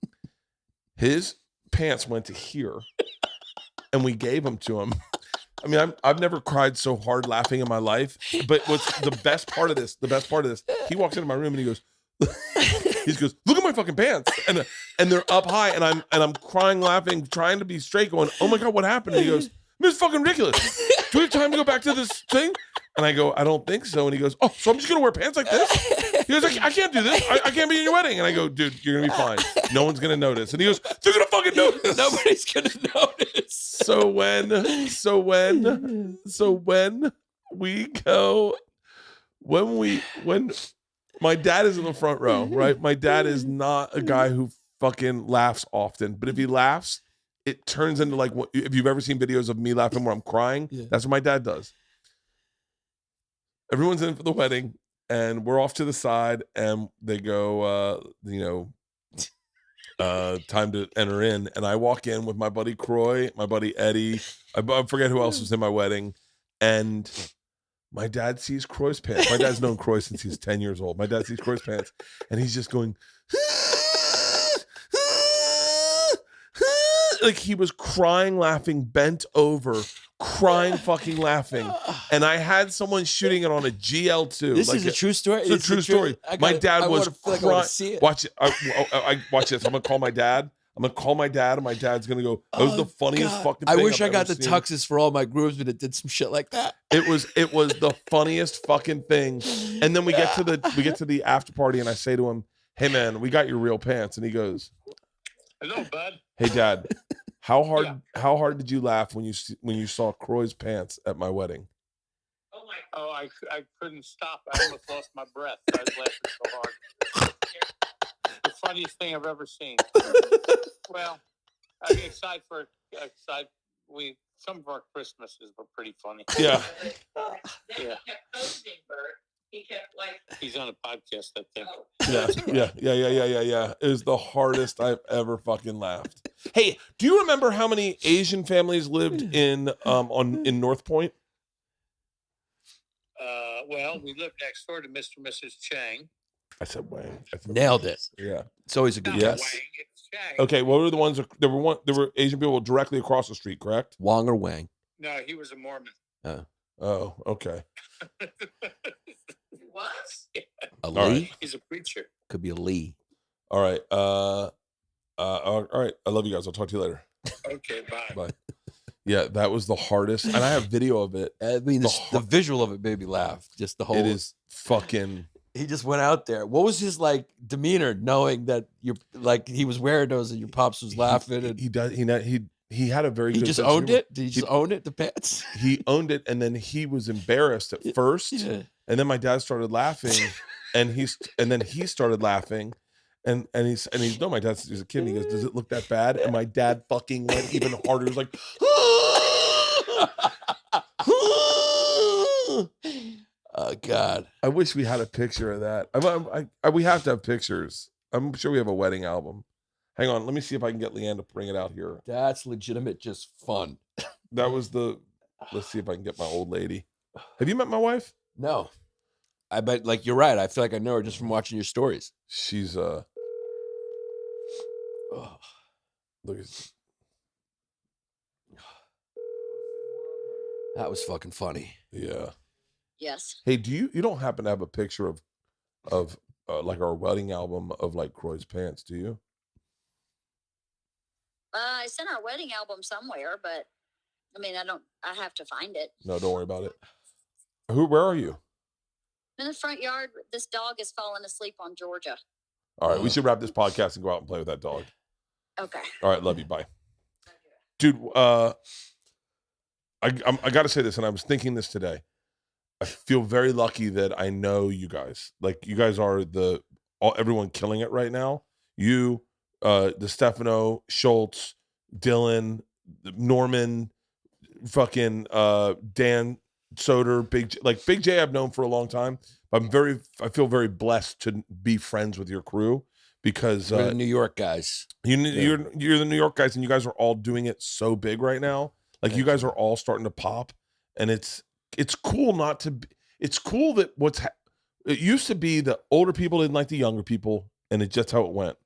His pants went to here and we gave them to him. I mean, I've never cried so hard laughing in my life. But what's the best part of this? He walks into my room and he goes, look at my fucking pants. And they're up high and I'm crying, laughing, trying to be straight, going, oh my God, what happened? And he goes, this is fucking ridiculous. Do we have time to go back to this thing? And I go, I don't think so. And he goes, oh, so I'm just going to wear pants like this? He goes, I can't do this. I can't be in your wedding. And I go, dude, you're going to be fine. No one's going to notice. And he goes, they're going to fucking notice. Nobody's going to notice. So when my dad is in the front row, right? My dad is not a guy who fucking laughs often, but if he laughs, it turns into like, if you've ever seen videos of me laughing where I'm crying, that's what my dad does. Everyone's in for the wedding and we're off to the side and they go, time to enter in. And I walk in with my buddy Croy, my buddy Eddie. I forget who else was in my wedding. And my dad sees Croy's pants. My dad's known Croy since he's 10 years old. My dad sees Croy's pants and he's just going, like he was crying, laughing, bent over, crying, fucking laughing. And I had someone shooting it on a GL2. This is a true story? It's a true story. My dad was crying. Watch it. I watch this. I'm going to call my dad. And my dad's going to go, that was the funniest fucking thing I wish I've I got the seen. tuxes for all my groomsmen that did some shit like that. It was the funniest fucking thing. And then we get to the after party and I say to him, hey man, we got your real pants. And he goes, hello, bud. Hey dad, how hard did you laugh when you saw Croy's pants at my wedding? Oh, I couldn't stop. I almost lost my breath. I was laughing so hard. The funniest thing I've ever seen. Well, I mean, some of our Christmases were pretty funny. Yeah. Yeah. He's on a podcast, I think. Yeah. It was the hardest I've ever fucking laughed. Hey, do you remember how many Asian families lived in North Point? Well, we lived next door to Mr. and Mrs. Chang. I said Wang. Nailed it. Yeah. It's always a good yes. guess. Wang, it's Chang. Okay, what were the ones there were Asian people directly across the street, correct? Wong or Wang? No, he was a Mormon. Oh, okay. What? A Lee? Right. He's a preacher. Could be a Lee. All right. All right. I love you guys. I'll talk to you later. Okay, bye. Bye. Yeah, that was the hardest, and I have video of it. I mean, the visual of it made me laugh. Just the whole. It is fucking. He just went out there. What was his like demeanor, knowing that you're like he was wearing those and your pops was laughing? And He had a very. He good just sense of owned humor. it. Did he just own it? The pants. He owned it, and then he was embarrassed at first, and then my dad started laughing, and then he started laughing. And he's no, my dad was a kid. And he goes, "Does it look that bad?" And my dad fucking went even harder. He was like, "Oh God!" I wish we had a picture of that. We have to have pictures. I'm sure we have a wedding album. Hang on, let me see if I can get Leanne to bring it out here. That's legitimate, just fun. that was the. Let's see if I can get my old lady. Have you met my wife? No. I bet, like, you're right. I feel like I know her just from watching your stories. She's Oh. look at That was fucking funny. yeah. Yes. Hey, you don't happen to have a picture of like our wedding album of like Croy's pants, do you? I sent our wedding album somewhere, but I mean, I have to find it. No, don't worry about it. Where are you? In the front yard, this dog is falling asleep on Georgia. All right, we should wrap this podcast and go out and play with that dog. Okay. All right, love you. Bye. Dude, I got to say this, and I was thinking this today. I feel very lucky that I know you guys. Like, you guys are everyone killing it right now. You, DeStefano, Schultz, Dylan, Norman, fucking Dan Soder, Big J I've known for a long time. But I feel very blessed to be friends with your crew because We're the New York guys. you're the New York guys, and you guys are all doing it so big right now. Like, you guys are all starting to pop, and it's cool not to be, it's cool that it used to be the older people didn't like the younger people, and it's just how it went.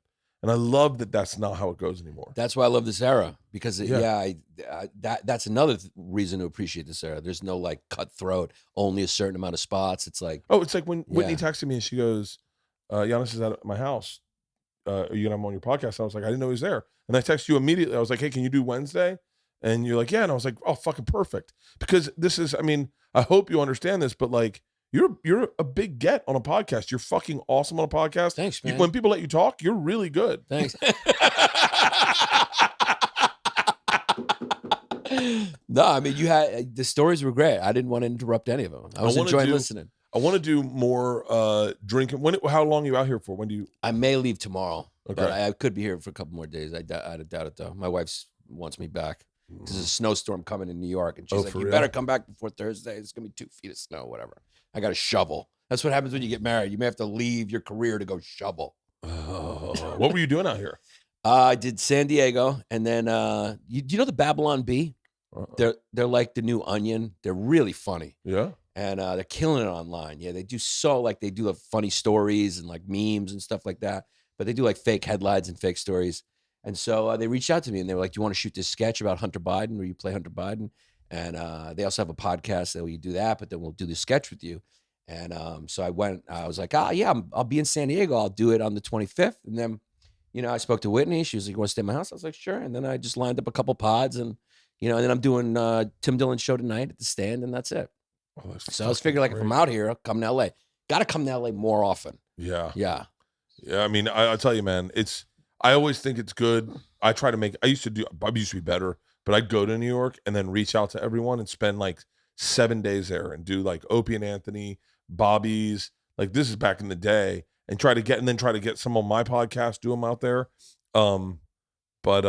And I love that that's not how it goes anymore. That's why I love this era because that's another reason to appreciate this era. There's no like cutthroat, only a certain amount of spots. It's like, it's like when Whitney texted me and she goes, Yannis is at my house. Are you gonna have him on your podcast? I was like, I didn't know he was there. And I texted you immediately. I was like, hey, can you do Wednesday? And you're like, yeah. And I was like, oh, fucking perfect. Because this is, I mean, I hope you understand this, but like, you're a big get on a podcast. You're fucking awesome on a podcast. Thanks, man. When people let you talk, you're really good. Thanks. No, I mean, the stories were great. I didn't want to interrupt any of them. I was enjoying listening. I want to do more drinking. How long are you out here for? When do you? I may leave tomorrow, Okay. but I could be here for a couple more days. I doubt it, though. My wife wants me back because there's a snowstorm coming in New York, and she's like, for you real? better come back before Thursday. It's going to be 2 feet of snow, whatever. I got to shovel. That's what happens when you get married. You may have to leave your career to go shovel. What were you doing out here? I did San Diego, and then you know the Babylon Bee? They're like the new Onion. They're really funny. Yeah. And they're killing it online. Yeah, they do like funny stories and like memes and stuff like that. But they do like fake headlines and fake stories. And so they reached out to me and they were like, do you want to shoot this sketch about Hunter Biden where you play Hunter Biden? And they also have a podcast that we do that, but then we'll do the sketch with you. And so I went, I was like, I'll be in San Diego. I'll do it on the 25th. And then, I spoke to Whitney. She was like, you want to stay at my house? I was like, sure. And then I just lined up a couple pods and, and then I'm doing Tim Dillon's show tonight at the Stand, and that's it. Oh, So I was figuring, like, if I'm out here, I'll come to LA. Got to come to LA more often. Yeah. Yeah. Yeah. I mean, I'll tell you, man, I always think it's good. I used to be better, but I'd go to New York and then reach out to everyone and spend like 7 days there and do like Opie and Anthony, Bobby's, like this is back in the day, and try to get some on my podcast, do them out there. But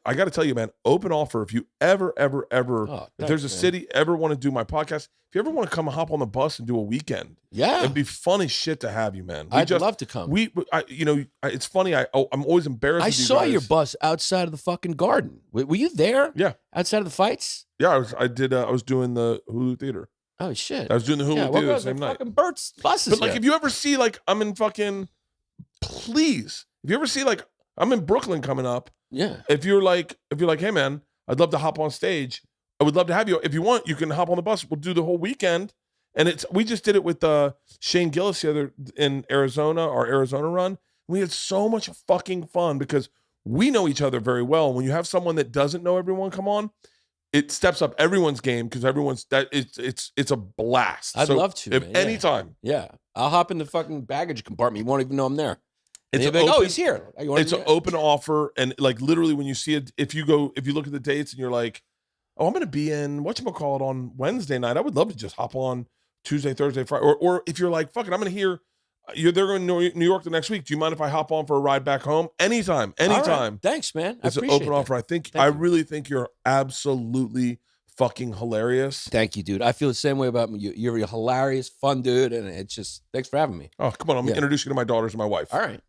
I got to tell you, man, open offer. If you ever, if there's a city ever want to do my podcast, if you ever want to come hop on the bus and do a weekend, it'd be fun as shit to have you, man. I'd love to come. It's funny. I'm always embarrassed. I saw your bus outside of the fucking Garden. Were you there? Yeah. Outside of the fights? Yeah, I was doing the Hulu Theater. Oh shit. I was doing the Hulu Theater the same night. Fucking Bert's buses. But like, if you ever see like I'm in fucking, please, if you ever see like I'm in Brooklyn coming up. Yeah. If you're like, hey man, I'd love to hop on stage. I would love to have you. If you want, you can hop on the bus. We'll do the whole weekend. And we just did it with Shane Gillis the other in Arizona, our Arizona run. We had so much fucking fun because we know each other very well. When you have someone that doesn't know everyone come on, it steps up everyone's game because it's a blast. I'd love to. If anytime. Yeah. I'll hop in the fucking baggage compartment. You won't even know I'm there. It's like, oh, he's here. It's an open offer, and like literally when you see it, if you look at the dates and you're like, oh, I'm going to be in whatchamacallit on Wednesday night. I would love to just hop on Tuesday, Thursday, Friday, or if you're like, fuck it, I'm going to hear they're going to New York the next week. Do you mind if I hop on for a ride back home? Anytime. Right. Thanks, man. It's an open offer. I really think you're absolutely fucking hilarious. Thank you, dude. I feel the same way about you. You're a hilarious, fun dude, and it's just thanks for having me. Oh, come on. I'm going to introduce you to my daughters and my wife. All right.